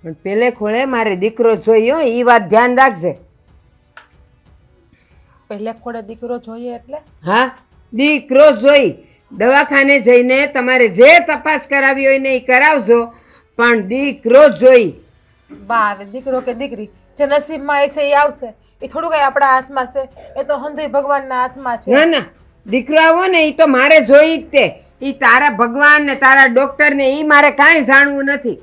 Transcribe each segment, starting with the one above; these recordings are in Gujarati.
પણ પેલે ખોળે મારે દીકરો જોયો, એ વાત ધ્યાન રાખજે. પહેલે ખોડે દીકરો જોઈએ એટલે? હા, દીકરો જોઈ. દવાખાને જઈને તમારે જે તપાસ કરાવી હોય ને એ કરાવજો, પણ દીકરો જોઈ. બા હવે દીકરો કે દીકરી જે નસીબમાં એ છે એ આવશે. એ થોડું કઈ આપણા હાથમાં છે, એ તો હંધુય ભગવાનના હાથમાં છે. ના ના, દીકરો આવો ને એ તો મારે જોઈ જ તે. એ તારા ભગવાન ને તારા ડોક્ટર ને એ મારે કાંઈ જાણવું નથી.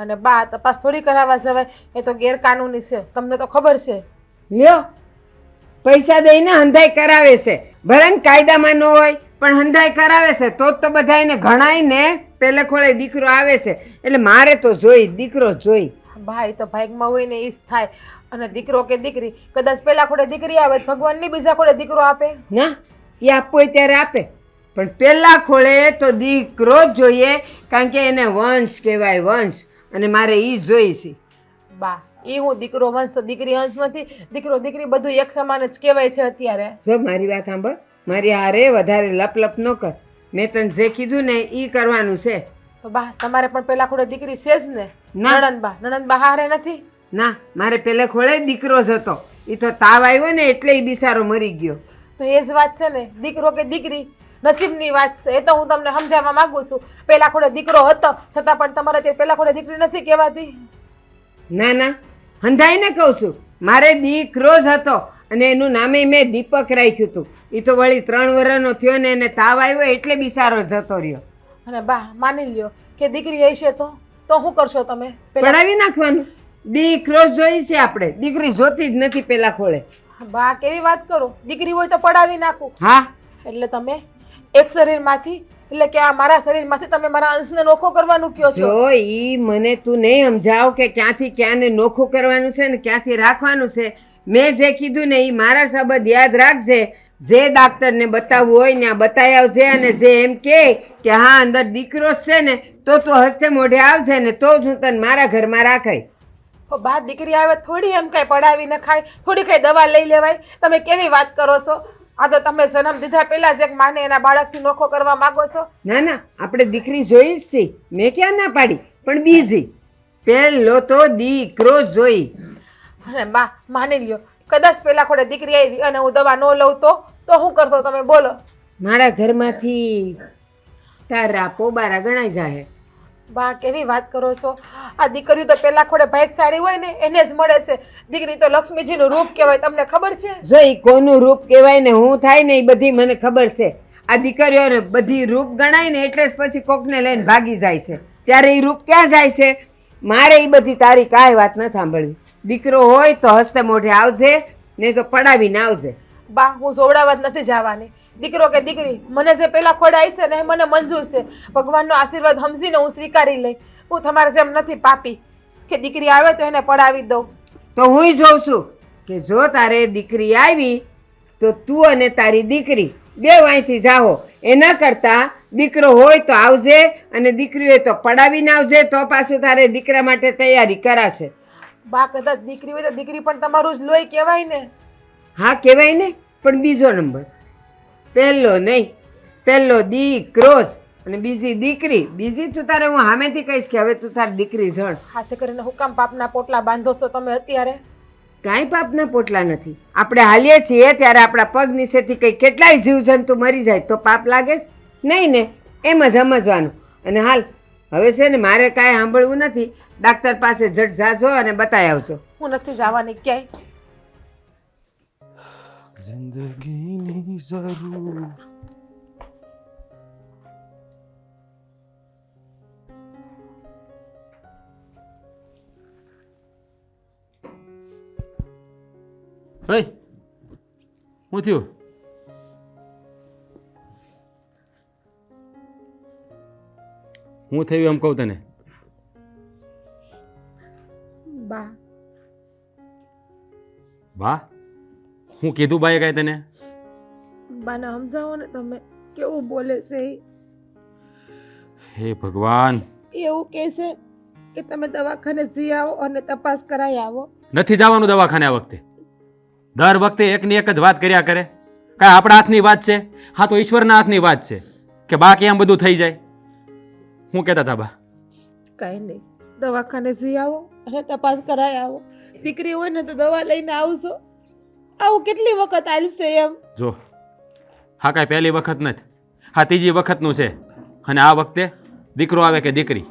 અને બા તપાસ થોડી કરાવવા જવાય, એ તો ગેરકાનૂની છે, તમને તો ખબર છે. લ્યો, પૈસા દઈને હંધાઈ કરાવે છે. ભલે ને કાયદામાં ન હોય પણ હંધાઈ કરાવે છે તો જ તો બધાને ઘણાઈને પેલે ખોળે દીકરો આવે છે. એટલે મારે તો જોઈ, દીકરો જોઈ. બા એ તો ભાગમાં હોય ને એ જ થાય. અને દીકરો કે દીકરી કદાચ પેલા ખોડે દીકરી આવે તો ભગવાન ની બીજા ખોડે દીકરો આપે? ના, એ આપવો હોય ત્યારે આપે, પણ પેલા ખોળે તો દીકરો જ જોઈએ, કારણ કે એને વંશ કહેવાય, વંશ. અને મારે ઈ જોઈ છે. બા એ હું દીકરો વંશ તો દીકરી અંશ નથી. દીકરો દીકરી બધું એક સમાન જ કહેવાય છે અત્યારે. જો મારી વાત સાંભળ, મારી હારે વધારે લપ ન કર. મેં તને જે કીધું ને એ કરવાનું છે. તો બા તમારે પણ પેલા ખોડે દીકરી છે જ ને? ના. નણંદબા હારે નથી? ના, મારે પેલે ખોળે દીકરો જ હતો. એ તો તાવ આવ્યો ને એટલે એ બિચારો મરી ગયો. તો એ જ વાત છે ને, દીકરો કે દીકરી નસીબની વાત છે. એ તો હું તમને સમજાવવા માંગુ છું. પેલા ખોડે દીકરો હતો છતાં પણ તમારે તે પેલા ખોડે દીકરી નથી કહેવાતી? ના ના, હંધાઈને કહું છું, મારે દીકરો જ હતો અને એનું નામે મેં દીપક રાખ્યું હતું. એ તો વળી 3 વર્ષનો થયો ને એને તાવ આવ્યો એટલે બિચારો જતો રહ્યો. અને બા માની લ્યો કે દીકરી હશે તો શું કરશો તમે? પડાવી નાખવાનું. દીકરો જ જોઈ છે આપણે, દીકરી જોતી જ નથી પેલા ખોળે. બા કેવી વાત કરો, દીકરી હોય તો પડાવી નાખું? હા. એટલે તમે એક શરીરમાંથી, એટલે કે આ મારા શરીરમાંથી તમે મારા અંશને નોખો કરવાનું કયો છો? જો ઈ મને તું નહીં સમજાવ કે ક્યાંથી ક્યાંને નોખું કરવાનું છે ને ક્યાંથી રાખવાનું છે. મેં જે કીધું ને એ મારા શબ્દ યાદ રાખજે. જે ડાક્ટરને બતાવવું હોય ને આ બતાવી આવજે, અને જે એમ કે હા અંદર દીકરો જ છે ને તો તું હસ્તે મોઢે આવજે ને તો જ હું તને મારા ઘરમાં રાખાય. બા દીકરી આવે થોડી એમ કઈ પડાવી ન ખાય, થોડી કઈ દવા લઈ લેવાય? તમે કેવી વાત કરો છો? આ તો તમે જન્મ દીધા પહેલા જ એક માને એના બાળકથી નોખો કરવા માંગો છો. ના ના, આપણે દીકરી જોઈ જ છે. મેં ક્યાં ના પાડી, પણ બીજી પહેલો તો દીકરો જોઈ. અને બા માની લ્યો કદાચ પેલા ખોડે દીકરી આવી અને હું દવા ન લઉં તો શું કરશો તમે? બોલો. મારા ઘરમાંથી તારા પોબારા ગણાઈ જાય. બા કેવી વાત કરો છો? આ દીકરીઓ તો પેલા ખોડે ભાગશાળી હોય ને એને જ મળે છે. દીકરી તો લક્ષ્મીજીનું રૂપ કહેવાય, તમને ખબર છે? જો એ કોનું રૂપ કહેવાય ને હું થાય ને એ બધી મને ખબર છે. આ દીકરીઓને બધી રૂપ ગણાય ને એટલે જ પછી કોકને લઈને ભાગી જાય છે. ત્યારે એ રૂપ ક્યાં જાય છે? મારે એ બધી તારી કાંઈ વાત ન સાંભળવી. દીકરો હોય તો હસ્તે મોઢે આવજે, નહીં તો પડાવીને આવજે. બા હું જોવડાવવા જ નથી જવાની. દીકરો કે દીકરી મને જે પેલા ખોડ આવી છે ને એ મને મંજૂર છે. ભગવાનનો આશીર્વાદ સમજીને હું સ્વીકારી લઈ. હું તમારે જેમ નથી પાપી કે દીકરી આવે તો એને પડાવી દઉં. તો હું જોઉં છું કે જો તારે દીકરી આવી તો તું અને તારી દીકરી બે અહીંથી જાઓ. એના કરતાં દીકરો હોય તો આવજે અને દીકરી હોય તો પડાવીને આવજે, તો પાછું તારે દીકરા માટે તૈયારી કરાશે. બા કદાચ દીકરી હોય તો દીકરી પણ તમારું જ લોહી કહેવાય ને? હા કહેવાય ને, પણ બીજો નંબર. પહેલો નહીં, પહેલો દીકરો જ અને બીજી દીકરી. બીજી તું તારે હું સામેથી કહીશ કે હવે તું તારી દીકરી જણ. હાથે કરીને હું કામ પાપના પોટલા બાંધો છો તમે અત્યારે? કાંઈ પાપના પોટલા નથી. આપણે હાલીએ છીએ ત્યારે આપણા પગ નીચેથી કંઈ કેટલાય જીવજંતુ મરી જાય તો પાપ લાગે છે? નહીં ને, એમ જ સમજવાનું. અને હાલ હવે છે ને મારે કાંઈ સાંભળવું નથી. ડાક્ટર પાસે જટ જાજો અને બતાવી આવજો. હું નથી જવાની ક્યાંય. જિંદગીની જરૂર ભાઈ શું થયું? હું થયું એમ કહું તને? બા બા હું કીધું બાએ કાંઈ તને? બાને સમજાવો ને તમે, કેવું બોલે છે એ. હે ભગવાન! એવું કહે છે કે તમે દવાખાને જઈ આવો અને તપાસ કરાવી આવો. નથી જવાનું દવાખાને આ વખતે. દર વખતે એકની એક જ વાત કર્યા કરે. કાંઈ આપણા હાથની વાત છે? હા તો ઈશ્વરના હાથની વાત છે કે બા કેમ બધું થઈ જાય. શું કહેતા હતા બા? કાંઈ નહીં, દવાખાને જઈ આવો અને તપાસ કરાવી આવો. દીકરી હોય ને તો દવા લઈને આવશો. આવું કેટલી વખત આલશે એમ? જો હા કાંઈ પહેલી વખત નથી, હા ત્રીજી વખતનું છે. અને આ વખતે દીકરો આવે કે દીકરી,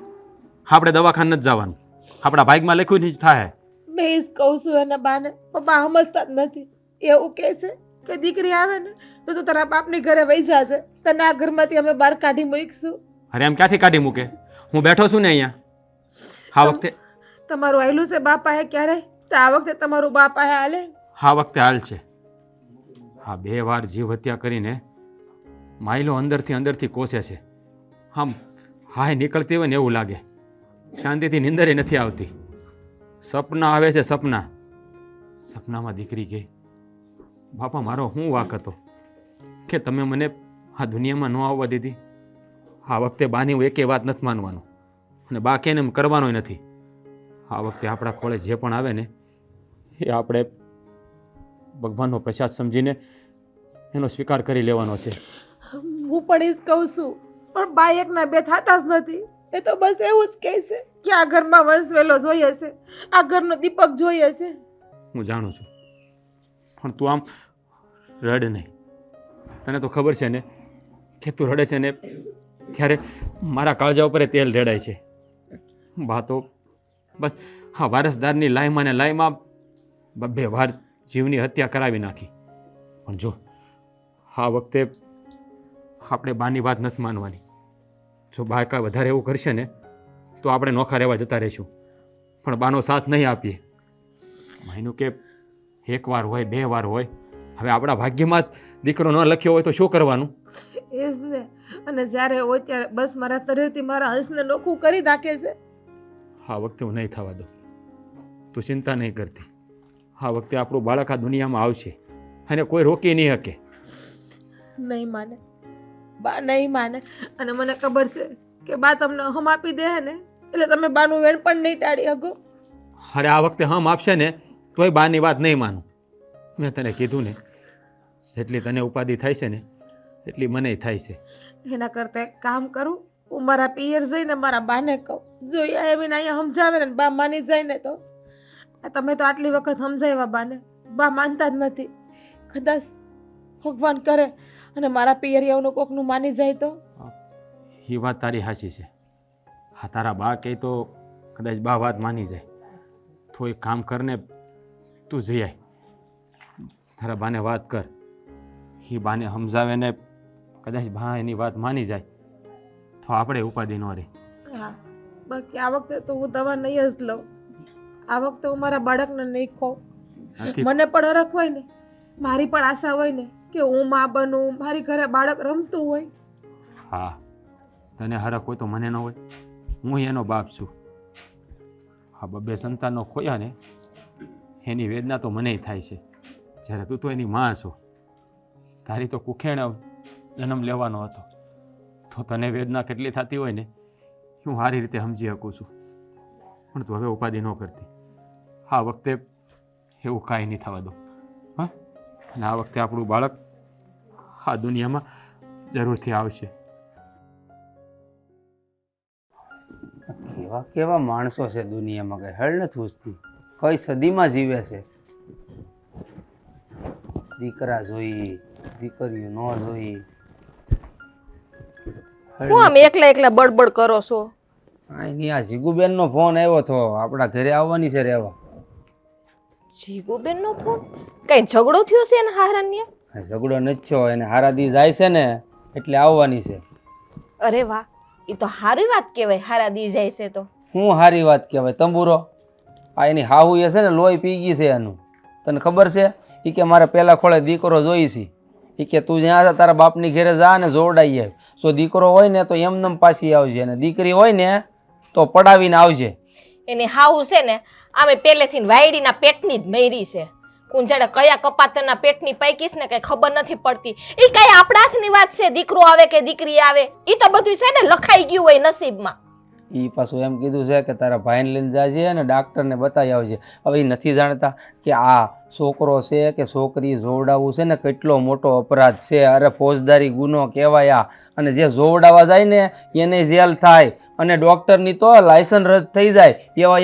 આપણે દવાખાને નથી જવાનું, આપણા ભાગમાં લખ્યું જ થાય. મેં જ કહું છું એના બાને, પપ્પા સમજતા જ નથી. એવું કહે છે કે દીકરી આવે ને તો તું તારા બાપની ઘરે વહી જાશે, તને આ ઘરમાંથી અમે બહાર કાઢી મૂકીશું. અરે એમ ક્યાંથી કાઢી મૂકે? હું બેઠો છું ને અહીંયા. આ વખતે તમારું આયલું છે બાપા હે ક્યારે? તો આ વખતે તમારું બાપા હે હાલે. આ વખતે હાલ છે. હા 2 વાર જીવ હત્યા કરીને માયલો અંદરથી કોસે છે. આમ હાય નીકળતી હોય ને એવું લાગે. શાંતિથી નીંદરે નથી આવતી. સપના આવે છે, સપના. સપનામાં દીકરી ગઈ. બાપા મારો શું વાંક હતો કે તમે મને આ દુનિયામાં ન આવવા દીધી? આ વખતે બાની હું એકે વાત નથી માનવાનો અને બા કે એમ કરવાનો નથી. આ વખતે આપણા ખોળે જે પણ આવે ને એ આપણે ભગવાનનો પ્રસાદ સમજીને એનો સ્વીકાર કરી લેવાનો છે. હું પણ એ જ કહું છું, પણ બા એકના બે થતા જ નથી. એ તો બસ એવું જ કહે છે કે આ ઘરમાં વંશવેલો જોઈએ છે, આ ઘરનો દીપક જોઈએ છે. હું જાણું છું, પણ તું આમ રડ નહીં. તને તો ખબર છે ને કે તું રડે છે ને ત્યારે મારા કાળજા ઉપર તેલ રેડાય છે. બા તો બસ હા વારસદારની લાઈમાં ને લાઈમાં 2 વાર જીવની હત્યા કરાવી નાખી. પણ જો આ વખતે આપણે બાની વાત નથી માનવાની. જો બા કાંઈ વધારે એવું કરશે ને તો આપણે નોખા રહેવા જતા રહીશું, પણ બાનો સાથ નહીં આપીએ. માનું કે 1 વાર હોય 2 વાર હોય, હવે આપણા ભાગ્યમાં જ દીકરો ન લખ્યો હોય તો શું કરવાનું? એ જ ને. અને જ્યારે હોય ત્યારે બસ મારા તરફથી મારા હંસને નોખું કરી નાખે છે. આ વખતે હું નહીં થવા દઉં. તું ચિંતા નહીં કરતી. આ વખતે આપણું બાળક આ દુનિયામાં આવશે અને કોઈ રોકી નહીં શકે. નહીં માને બા, નહીં માને. અને મને ખબર છે કે બા તમને હમ આપી દે ને એટલે તમે બાનું વેણ પણ નહીં ટાળી શકો. અરે આ વખતે હમ આપશે ને તોય બાની વાત નહીં માનું. મેં તને કીધું ને, જેટલી તને ઉપાધિ થાય છે ને એટલી મને થાય છે. એના કરતાં એક કામ કરું, હું મારા પિયર જઈને મારા બાને કહું, જો એવીને અહીંયા સમજાવે ને બા માની જાય ને તો. તમે તો આટલી વખત સમજાવ્યા બાને, બા માનતા જ નથી. કદાચ ભગવાન કરે અને મારા પિયરિયાઓનું કોકનું માની જાય તો? એ વાત તારી હાચી છે. હા તારા બા કહે તો કદાચ બા વાત માની જાય તો એક કામ કરને, તું જઈ આય, તારા બાને વાત કર. એ બાને સમજાવે ને કદાચ બા એની વાત માની જાય તો આપણે ઉપાધિ ન રહે. હા, બાકી આ વખતે તો હું દવા નહીં જ લઉં. આ વખતે હું મારા બાળકને નહીં ખોઉં. મને પણ હરખ હોય ને, મારી પણ આશા હોય ને કે હું માં બનું, મારી ઘરે બાળક રમતું હોય. હા તને હરખ હોય તો મને ન હોય? હું એનો બાપ છું. હા 2 સંતાનો ખોયા ને એની વેદના તો મને થાય છે, જ્યારે તું તો એની માં છો. તારી તો કુખેણ જન્મ લેવાનો હતો તો તને વેદના કેટલી થતી હોય ને હું સારી રીતે સમજી શકું છું. પણ તું હવે ઉપાધિ ન કરતી. આ વખતે એવું કાંઈ નહીં થવા દો. હા, અને આ વખતે આપણું બાળક આ દુનિયામાં જરૂરથી આવશે. કેવા કેવા માણસો છે દુનિયામાં, કઈ હળ નથી ઉઠતી. કઈ સદીમાં જીવે છે. દીકરા જોઈ, દીકરીઓ ન જોઈ. હું આમ એકલા એકલા બડબડ કરો છો? આની આ જીગુબેનનો ફોન આવ્યો તો આપણા ઘરે આવવાની છે રહેવા. જીગુબેનનો ફોન? કઈ ઝઘડો થયો છે એના હારાન્ય? ઝઘડો નથી થયો, એને હારા દી જાય છે ને એટલે આવવાની છે. અરે વાહ, એ તો સારી વાત કહેવાય, હારા દી જાય છે તો. હું સારી વાત કહેવાય તંબુરો? આ એની હાહુ એ છે ને લોહી પી ગઈ છે એનું. તને ખબર છે? એ કે મારે પહેલા ખોળે દીકરો જોઈ છે. એ કે તું જ્યાં તારા બાપની ઘેરે જા ને જોડાઈ આવે. જો દીકરો હોય ને તો એમનેમ પાછી આવજે, અને દીકરી હોય ને તો પડાવીને આવજે. એની હાહુ છે ને આમે પહેલેથી વાયડીના પેટની જ મયરી છે. કુંજાડે કયા કપાતના પેટની પૈકીશ ને કઈ ખબર નથી પડતી. એ કઈ આપણા હાથની વાત છે? દીકરો આવે કે દીકરી આવે એ તો બધું છે ને લખાઈ ગયું હોય નસીબમાં. એ પાછું એમ કીધું છે કે તારા ભાઈને લઈને જાજે અને ડાક્ટરને બતાવી આવજે. હવે એ નથી જાણતા કે આ છોકરો છે કે છોકરી જોવડાવવું છે ને કેટલો મોટો અપરાધ છે. અરે ફોજદારી ગુનો કહેવાય આ. અને જે જોવડાવવા જાય ને એને જેલ થાય અને ડૉક્ટરની તો લાયસન્સ રદ થઈ જાય.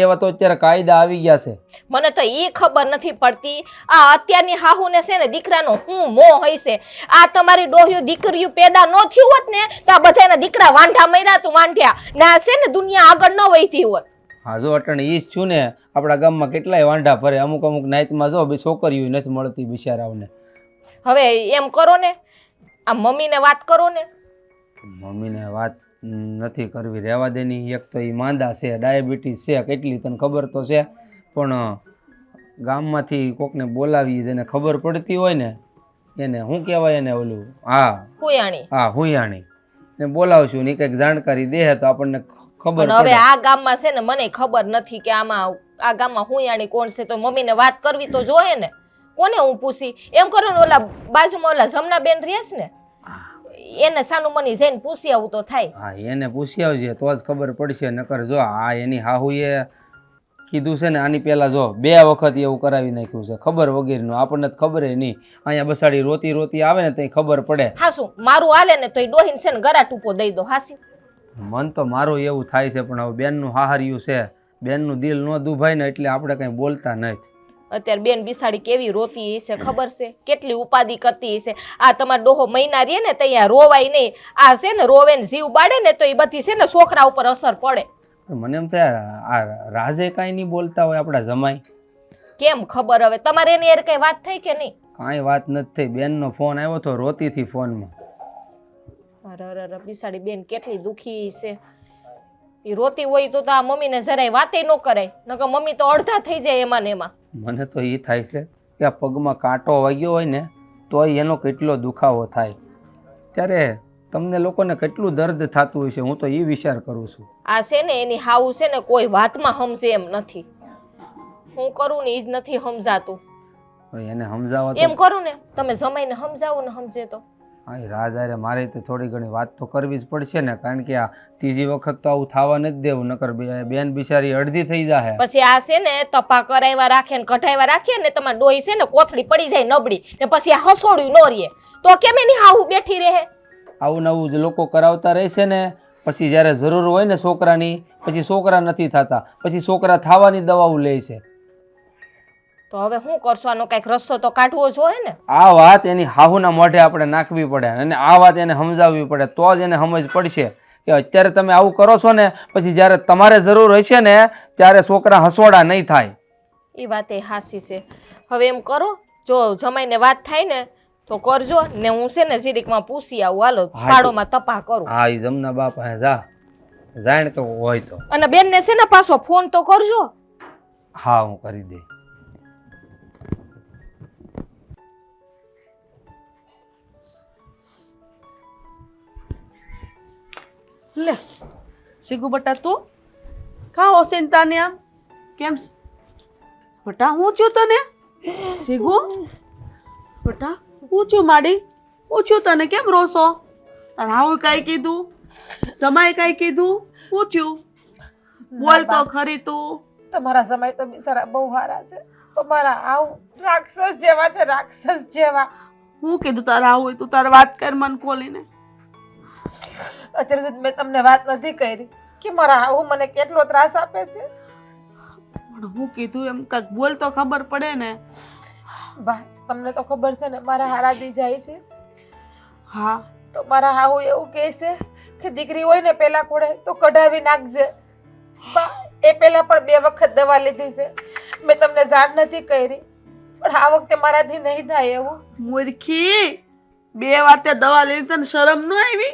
એવા તો અત્યારે કાયદા આવી ગયા છે. મને તો એ ખબર નથી પડતી આ અત્યારની હાહુને છે ને દીકરાનો હું મોહ હશે. આ તમારી ડોહ્યું દીકરીયું પેદા ન થયું હોત ને તો આ બધાના દીકરા વાંઢા મર્યા તું વાંઢ્યા ના છે ને દુનિયા આગળ ન વહીતી હોત. હા જો અટણ ઈ જ છું ને, આપણા ગામમાં કેટલાય વાંઢા ફરે. અમુક નાઈટમાં જો છોકરીઓ નથી મળતી બિચારાઓને. હવે એમ કરો ને આ મમ્મીને વાત કરો ને. મમ્મીને વાત નથી કરવી, રહેવા દેની. એક તો એ માંદા છે, ડાયાબિટીસ છે કેટલી તને ખબર તો છે. પણ ગામમાંથી કોકને બોલાવી જેને ખબર પડતી હોય ને એને શું કહેવાય એને ઓલું હુયાણી. હા હુયાણી ને બોલાવશું ને કંઈક જાણકારી દે તો આપણને ખબર પણ હવે પડે. આ ગામમાં છે ને મને ખબર નથી કે આમાં આ ગામમાં હુયાણી કોણ છે તો મમ્મીને વાત કરવી તો જોઈએ ને. કોને હું પૂછી એમ કરો ને ઓલા બાજુમાં ઓલા જમનાબેન રહેશ ને એને સાનું મની જઈને પૂછી આવું તો થાય. હા એને પૂછી આવજે તો જ ખબર પડશે. નકર જો આ એની હાહુએ કીધું છે ને આની પહેલાં જો 2 વખત એવું કરાવી નાખ્યું છે ખબર વગેરેનું. આપણને તો ખબર નહીં. અહીંયા બસાડી રોતી રોતી આવે ને તો ખબર પડે. હાસું મારું હાલે ને તો એ ડોહીન છે ને ગરા ટૂપો દઈ દો. હાસી મન તો મારું એવું થાય છે પણ હવે બેનનું હાહર્યું છે, બેનનું દિલ ન દુભાય ને એટલે આપણે કંઈ બોલતા નથી. અત્યારે બેન બિસાડી કેવી રોતી હશે ખબર છે, કેટલી ઉપાધિ કરતી હશે. આ તમારો ડોહો મહિના રહે ને ત્યાં રોવાય નહીં. આ છે ને રોવે ને જીવ બાળે ને તો એ બધી છે ને છોકરા ઉપર અસર પડે. મને એમ થાય આ રાજે કાંઈ નહીં બોલતા હોય આપણા જમાઈ. કેમ ખબર હવે તમારે એની યાર કઈ વાત થઈ કે નહીં? કાંઈ વાત નથી થઈ. બેનનો ફોન આવ્યો તો રોતી હતી ફોનમાં. અરે બિસાડી બેન કેટલી દુખી છે. એ રોતી હોય તો આ મમ્મીને જરાય વાતે ન કરાય, નકર મમ્મી તો અડધા થઈ જાય એમાં ને એમાં. મને તો એ થાય છે કે આ પગમાં કાંટો વાગ્યો હોય ને તોય એનો કેટલો દુખાવો થાય. ત્યારે તમને લોકોને કેટલું દર્દ થતું હોય છે હું તો એ વિચાર કરું છું. આ છે ને એની હાવું છે ને કોઈ વાતમાં સમજે એમ નથી. હું કરું ને એ જ નથી સમજાતું. એને સમજાવવા એમ કરું ને તમે જમાઈને સમજાવો ને સમજે તો. હા એ રાજારે મારે તો થોડી ઘણી વાત તો કરવી જ પડશે ને, કારણ કે આ ત્રીજી વખત તો આવું થવા નથી દેવું. નકર બેન બિચારી અડધી થઈ જાય. પછી આ છે ને તપા કરાવ્યા રાખે ને કઢાવ્યા રાખીએ ને તમારે ડોહી છે ને કોથળી પડી જાય નબળી ને પછી આ હસોડ્યું ન રહે તો કેમ એની હાવું બેઠી રહે? આવું નવું લોકો કરાવતા રહેશે ને પછી જ્યારે જરૂર હોય ને છોકરાની પછી છોકરા નથી થતા, પછી છોકરા થવાની દવાઓ લે છે. તો હવે શું કરશો? આનો કઈક રસ્તો તો કાઢવો જોઈએ ને. આ વાત એની હાહુના મોઢે આપણે નાખવી પડે અને આ વાત એને સમજાવવી પડે તો જ એને સમજ પડશે કે અત્યારે તમે આવું કરો છો ને પછી જ્યારે તમારે જરૂર હશે ને ત્યારે છોકરા હસોડા નહીં થાય. એ વાત એ હાસી છે. હવે એમ કરો જો જમાઈને વાત થાય ને તો કરજો ને હું છે ને જીરીકમાં પૂછી આવું. હાલો પાડોમાં તપા કરું. હા એ જમના બાપા જા જાણ તો હોય તો. અને બેનને છે ને પાછો ફોન તો કરજો. હા હું કરી દઈ. લે શીગુ બટા તું કા હોશે ને તાને આમ કેમ બટા હું છું તને શીગુ બટા હું છું માડી હું છું તને કેમ રોસો રાહુલ કાંઈ કીધું સમય કાંઈ કીધું હું છું બોલ તો ખરી તું. તમારા સમય તો બિચારા બહુ સારા છે. તમારા આવું રાક્ષસ જેવા છે, રાક્ષસ જેવા. હું કીધું તારા આવું હોય તું તારે વાત કર મન ખોલીને. અત્યારે સુધી મેં તમને વાત નથી કરી કે મારા આવું મને કેટલો ત્રાસ આપે છે. પણ હું કીધું એમ કાંઈક બોલ તો ખબર પડે ને. બા તમને તો ખબર છે ને મારા હારાદી જાય છે. હા તો મારા હાહુ એવું કહે છે કે દીકરી હોય ને પેલા કોડે તો કઢાવી નાખજે. બા એ પેલા પણ 2 વખત દવા લીધી છે. મેં તમને જાણ નથી કરી પણ આ વખતે મારાથી નહીં થાય એવું. મૂર્ખી 2 વાર તે દવા લીધી તને શરમ ન આવી?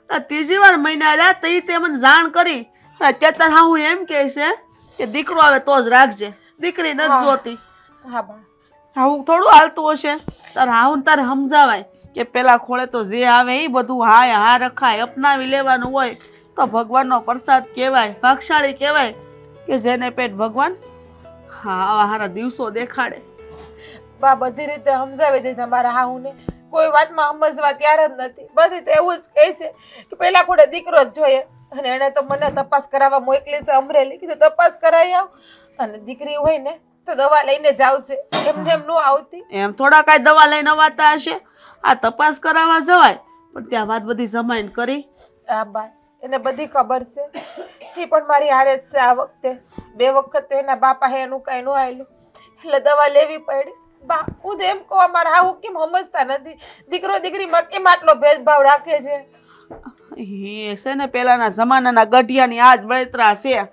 આ 3જી વાર મહિના રહ્યા તઈ તે મને જાણ કરી. અત્યારે તાર હું એમ કહે છે કે દીકરો આવે તો જ રાખજે, દીકરી નથી જોતી. હા બા આવું થોડું હાલતું હશે. તાર હાઉન તારે સમજાવાય કે પેલા ખોળે તો જે આવે એ બધું હાય હા રખાય અપનાવી લેવાનું હોય તો ભગવાનનો પ્રસાદ કહેવાય, ભાગશાળી કહેવાય કે જેને પેટ ભગવાન હા આવા હારા દિવસો દેખાડે. બા બધી રીતે સમજાવી દીધા મારા હાહુને. કોઈ વાતમાં સમજવા તૈયાર જ નથી. બધી તો એવું જ કહે છે કે પેલા કોડે દીકરો જ જોઈએ. અને એને તો મને તપાસ કરાવવા મોકલી છે અમરેલી. કીધું તપાસ કરાવી આવ અને દીકરી હોય ને તો દવા લઈને જાવ છે, એમને એમ નો આવતી. એમ થોડા કાંઈ દવા લઈને અવાતા હશે. આ તપાસ કરાવવા જવાય પણ ત્યાં વાત બધી જમાઈને કરી. આ બા એને બધી ખબર છે, એ પણ મારી હારે જ છે. આ વખતે 2 વખત તો એના બાપા હે એનું કઈ નો આવેલું એટલે દવા લેવી પડી. બા હું તો એમ કહું અમારા હાવ કેમ સમજતા નથી, દીકરો દીકરીમાં કેમ આટલો ભેદભાવ રાખે છે. એ છે ને પેલાના જમાનાના ગઢિયાની આજ બળતરા છે.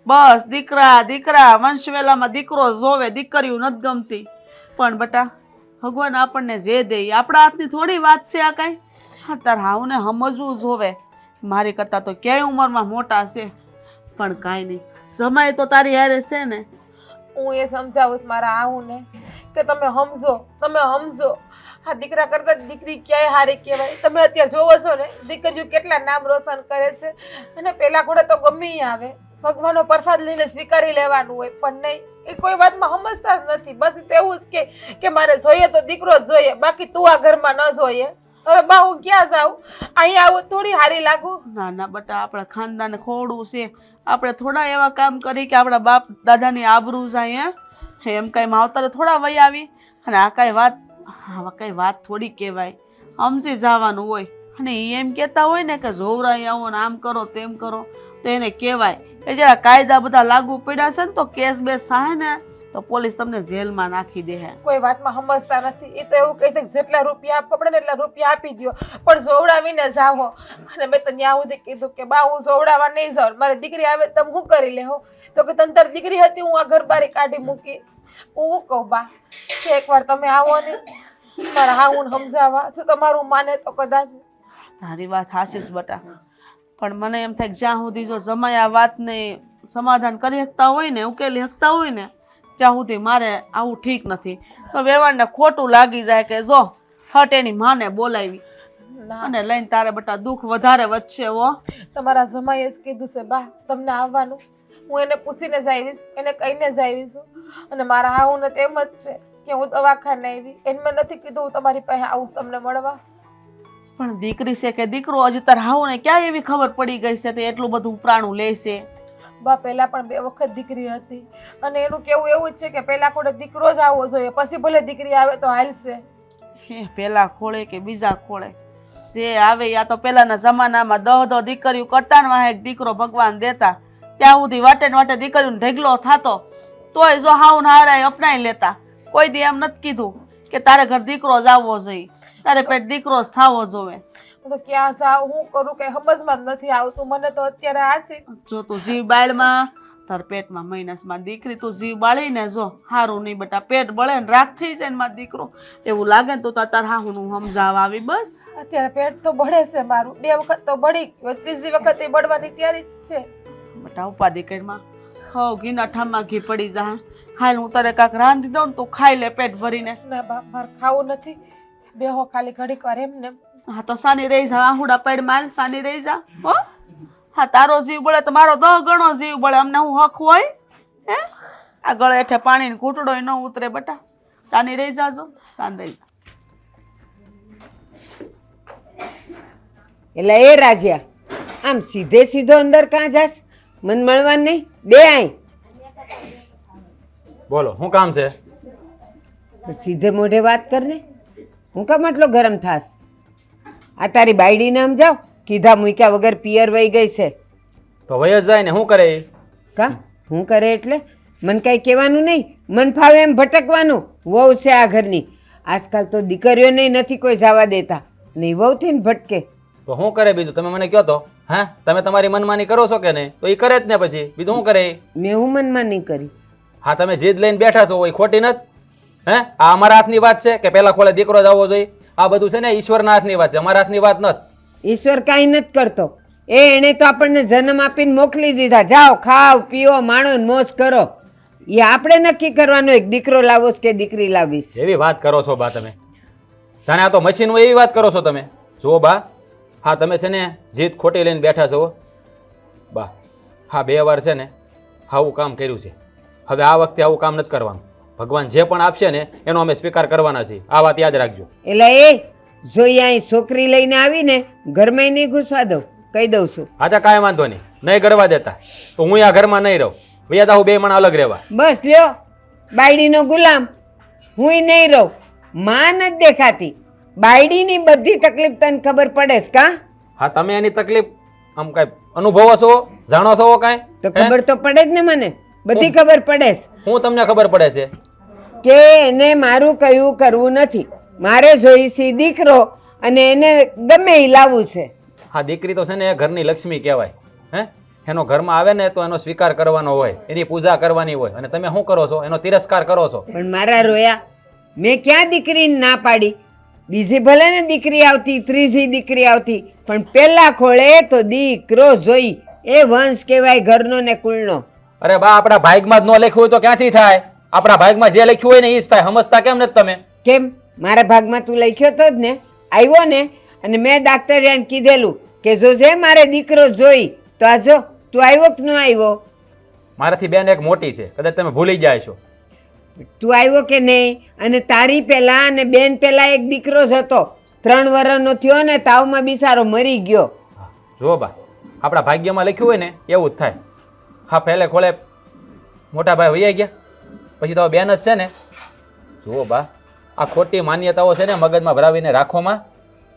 બસ દીકરા દીકરા વંશવેલામાં દીકરો જોવે, દીકરીઓ નથી ગમતી. પણ બટા ભગવાન આપણને જે દે એ આપણા હાથની થોડી વાત છે. આ કાંઈ તાર હાવને સમજવું જોવે. મારી કરતાં તો ક્યાંય ઉંમરમાં મોટા છે પણ કાંઈ નહીં, જમાય તો તારી હારે છે ને. હું એ સમજાવું છું મારા આવુંને કે તમે સમજો. આ દીકરા કરતા દીકરી ક્યાંય હારી કહેવાય. તમે અત્યારે જોવો છો ને દીકરીઓ કેટલા નામ રોશન કરે છે, અને પેલા ઘોડે તો ગમે ઈ આવે ભગવાનનો પ્રસાદ લઈને સ્વીકારી લેવાનું હોય, પણ નહીં, એ કોઈ વાતમાં સમજતા જ નથી. બસ તો એવું જ કે મારે જોઈએ તો દીકરો જ જોઈએ, બાકી તું આ ઘરમાં ન જોઈએ. હવે બા હું ક્યાં જાઉં? અહીંયા આવું થોડી હારી લાગુ? ના ના બટા, આપણા ખાનદાને ખોડું છે. આપણે થોડા એવા કામ કરી કે આપણા બાપ દાદાની આબરૂ જાય. એમ કાંઈ માવતરે થોડા વહી આવી. અને આ કાંઈ વાત થોડી કહેવાય. સમજી જવાનું હોય. અને એ એમ કહેતા હોય ને કે જોવરાઈ આવો ને આમ કરો તેમ કરો તો એને કહેવાય. એ જરા કાયદા બધા લાગુ પડ્યા છે ને તો કેસ બેસ થાય ને તો પોલીસ તમને જેલમાં નાખી દે. કોઈ વાતમાં સમજતા નથી. એ તો એવું કહે છે કે જેટલા રૂપિયા પકડે ને એટલા રૂપિયા આપી દો, પણ જોવડાવીને જાઓ. અને મેં તો ત્યાં સુધી કીધું કે બા હું જોવડાવવા નહીં જાઉં, મારી દીકરી આવે તમે શું કરી લેહો? તો કે તંતર દીકરી હતી, હું આ ઘર બારી કાઢી મૂકી. હું કહું બા કે એકવાર તમે આવો ને મારા હા હું સમજાવવા, શું તમારું માને તો કદાચ. તારી વાત હાશીશ બટા, પણ મને એમ થાય કે જ્યાં સુધી જો જમાઈ આ વાતને સમાધાન કરી શકતા હોય ને, ઉકેલી શકતા હોય ને, ત્યાં સુધી મારે આવું ઠીક નથી. તો વેવાણને ખોટું લાગી જાય કે જો હટ એની માને બોલાવી અને લઈને તારે બટા દુઃખ વધારે વધશે. તમારા જમાઈએ જ કીધું છે બા તમને આવવાનું. હું એને પૂછીને જ આવીશ, એને કહીને જ આવીશું. અને મારા હાઉને તો એમ જ છે કે હું દવાખાને આવી, એને મેં નથી કીધું હું તમારી પાસે આવું તમને મળવા. પણ દીકરી છે કે દીકરો, હજી તાર હાઉને ક્યાં એવી ખબર પડી ગઈ છે તે એટલું બધું ઉપરાણું લેશે? બા પહેલા પણ 2 વખત દીકરી હતી, અને એનું કેવું એવું જ છે કે પહેલા ખોડે દીકરો જ આવવો જોઈએ, પછી ભલે દીકરી આવે તો હાલશે. પેલા ખોળે કે બીજા ખોળે જે આવે, યા તો પેલાના જમાનામાં 10 દીકરીઓ કરતા ને એક દીકરો ભગવાન દેતા, ત્યાં સુધી વાટે ને વાટે દીકરીઓને ઢગલો થતો, તોય જો હાઉન હારાય અપનાવી લેતા. કોઈ દી એમ નથી કીધું કે તારે ઘર દીકરો જ આવવો જોઈએ, તારે પેટ દીકરો જ થવો જોવે. તો ક્યાં જાવ, હું કરું કે સમજમાં જ નથી આવતું મને તો અત્યારે. આ છે જો તું જીવ બાળમાં, તાર પેટમાં મહિનાસમાં દીકરી, તું જીવ બાળીને જો હારું નહીં બટા, પેટ બળે ને રાખ થઈ જાય ને મારો દીકરો એવું લાગે ને તો તાર હાહુનું સમજાવવા આવી. બસ અત્યારે પેટ તો બળે છે મારું, 2 વખત તો બળી ગયું, 3જી વખત એ બળવાની તૈયારી જ છે. બટા ઉપાધિ કરીમાં હવ ઘીના ઠામમાં ઘી પડી જાય. હાલ હું તારે કાંક રાંધી દઉં ને તું ખાઈ લે પેટ ભરીને. ના બાપ મારે ખાવું નથી, બેહો ખાલી ઘડીક વાર એમને. હા તો સાની રહી જા, આહુડા પેડ માલ સાની રહી જા. હો હા, તારો જીવ બળે તો મારો 10 ગણો જીવ બળે. અમને હું હક હોય હે? આ ગળે હેઠે પાણીનો ઘૂંટડો ન ઉતરે બટા. સાની રહી જાજો, સાન રહી જા. એટલે એ રાજા આમ સીધો અંદર કાં જાસ? મન મળવાનું નહીં? બે આય બોલો શું કામ છે? સીધે મોઢે વાત કરને. હું કામ આટલો ગરમ થાસ? આ તારી બાયડીને સમજાવ, કીધા મૂક્યા વગર પિયર વહી ગઈ છે. તો વય જ જાય ને શું કરે? કા હું કરે એટલે મન કાંઈ કહેવાનું નહીં, મન ફાવે એમ ભટકવાનું. વહુ છે આ ઘરની. આજકાલ તો દીકરીઓને નથી કોઈ જવા દેતા, નહીં વહુ થઈને ભટકે. તો શું કરે બીજું? તમે મને કહો તો. હા, તમે તમારી મનમાની કરો છો કે નહીં? તો એ કરે જ ને પછી બીજું શું કરે? મેં હું મનમાં નહીં કરી. હા, તમે જીદ લઈને બેઠા છો એ ખોટી નથી. હે, આ અમારા હાથની વાત છે કે પેલા ખોળે દીકરો જ આવવો જોઈએ? આ બધું છે ને ઈશ્વરના હાથની વાત છે, અમારા હાથની વાત નથી. ઈશ્વર કાંઈ નથી કરતો. એણે તો આપણને જન્મ આપીને મોકલી દીધા. જાઓ ખાઓ પીઓ માણો ને મોજ કરો. એ આપણે નક્કી કરવાનું એક દીકરો લાવો કે દીકરી લાવીશ. એવી વાત કરો છો બા તમે? જાણે આ તો મશીન હોય એવી વાત કરો છો તમે. જુઓ બા, હા તમે છે ને જીદ ખોટી લઈને બેઠા છો બા. હા 2 વાર છે ને આવું કામ કર્યું છે. હવે આ વખતે આવું કામ નથી કરવાનું. ભગવાન જે પણ આપશે ને એનો અમે સ્વીકાર કરવાના છીએ. આ વાત યાદ રાખજો. એટલે એ જોઈ અહીં છોકરી લઈને આવીને ઘરમાં નહીં ઘૂસવા દઉં, કહી દઉં છું. હા તો કાંઈ વાંધો નહીં, નહીં કરવા દેતા તો હું આ ઘરમાં નહીં રહું. ભૈયા હું 2 માણા અલગ રહેવા. બસ લ્યો, બાયડીનો ગુલામ હુંય નહીં રહું. માં નથી દેખાતી. બાયડીની બધી તકલીફ તને ખબર પડે છે કા? હા તમે એની તકલીફ આમ કાંઈ અનુભવો છો, જાણો છો કાંઈ? તો ખબર તો પડે જ ને મને, બધી ખબર પડે છે હું તમને ખબર પડે છે કે એને મારું કયું કરવું નથી. મારે જોઈશી દીકરો અને એને ગમે એ લાવવું છે. હા દીકરી તો છે ને એ ઘરની લક્ષ્મી કહેવાય. હે એનો ઘરમાં આવે ને તો એનો સ્વીકાર કરવાનો હોય, એની પૂજા કરવાની હોય, અને તમે શું કરો છો? એનો તિરસ્કાર કરો છો. પણ મારા રોયા, મેં ક્યાં દીકરીને ના પાડી? બીજી ભલે ને દીકરી આવતી, ત્રીજી દીકરી આવતી, પણ પેલા ખોળે તો દીકરો જોઈ. એ વંશ કહેવાય ઘરનો ને કુળનો. અરે બા આપણા ભાગમાં જ ન લખ્યું હોય તો ક્યાંથી થાય? આપણા ભાગમાં જે લખ્યું હોય ને એ જ થાય. સમજતા કેમ નથી તમે? કેમ? મારા ભાગમાં તું લખ્યો તો જ ને, આવ્યો ને. અને મેં ડાક્ટરિયાને કીધેલું કે જોજે મારે દીકરો જોઈ. તો આ જો તું આવ્યો કે ન આવ્યો? મારાથી બેન એક મોટી છે, કદાચ તમે ભૂલી જાય છો. તું આવ્યો કે નહીં? અને તારી પહેલા અને બેન પહેલા એક દીકરો જ હતો, 3 વર્ષનો થયો ને તાવમાં બિચારો મરી ગયો. જો બા આપણા ભાગ્યમાં લખ્યું હોય ને એવું જ થાય. હા પહેલે ખોળે મોટા ભાઈ વૈયા ગયા, પછી તો બેન જ છે ને. જુઓ બા આ ખોટી માન્યતાઓ છે ને મગજમાં ભરાવીને રાખોમાં.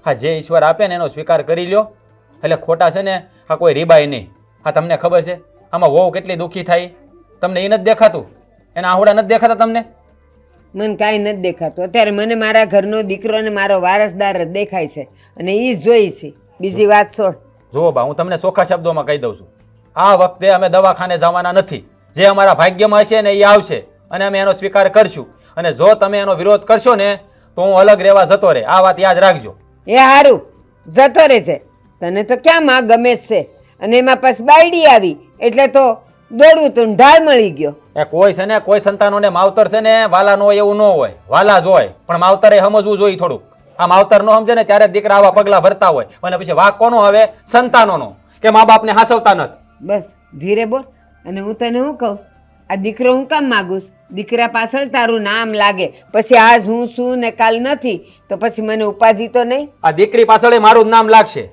હા જે ઈશ્વર આપે ને એનો સ્વીકાર કરી લ્યો. એટલે ખોટા છે ને આ કોઈ રીબાય નહીં. હા તમને ખબર છે આમાં વહુ કેટલી દુઃખી થાય? તમને એ નથી દેખાતું? એના આહુડા નથી દેખાતા તમને? મને કાંઈ નથી દેખાતું. અત્યારે મને મારા ઘરનો દીકરો ને મારો વારસદાર જ દેખાય છે, અને એ જ જોઈ છે. બીજી વાત છોડ. જુઓ બા હું તમને ચોખ્ખા શબ્દોમાં કહી દઉં છું, આ વખતે અમે દવાખાને જવાના નથી. જે અમારા ભાગ્યમાં હશે ને એ આવશે અને અમે એનો સ્વીકાર કરશું. અને જો તમે એનો વિરોધ કરશો ને તો હું અલગ રહેવા જતો રહે. આ વાત યાદ રાખજો. એ હારું જતો રહે છે. તને તો ક્યાં માં ગમે જ છે, અને એમાં પછી બાયડી આવી એટલે તો દોડવું તું ઢાળ મળી ગયો. એ કોઈ છે ને કોઈ સંતાનોને માવતર છે ને વાલા ન હોય એવું ન હોય, વાલા જ હોય. પણ માવતરે સમજવું જોઈએ થોડુંક. આ માવતર ન સમજે ને ત્યારે દીકરા આવા પગલા ભરતા હોય, અને પછી વાક કોનો આવે? સંતાનોનો, કે મા બાપને હાસવતા નથી. બસ ધીરે બોલ. અને હું તને શું કહું, આ દીકરો હું કામ માગું? દીકરા પાછળ તારું નામ લાગે, પછી આજ હું શું ને કાલ નથી, તો પછી મને ઉપાધિ તો નહીં. આ દીકરી પાછળ મારું જ નામ લાગશે.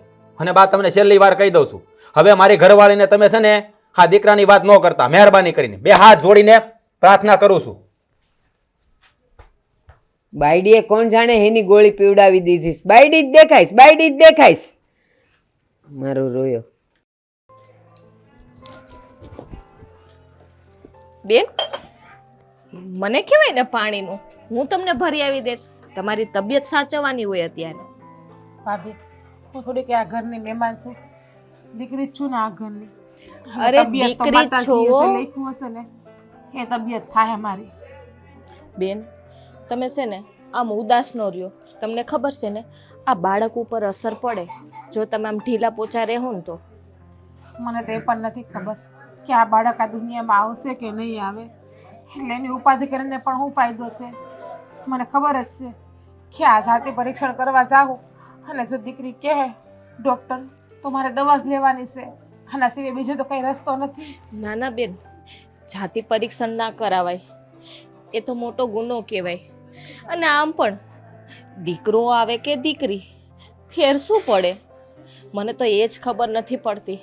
અને બા તમને છેલ્લી વાર કહી દઉં છું, હવે મારી ઘરવાળીને તમે છે ને હા દીકરાની વાત ન કરતા, મહેરબાની કરીને. 2 હાથ જોડીને પ્રાર્થના કરું છું. બાયડીએ કોણ જાણે એની ગોળી પીવડાવી દીધી. બાયડી જ દેખાઈશ, બાયડી જ દેખાઈશ. મારો રોયો. બેન મને કહેવાય ને પાણીનું, હું તમને ભરી આવી દેત. તમારી તબિયત સાચવવાની હોય અત્યારે. ભાભી હું થોડીક આ ઘરની મહેમાન છું, દીકરી જ છું ને આ ઘરની. અરે તબિયત તો દીકરી જ માતાજીએ છો. જે લખ્યું હશે ને એ તબિયત થાય મારી. બેન તમે છે ને આમ ઉદાસ ન રહ્યો. તમને ખબર છે ને આ બાળક ઉપર અસર પડે જો તમે આમ ઢીલા પોચા રહો ને તો. મને તો એ પણ નથી ખબર કે આ બાળક આ દુનિયામાં આવશે કે નહીં આવે, એટલે એની ઉપાધિ કરીને પણ શું ફાયદો છે? મને ખબર જ છે કે આ જાતે પરીક્ષણ કરવા જાઉં અને જો દીકરી કહે ડૉક્ટર તો મારે દવા જ લેવાની છે, આના સિવાય બીજો તો કંઈ રસ્તો નથી. ના ના બેન, જાતિ પરીક્ષણ ના કરાવાય, એ તો મોટો ગુનો કહેવાય. અને આમ પણ દીકરો આવે કે દીકરી ફેર શું પડે? મને તો એ જ ખબર નથી પડતી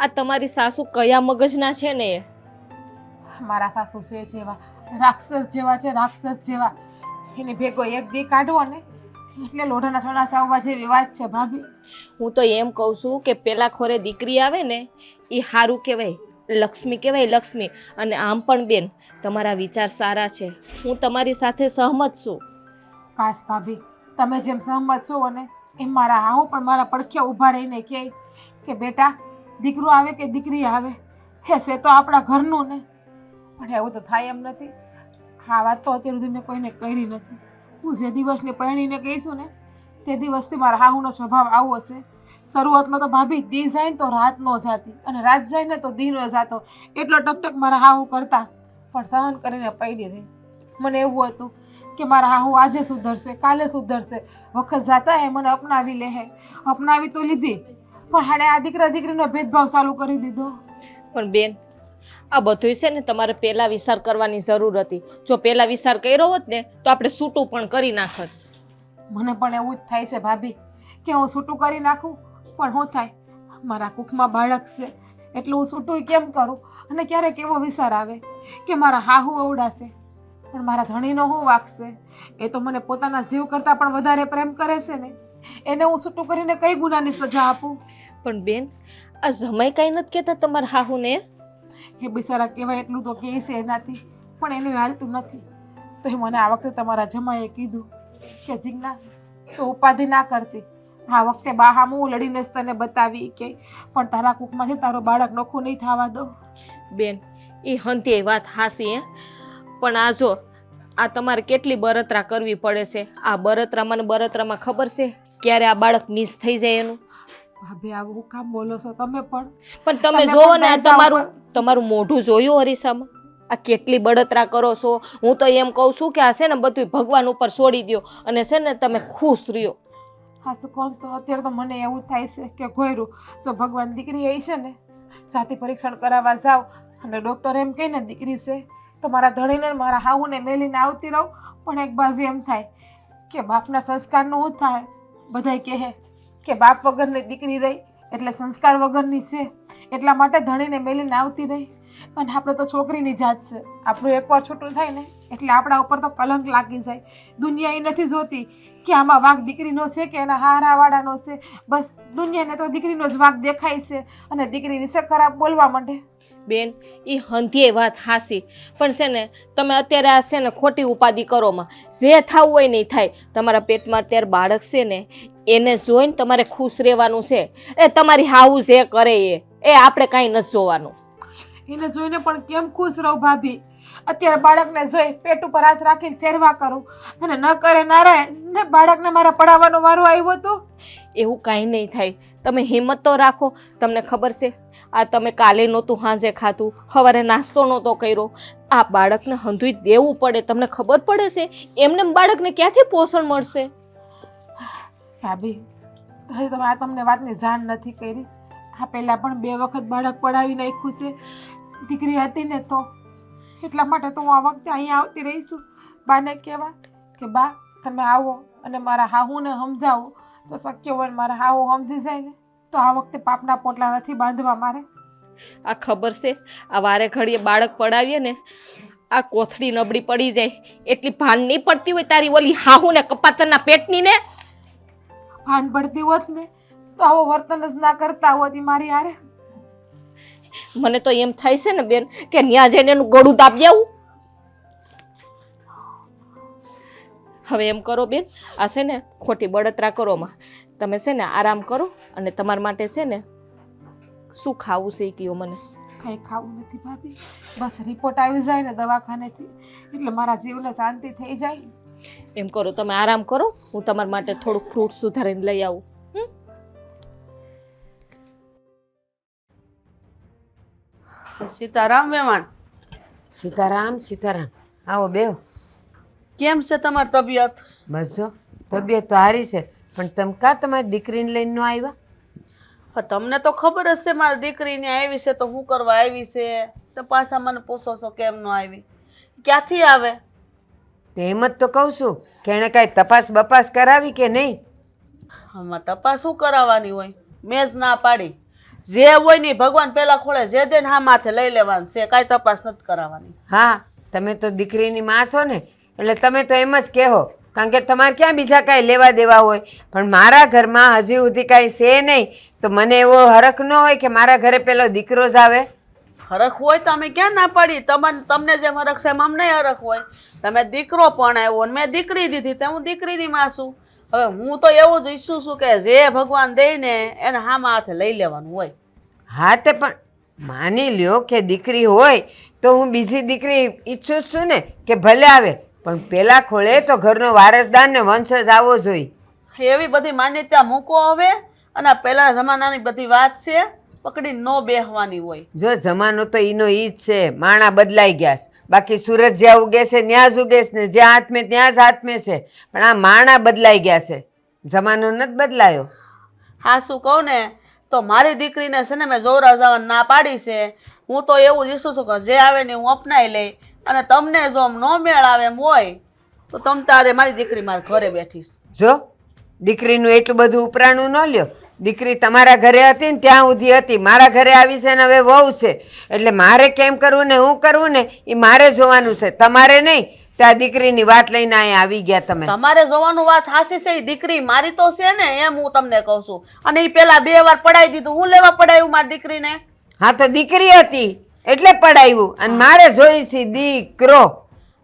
આ તમારી સાસુ કયા મગજના છે ને એ. મારા સાસુ છે જેવા રાક્ષસ જેવા છે, રાક્ષસ જેવા. એની ભેગો એક દી કાઢવો ને એટલે લોઢાના છોડા ચાવવા જેવી વાત છે ભાભી. હું તો એમ કહું છું કે પેલા ખોરે દીકરી આવે ને એ સારું કહેવાય, લક્ષ્મી કહેવાય, લક્ષ્મી. અને આમ પણ બેન તમારા વિચાર સારા છે, હું તમારી સાથે સહમત છું. કાશ ભાભી તમે જેમ સહમત છો ને એમ મારા હાઉ પણ મારા પડખે ઊભા રહીને કહે કે બેટા દીકરો આવે કે દીકરી આવે હે છે તો આપણા ઘરનું ને. પણ એવું તો થાય એમ નથી. આ વાત તો અત્યાર સુધી મેં કોઈને કરી નથી. હું જે દિવસને પરણીને કહીશું ને તે દિવસથી મારા હાહુનો સ્વભાવ આવો છે. શરૂઆતમાં તો ભાભી દી જાય ને તો રાત ન જાતી, અને રાત જાય ને તો દી ન જાતો. એટલો ટકટક મારા હાહુ કરતા, પણ સહન કરીને પડી રહી. મને એવું હતું કે મારા હાહુ આજે સુધરશે, કાલે સુધરશે, વખત જાતા હે મને અપનાવી લે હે. અપનાવી તો લીધી, પણ હાડે આ દીકરા દીકરીનો ભેદભાવ ચાલુ કરી દીધો. પણ બેન આ બધું છે ને તમારે પહેલા વિચાર કરવાની જરૂર હતી. જો પહેલા વિચાર કર્યો હોત ને તો આપણે છૂટું પણ કરી નાખત. મને પણ એવું જ થાય છે ભાભી કે હું છૂટું કરી નાખું, પણ શું થાય મારા કુખમાં બાળક છે એટલે હું છૂટું કેમ કરું? અને ક્યારેક એવો વિચાર આવે કે મારા હાહુ અવડાશે પણ મારા ધણીનો શું વાગશે? એ તો મને પોતાના જીવ કરતાં પણ વધારે પ્રેમ કરે છે ને. એને હું છૂટું કરીને કઈ ગુનાની સજા આપું? પણ બેન, આ જમાઈ કાંઈ નથી કહેતા તમારા હાહુને? એ બિચારા કહેવાય એટલું તો કહે છે એનાથી, પણ એનું હાલતું નથી. તો એ મને આ વખતે તમારા જમાઈએ કીધું કે જીજ્ઞા તો ઉપાધિ ના કરતી, આ વખતે બાહામું હું લડીને જ તને બતાવી કે પણ તારા કૂકમાંથી તારો બાળક નોખું નહીં થવા દો. બેન, એ હંતી વાત હાસી હે, પણ આ જો આ તમારે કેટલી બળતરા કરવી પડે છે. આ બળતરામાં ને બળતરામાં ખબર છે ક્યારે આ બાળક મિસ થઈ જાય એનું. ભાભી આવું હું કામ બોલો છો તમે પણ? પણ તમે તમે જોવો પણ ને આ પૈસા તમારું તમારું મોઢું જોયું અરીસામાં? આ કેટલી બળતરા કરો છો. હું તો એમ કહું છું કે આ છે ને બધું ભગવાન ઉપર છોડી દો અને છે ને તમે ખુશ રહ્યો. હા શું કહું તો અત્યારે તો મને એવું થાય છે કે ઘોયરું જો ભગવાન દીકરી આવી છે ને જાતિ પરીક્ષણ કરાવવા જાવ અને ડૉક્ટર એમ કહે ને દીકરી છે તો મારા ધણીને મારા હાહુને મેલીને આવતી રહું. પણ એક બાજુ એમ થાય કે બાપના સંસ્કારનું શું થાય? બધાય કહે કે બાપ વગરની દીકરી રહી એટલે સંસ્કાર વગરની છે, એટલા માટે ધણીને મેલીને આવતી રહી. અને આપણે તો છોકરીની જાત છે, આપણું એકવાર છૂટું થાય ને એટલે આપણા ઉપર તો કલંક લાગી જાય. દુનિયા એ નથી જોતી કે આમાં વાંક દીકરીનો છે કે એના હારાવાળાનો છે. બસ દુનિયાને તો દીકરીનો જ વાંક દેખાય છે અને દીકરી વિશે ખરાબ બોલવા માંડે. બેન, એ હંધીએ વાત હાસી, પણ છે ને તમે અત્યારે આ છે ને ખોટી ઉપાધિ કરોમાં. જે થવું હોય નહીં થાય. તમારા પેટમાં અત્યારે બાળક છે ને એને જોઈને તમારે ખુશ રહેવાનું છે. એ તમારી હાવું જે કરે એ આપણે કાંઈ નથી જોવાનું. એને જોઈને પણ કેમ ખુશ રહું ભાભી? અત્યારે બાળકને જોઈ પેટ ઉપર હાથ રાખીને ફેરવા કરું અને ન કરે નારાયણ ને બાળકને મારા પડાવવાનો વારો આવ્યો તો એવું કાંઈ નહીં થાય. તમે હિંમત તો રાખો. તમને ખબર છે આ તમે કાલે નહોતું સાંજે ખાધું, સવારે નાસ્તો નહોતો કર્યો. આ બાળકને હંધુઈ દેવું પડે. તમને ખબર પડે છે એમને બાળકને ક્યાંથી પોષણ મળશે? ભાભી હજી તમે આ તમને વાતની જાણ નથી કરી. આ પહેલાં પણ 2 વખત બાળક પડાવી નાખ્યું છે. દીકરી હતી ને તો એટલા માટે તો હું આ વખતે અહીંયા આવતી રહીશું બાને કહેવા કે બા તમે આવો અને મારા હાહુને સમજાવો. તો શક્ય હોય મારા હાહુ સમજી જાય ને તો આ વખતે પાપના પોટલા નથી બાંધવા મારે. આ ખબર છે આ વારે ઘડીએ બાળક પડાવીએ ને આ કોથળી નબળી પડી જાય એટલી ભાન નહીં પડતી હોય તારી ઓલી હાહુ ને કપાતરના પેટની ને. ભાન પડતી હોત ને તો આવો વર્તન જ ના કરતા હોત ઈ મારી હારે. મને તો એમ થાય છે ને બેન કે ન્યા જઈને એનું ગળું દાબી આવું. હવે એમ કરો બેન, આ છે ને ખોટી બળતરા કરોમાં. તમે છે ને આરામ કરો અને તમારા માટે છે ને શું ખાવું છે એ કહો મને. કંઈ ખાવું નથી ભાભી, બસ રિપોર્ટ આવી જાય ને દવાખાનેથી એટલે મારા જીવને શાંતિ થઈ જાય. એમ કરો તમે આરામ કરો, હું તમારા માટે થોડુંક ફ્રૂટ સુધારીને લઈ આવું. સીતારામ વેવાણ, સીતારામ સીતારામ. આવો બેહો. કેમ છે તમારી તબિયત? બસ જો તબિયત તો સારી છે, પણ તમે કાં તમારી દીકરીને લઈને ન આવ્યા? હા, તમને તો ખબર જ છે મારી દીકરીને આવી છે તો શું કરવા આવી છે. તો પાછા મને પૂછો છો કેમ ન આવી? ક્યાંથી આવે? તે એમ જ તો કહું છું કે એણે કાંઈ તપાસ બપાસ કરાવી કે નહીં? આમાં તપાસ શું કરાવવાની હોય? મેં જ ના પાડી. જે હોય ને ભગવાન પેલા ખોળે જે દે ને હા માથે લઈ લેવાનું છે, કાંઈ તપાસ નથી કરાવવાની. હા, તમે તો દીકરીની માં છો ને એટલે તમે તો એમ જ કહો, કારણ કે તમારે ક્યાં બીજા કાંઈ લેવા દેવા હોય. પણ મારા ઘરમાં હજી સુધી કાંઈ છે નહીં તો મને એવો હરખ ન હોય કે મારા ઘરે પેલો દીકરો જ આવે. હરખ હોય તો અમે ક્યાં ના પાડી? તમને જેમ હરખ છે એમ અમને હરખ હોય. તમે દીકરો પણ આવ્યો ને મેં દીકરી દીધી તો હું દીકરીની માં છું. હવે હું તો એવું જ ઈચ્છું છું કે જે ભગવાન દે ને એને હામાં હાથે લઈ લેવાનું હોય. હા તે પણ માની લ્યો કે દીકરી હોય તો હું બીજી દીકરી ઈચ્છું છું ને કે ભલે આવે, પણ પેલા ખોળે તો ઘરનો વારસદાર ને વંશજ આવવો જોઈએ. એવી બધી માન્યતા મૂકો હવે. અને પહેલા જમાનાની બધી વાત છે, પકડી ન બેહવાની હોય. જો જમાનો તો ઈનો ઈ જ છે, માણા બદલાઈ ગયા છે. બાકી સુરત જ્યાં ઉગે છે ત્યાં જ ઉગે છે ને જ્યાં હાથમે ત્યાં જ હાથમે છે, પણ આ માણા બદલાઈ ગયા છે, જમાનો નથી બદલાયો. હા શું કહું ને તો મારી દીકરીને છે ને મેં જોરા જવાનું ના પાડી છે. હું તો એવું જ ઈચ્છું છું કે જે આવે ને હું અપનાવી લઈ. અને તમને જો આમ ન મેળ આવે એમ હોય તો તમ તારે મારી દીકરી મારા ઘરે બેઠીશ. જો દીકરીનું એટલું બધું ઉપરાણું ન લ્યો. દીકરી તમારા ઘરે હતી ને ત્યાં સુધી હતી, મારા ઘરે આવી છે ને હવે વહુ છે એટલે મારે કેમ કરવું ને હું કરવું ને એ મારે જોવાનું છે, તમારે નહીં. ત્યાં દીકરીની વાત લઈને અહીંયા આવી ગયા તમે. તમારે જોવાનું વાત હાસી છે. ઈ દીકરી મારી તો છે ને, એમ હું તમને કહું છું. અને ઈ પેલા 2 વાર પડાવી દીધું. હું લેવા પડાવ્યું મારી દીકરીને? હા તો દીકરી હતી એટલે પડાવ્યું, અને મારે જોઈ છે દીકરો.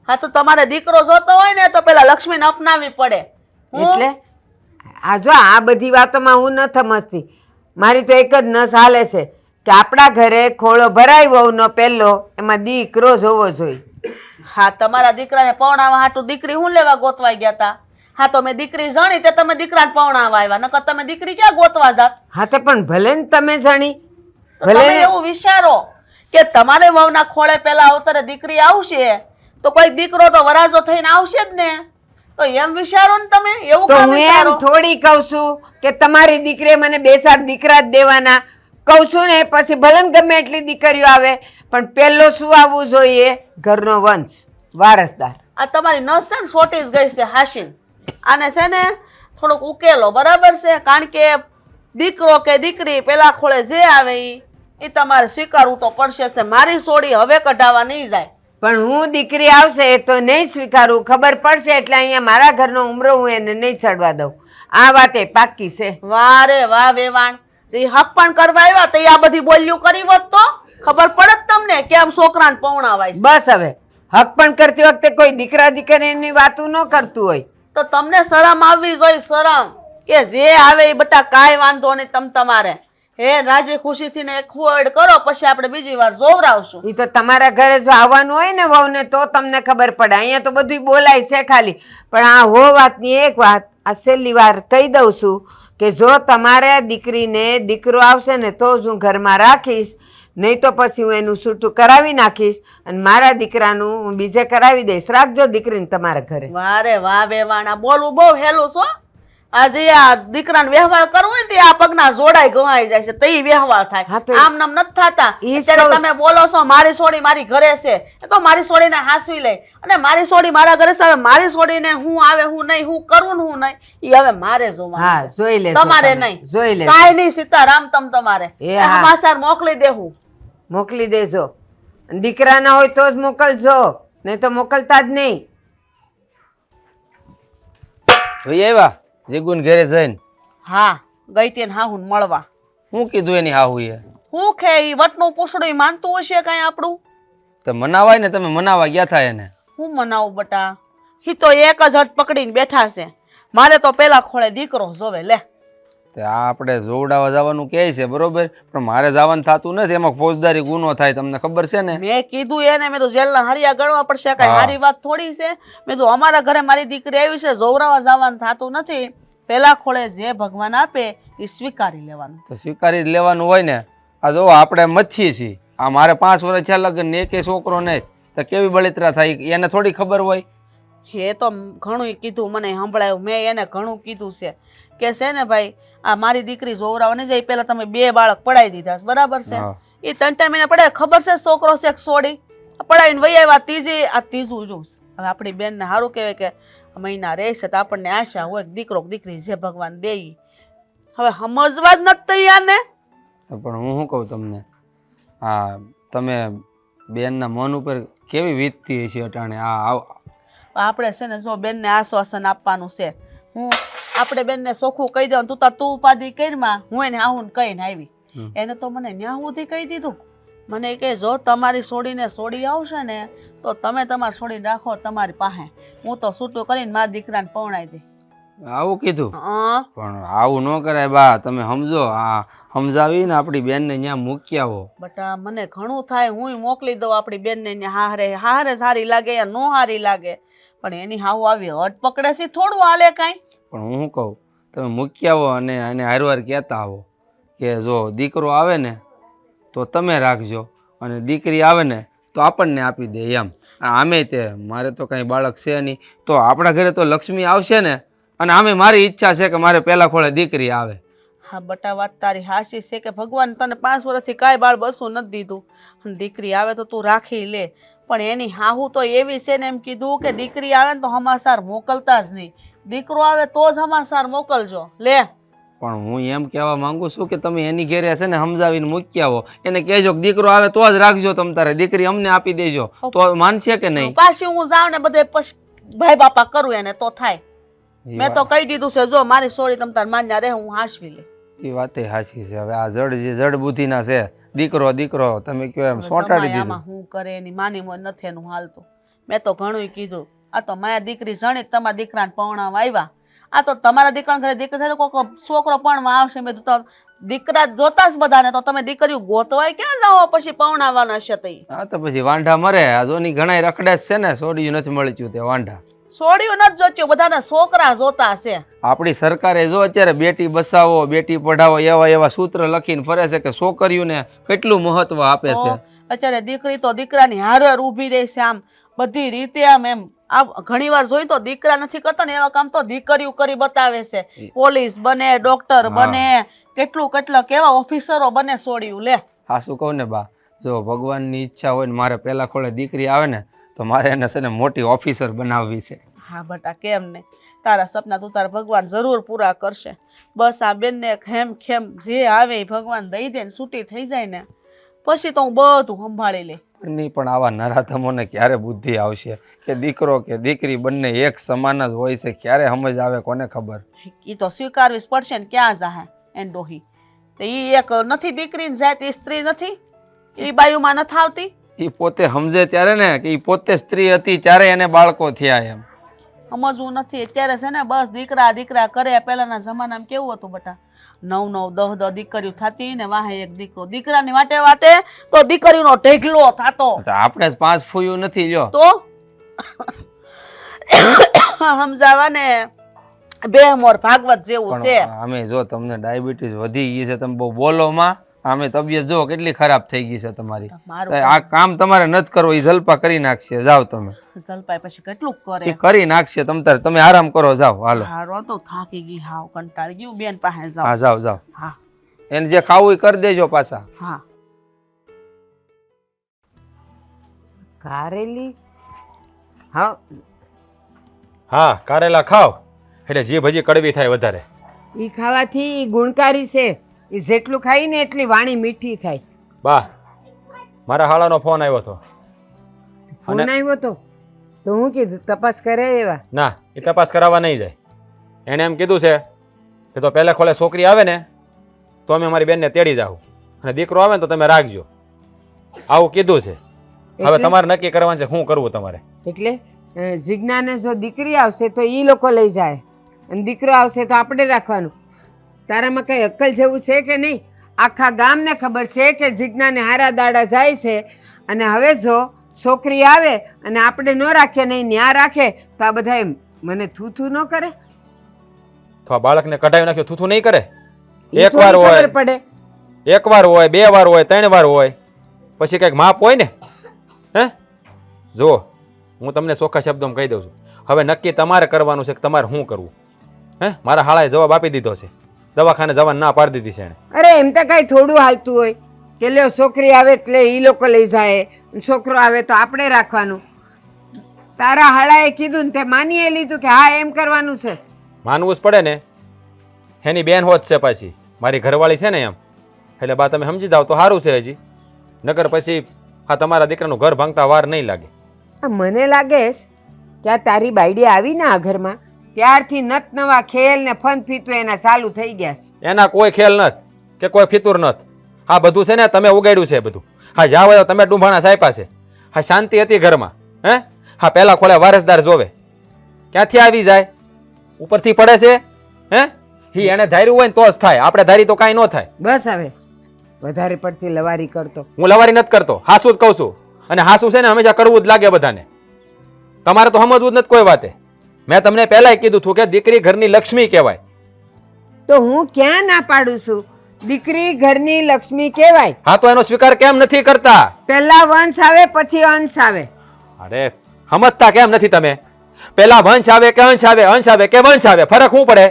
હા તો તમારે દીકરો જોતો હોય ને તો પેલા લક્ષ્મીને અપનાવવી પડે. એટલે આ જો આ બધી વાતોમાં હું ન સમજતી. મારી તો એક જ નસ હાલે છે કે આપણા ઘરે ખોળો ભરાય વહુનો પહેલો, એમાં દીકરો જોવો જોઈએ. હા, તમારા દીકરાને પૌણાવા હાટું દીકરી હું લેવા ગોતવાઈ ગયા તા? હા તો મેં દીકરી જાણી તે તમે દીકરાને પૌણાવા આવ્યા, નકર તમે દીકરી ક્યાં ગોતવા જાત? હા તો પણ ભલે ને તમે જાણી, તો તમે એવું વિચારો કે તમારે વહુના ખોળે પેલા અવતારે દીકરી આવશે તો કોઈ દીકરો તો વરાજો થઈને આવશે જ ને. તો એમ વિચારો ને તમે, એવું તો કામ હું વિચારો? એમ થોડી કહું છું કે તમારી દીકરીએ મને 2-7 દીકરા જ દેવાના. કહું છું ને પછી ભલે ને ગમે એટલી દીકરીઓ આવે, પણ પહેલો શું આવવું જોઈએ? ઘરનો વંશ, વારસદાર. આ તમારી નસ છે ને છોટી જ ગઈ છે હાશીન. આને છે ને થોડુંક ઉકેલો, બરાબર છે? કારણ કે દીકરો કે દીકરી પેલા ખોળે જે આવે એ તમારે સ્વીકારવું તો પડશે જ. મારી સોડી હવે કઢાવા નહીં જાય. પણ હું દીકરી આવશે તો નહીં સ્વીકારું. ખબર પડશે એટલે અહીંયા મારા ઘરનો ઉમરો હું એને નહીં ચડવા દઉં. આ વાતે પાકી છે. વાહ રે વાહ વેવાણ. જે હક પણ કરવા આવ્યા તો આ બધી બોલ્યું કરી હોત તો ખબર પડત તમને કેમ છોકરાને પૌણાવાય છે. બસ હવે હક પણ કરતી વખતે કોઈ દીકરા દીકરીની વાતું ન કરતું હોય તો તમને શરમ આવવી જોઈએ, શરમ. કે જે આવે એ બટા કાંઈ વાંધો નહીં, તમારે હે રાજી ખુશીથી ને એક ખોડ કરો, પછી આપણે બીજી વાર જોવરાવશું. એ તો તમારા ઘરે જો આવવાનું હોય ને વહુને તો તમને ખબર પડે. અહીંયા તો બધું બોલાય છે ખાલી. પણ આ હો વાતની એક વાત આ છેલ્લી વાર કહી દઉં છું કે જો તમારે દીકરીને દીકરો આવશે ને તો જ હું ઘરમાં રાખીશ, નહીં તો પછી હું એનું છૂટું કરાવી નાખીશ અને મારા દીકરાનું હું બીજે કરાવી દઈશ. રાખજો દીકરીને તમારા ઘરે. વાહ રે વાહ વેવાણા, બોલવું બહુ હેલું છો. આજે આ દીકરાને વ્યવહાર કરવો હોય ને તે આ પગના જોડાય ગવાઈ જાય છે તો ઈ વ્યવહાર હા થાય. તો આમ નામ નથી થતા. ઈ અત્યારે સૌ- તમે બોલો છો મારી સોડી મારી ઘરે છે, એ તો મારી સોડીને હાંસવી લે. અને મારી સોડી મારા ઘરે છે, હવે મારી સોડીને હું આવે હું નહીં, હું કરું ને હું નહીં, ઈ હવે મારે જોવાનું હા છે. જોઈ લેજો તમારે તમે. નહીં. જોઈ લેજો. કાંઈ નહીં સીતારામ, તમારે એ હા. સમાચાર મોકલી દેવું. મોકલી દેજો. અને દીકરા ના હોય તો જ મોકલજો, નહીં તો મોકલતા જ નહીં. ભાઈ આવ્યા જીગુન ઘરે જઈને હા, ગઈ તેને હાહુન મળવા. શું કીધું એની હાહુ એ? હું ખે ઈ વટનું પૂછડું ઈ માનતું હશે કાંઈ આપણું? તો મનાવાય ને, તમે મનાવા ગયા હતા એને. હું મનાવું બટા? ઈ તો એક જ હટ પકડીને બેઠા છે. મારે તો પેલા ખોળે દીકરો જોવે. લે તે આ આપણે જોવડાવવા જવાનું કહે છે બરોબર, પણ મારે જવાનું થતું નથી. એમાં ફોજદારી ગુનો થાય, તમને ખબર છે ને. મેં કીધું એને, મેં તો જેલના હળિયા ગણવા પડશે. કાંઈ હા. સારી વાત થોડી છે. મેં તો અમારા ઘરે મારી દીકરી આવી છે, જોવરાવા જવાનું થતું નથી. પેલા ખોળે જે ભગવાન આપે એ સ્વીકારી લેવાનું. તો સ્વીકારી જ લેવાનું હોય ને. આ જો આપણે મથીએ છીએ, આ મારે 5 વર્ષ થયા લગ્ન ને એકે છોકરો નહીં, તો કેવી બળતરા થાય એને થોડી ખબર હોય. એ તો ઘણું કીધું, મને સંભળાયું. મેં એને ઘણું કીધું છે કે છે ને ભાઈ આ મારી દીકરી જોવરાવા નહીં જાય, પેલા તમે 2 બાળક પડાવી દીધા છે, બરાબર છે? હા. એ 3 મહિના પડે, ખબર છે છોકરો છે છોડી પડાવીને વહી આવ્યા. આ ત્રીજું જોઉં. હવે આપણી બેનને સારું કહેવાય કે મહિના રહેશે તો આપણને આશા હોય કે દીકરો દીકરી જે ભગવાન દે. હવે સમજવા જ નથી તૈયાર ને. પણ હું શું કહું તમને, હા તમે બેનના મન ઉપર કેવી વીતતી હશે અટાણે. આપણે છે ને જો બેનને આશ્વાસન આપવાનું છે. હું આપણે બેનને ચોખ્ખું કહી દઉં, તું ઉપાધિ કરીમાં, હું એને આવું કહીને આવી. એને તો મને ન્યા સુધી કહી દીધું. મને કહે જો તમારી છોડીને છોડી આવશે ને તો તમે તમારી છોડીને રાખો તમારી પાસે, હું તો છૂટું કરીને મારા દીકરાને પૌણાઈ દે. આવું કીધું? હા, પણ આવું ન કરાય બા, તમે સમજો. આ સમજાવીને આપણી બેનને ત્યાં મૂકી આવો. બટા મને ઘણું થાય, હું મોકલી દઉં આપણી બેનને ને. હારે સારી લાગે યા નો સારી લાગે, પણ એની હાવ આવી હટ પકડે છે, થોડું હાલે કાંઈ. પણ હું શું કહું, તમે મૂકી આવો અને એને હારવાર કહેતા આવો કે જો દીકરો આવે ને તો તમે રાખજો, અને દીકરી આવે ને તો આપણને આપી દે એમ. આમે તે મારે તો કાંઈ બાળક છે નહીં, તો આપણા ઘરે તો લક્ષ્મી આવશે ને. અને આમે મારી ઈચ્છા છે કે મારે પહેલા ખોળે દીકરી આવે. હા બટા, વાત તારી હાચી છે કે ભગવાન તને 5 વર્ષથી કાંઈ બાળ બસું નથી દીધું, અને દીકરી આવે તો તું રાખી લે. પણ એની હાહુ તો એવી છે ને, એમ કીધું કે દીકરી આવે ને તો સમાચાર મોકલતા જ નહીં, દીકરો આવે તો જ સમાચાર મોકલજો. લે પણ હું એમ કહેવા માંગુ છું કે તમે એની ઘેરે છે ને સમજાવીને મૂકી આવો. એને કહેજો કે દીકરો આવે તો જ રાખજો, તમ તારે દીકરી અમને આપી દેજો, તો માનશે કે નહીં? પાછી હું જાઉં ને બધે પછી ભાઈ બાપા કરું એને તો થાય. મેં તો કહી દીધું છે, જો મારી સોરી તમ તાર માન્યા રહે, હું હાંસવી લે. એ વાતે હાચી છે. હવે આ જડ બુદ્ધિના છે, દીકરો દીકરો તમે કયો એમ સોંટાડી દીધું. આમાં હું કરે એની માની મોજ નથી એનું હાલતું. મેં તો ઘણું કીધું, આ તો મારા દીકરી જણી તમારા દીકરાને પૌણામાં આવ્યા, આ તો તમારા દીકરા ઘરે દીકરી થાય તો કોઈક છોકરો પણમાં આવશે. મેં તો દીકરા જોતા જ બધાને, તો તમે દીકરીઓ ગોતવાય ક્યાં જાઓ પછી પૌણાવાના હશે તો? હા તો પછી વાંઢા મરે. આ જોની ઘણા રખડે છે ને, સોડિયું નથી મળ્યું તે વાંઢા. છોડ્યું નથી જોત્યું, બધાના છોકરા જોતા છે. આપણી સરકારે જો અત્યારે બેટી બચાવો બેટી પઢાવો એવા એવા સૂત્ર લખીને ફરે છે કે છોકરીઓને કેટલું મહત્વ આપે છે. અત્યારે દીકરી તો દીકરાની હારે ઊભી રહી છે, આમ બધી રીતે આમ એમ. આ ઘણી વાર જોઈ તો દીકરા નથી કરતા ને એવા કામ તો દીકરીઓ કરી બતાવે છે. પોલીસ બને, ડોક્ટર બને, કેટલા કેવા ઓફિસરો બને છોડ્યું લે. હા શું કહું ને બા, જો ભગવાનની ઈચ્છા હોય ને મારે પહેલા ખોળે દીકરી આવે ને તો મારે એને છે ને મોટી ઓફિસર બનાવવી છે. હા બટા કેમ ને, તારા સપના તું તારા ભગવાન જરૂર પૂરા કરશે. બસ આ બેનને ખેમ જે આવે એ ભગવાન દઈ દે ને છૂટી થઈ જાય ને પછી તો હું બધું સંભાળી લે. નહીં પણ આવા નરાધમોને ક્યારે બુદ્ધિ આવશે કે દીકરો કે દીકરી બંને એક સમાન જ હોય છે? ક્યારે સમજ આવે કોને ખબર? એ તો સ્વીકારવી જ પડશે ને, ક્યાં જાહે એન ડોહી? તો એ એક નથી દીકરીની જાત, સ્ત્રી નથી, એ બાયુમાં નથી આવતી. એ પોતે સમજે ત્યારે ને કે એ પોતે સ્ત્રી હતી ત્યારે એને બાળકો થયા એમ સમજવું નથી. અત્યારે છે ને બસ દીકરા દીકરા કરે. પહેલાના જમાનામાં કેવું હતું બટા, 9 10 દીકરીઓ થતી ને વાહે એક દીકરો. દીકરાની વાતે તો દીકરીનો ઢેગલો થતો. આપણે જ 5 ફૂયું નથી લ્યો તો સમજાવા ને બે મોર ભાગવત જેવું છે. અમે જો તમને ડાયાબિટીસ વધી ગઈ છે, તમે બહુ બોલો માં, આમે તબિયત જો કેટલી ખરાબ થઈ ગઈ છે તમારી. આ કામ તમારે નથી કરવું, એ જલપા કરી નાખશે. જાઓ તમે. જલપાઈ પછી કેટલું એ કરે, કરી નાખશે. તમે આરામ કરો, જાઓ. હાલો. હારો તો થાકી ગઈ, હાવ કંટાળી ગયું. બેન પાસે જાવ. હા જાઓ જાઓ. હા એને જે ખાવું એ કરી દેજો પાછા. હા. કારેલી? હા હા કારેલા ખાવ એટલે જીભ હજી કડવી થાય વધારે. એ ખાવાથી ઈ ગુણકારી છે. એ જેટલું ખાઈ ને એટલી વાણી મીઠી થાય. બા મારા હાળાનો ફોન આવ્યો હતો. ફોન આવ્યો તો હું કીધું તપાસ કરે એવા? ના એ તપાસ કરાવવા નહીં જાય. એણે એમ કીધું છે કે તો પહેલે ખોલે છોકરી આવે ને તો અમે અમારી બેનને તેડી જાવ, અને દીકરો આવે ને તો તમે રાખજો, આવું કીધું છે. હવે તમારે નક્કી કરવાનું છે શું કરવું તમારે. એટલે જીજ્ઞાને જો દીકરી આવશે તો ઈ લોકો લઈ જાય, અને દીકરો આવશે તો આપણે રાખવાનું. તારામાં કઈ અક્કલ જેવું છે કે નહીં? આખા ગામને ખબર છે કે જીજ્ઞાને હારા દાડા જાય છે, અને હવે જો છોકરી આવે અને આપણે ન રાખીએ નહીં ન્યા રાખે તો આ બધા મને થૂથું ન કરે? તો આ બાળકને કઢાવી નાખ્યો થૂથું નહીં કરે? ઈ એક વાર થોડી હોય, ખબર પડે. 1 વાર હોય, 2 વાર હોય, 3 વાર હોય, પછી કંઈક માપ હોય ને. હે જુઓ હું તમને ચોખ્ખા શબ્દોમાં કહી દઉં છું, હવે નક્કી તમારે કરવાનું છે કે તમારે શું કરવું. હે મારા હાળાએ જવાબ આપી દીધો છે, દવાખાને જવાનું ના પાડી દીધી છે એણે. અરે એમ તો કઈ થોડું હાલતું હોય કે લ્યો છોકરી આવે એટલે ઈ લોકો લઈ જાય, છોકરો આવે તો આપણે રાખવાનું. તારા હાળાએ કીધું ને તે માનીએ લીધું કે હા એમ કરવાનું છે. માનવું જ પડે ને, એની બેન હોત છે પાછી મારી ઘરવાળી છે ને એમ. એટલે બા તમે સમજી જાવ તો સારું છે હજી, નકર પછી હા તમારા દીકરાનું ઘર ભાંગતા વાર નહીં લાગે. મને લાગે કે આ તારી બાયડી આવી ને આ ઘરમાં ત્યારથી નત નવા ખેલ ને ફન ફીતું એના ચાલુ થઈ ગયા છે. એના કોઈ ખેલ નથી કે કોઈ ફિતુર નથી. હા બધું છે ને તમે ઉગાડ્યું છે બધું. હા જાવ આવ્યો તમે ડુંભાણા સાયપા છે. હા શાંતિ હતી ઘરમાં. હે હા પહેલા ખોળે વારસદાર જોવે, ક્યાંથી આવી જાય? ઉપરથી પડે છે. હે હી એને ધાર્યું હોય ને તો જ થાય, આપણે ધારી તો કાંઈ ન થાય. બસ હવે વધારે પડતી લવારી કરતો. હું લવારી નથી કરતો, હાસું જ કહું છું. અને હાસું છે ને હંમેશા કરવું જ લાગે બધાને. તમારે તો સમજવું જ નથી કોઈ વાતે. મેં તમને પહેલાય કીધું હતું કે દીકરી ઘરની લક્ષ્મી કહેવાય. તો હું ક્યાં ના પાડું છું? દીકરી ઘરની લક્ષ્મી કહેવાય. હા તો એનો સ્વીકાર કેમ નથી કરતા? પહેલા વંશ આવે પછી અંશ આવે. અરે સમજતા કેમ નથી તમે? પહેલા વંશ આવે કે અંશ આવે, અંશ આવે કે વંશ આવે, ફરક શું પડે?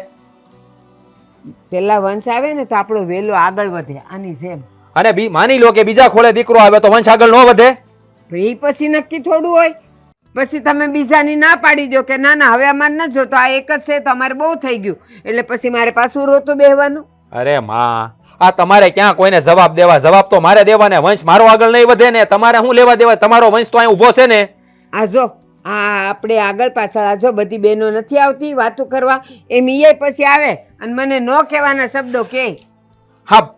પહેલા વંશ આવે ને તો આપણો વેલો આગળ વધે આની જેમ. અને માની લો કે બીજા ખોળે દીકરો આવે તો વંશ આગળ ન વધે? પણ એ પછી નક્કી થોડું હોય. પછી તમે બીજાની ના પાડી દો કે ના ના હવે અમારે ન જોતો, આ એક જ છે તો અમારે બહુ થઈ ગયું, એટલે પછી મારે પાછું રોતું બેહવાનું. અરે માં, આ તમારે ક્યાં કોઈને જવાબ દેવા? જવાબ તો મારે દેવાને. વંશ મારો આગળ નહીં વધે ને, તમારે શું લેવા દેવા? તમારો વંશ તો અહીં ઊભો છે ને. આ જો આપણે આગળ પાછળ આ જો બધી બહેનો નથી આવતી વાતો કરવા, એમ ઈ પછી આવે અને મને ન કહેવાના શબ્દો કે. હા,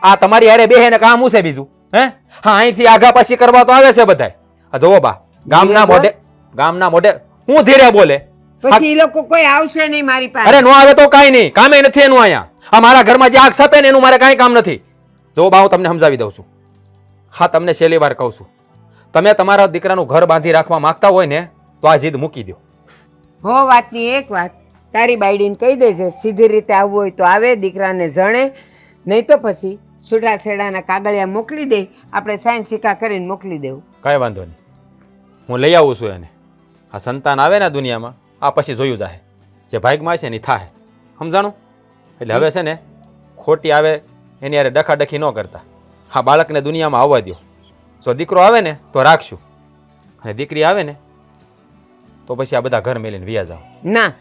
આ તમારી હારે બેહે ને કામ શું છે બીજું? હે? હા, અહીંથી આગા પાછી કરવા તો આવે છે બધાય. આ જોવો બા, ગામના મોઢે હું ધીરે બોલે. પછી ઈ લોકો કોઈ આવશે નહીં મારી પાસે. અરે નો આવે તો કાંઈ નહીં, કામે નથી એનું અહીંયા. આ મારા ઘરમાં જે આગ સપે ને એનું મારે કાંઈ કામ નથી. જો બા, હું તમને સમજાવી દઉં છું. હા, તમને છેલ્લી વાર કહું છું, તમે તમારા દીકરાનું ઘર બાંધી રાખવા માંગતા હોય ને તો આ જીદ મૂકી દો. હો વાતની એક વાત, તારી બાયડીને કહી દેજે સીધી રીતે આવવું હોય તો આવે, દીકરાને જણે, નહીં તો પછી છૂટાછેડાના કાગળિયા મોકલી દે, આપણે સાઈન સિક્કા કરીને મોકલી દેવું. કાંઈ વાંધો નહીં, હું લઈ આવું છું એને. આ સંતાન આવે ને દુનિયામાં, આ પછી જોયું જાહે, જે ભાગમાં છે ને એ થાય. સમજાણું? એટલે હવે છે ને ખોટી આવે એની યારે ડખાડખી ન કરતા. હા, બાળકને દુનિયામાં આવવા દો. જો દીકરો આવે ને તો રાખશું, અને દીકરી આવે ને તો પછી આ બધા ઘર મેલીને વ્યા જાઓ. ના,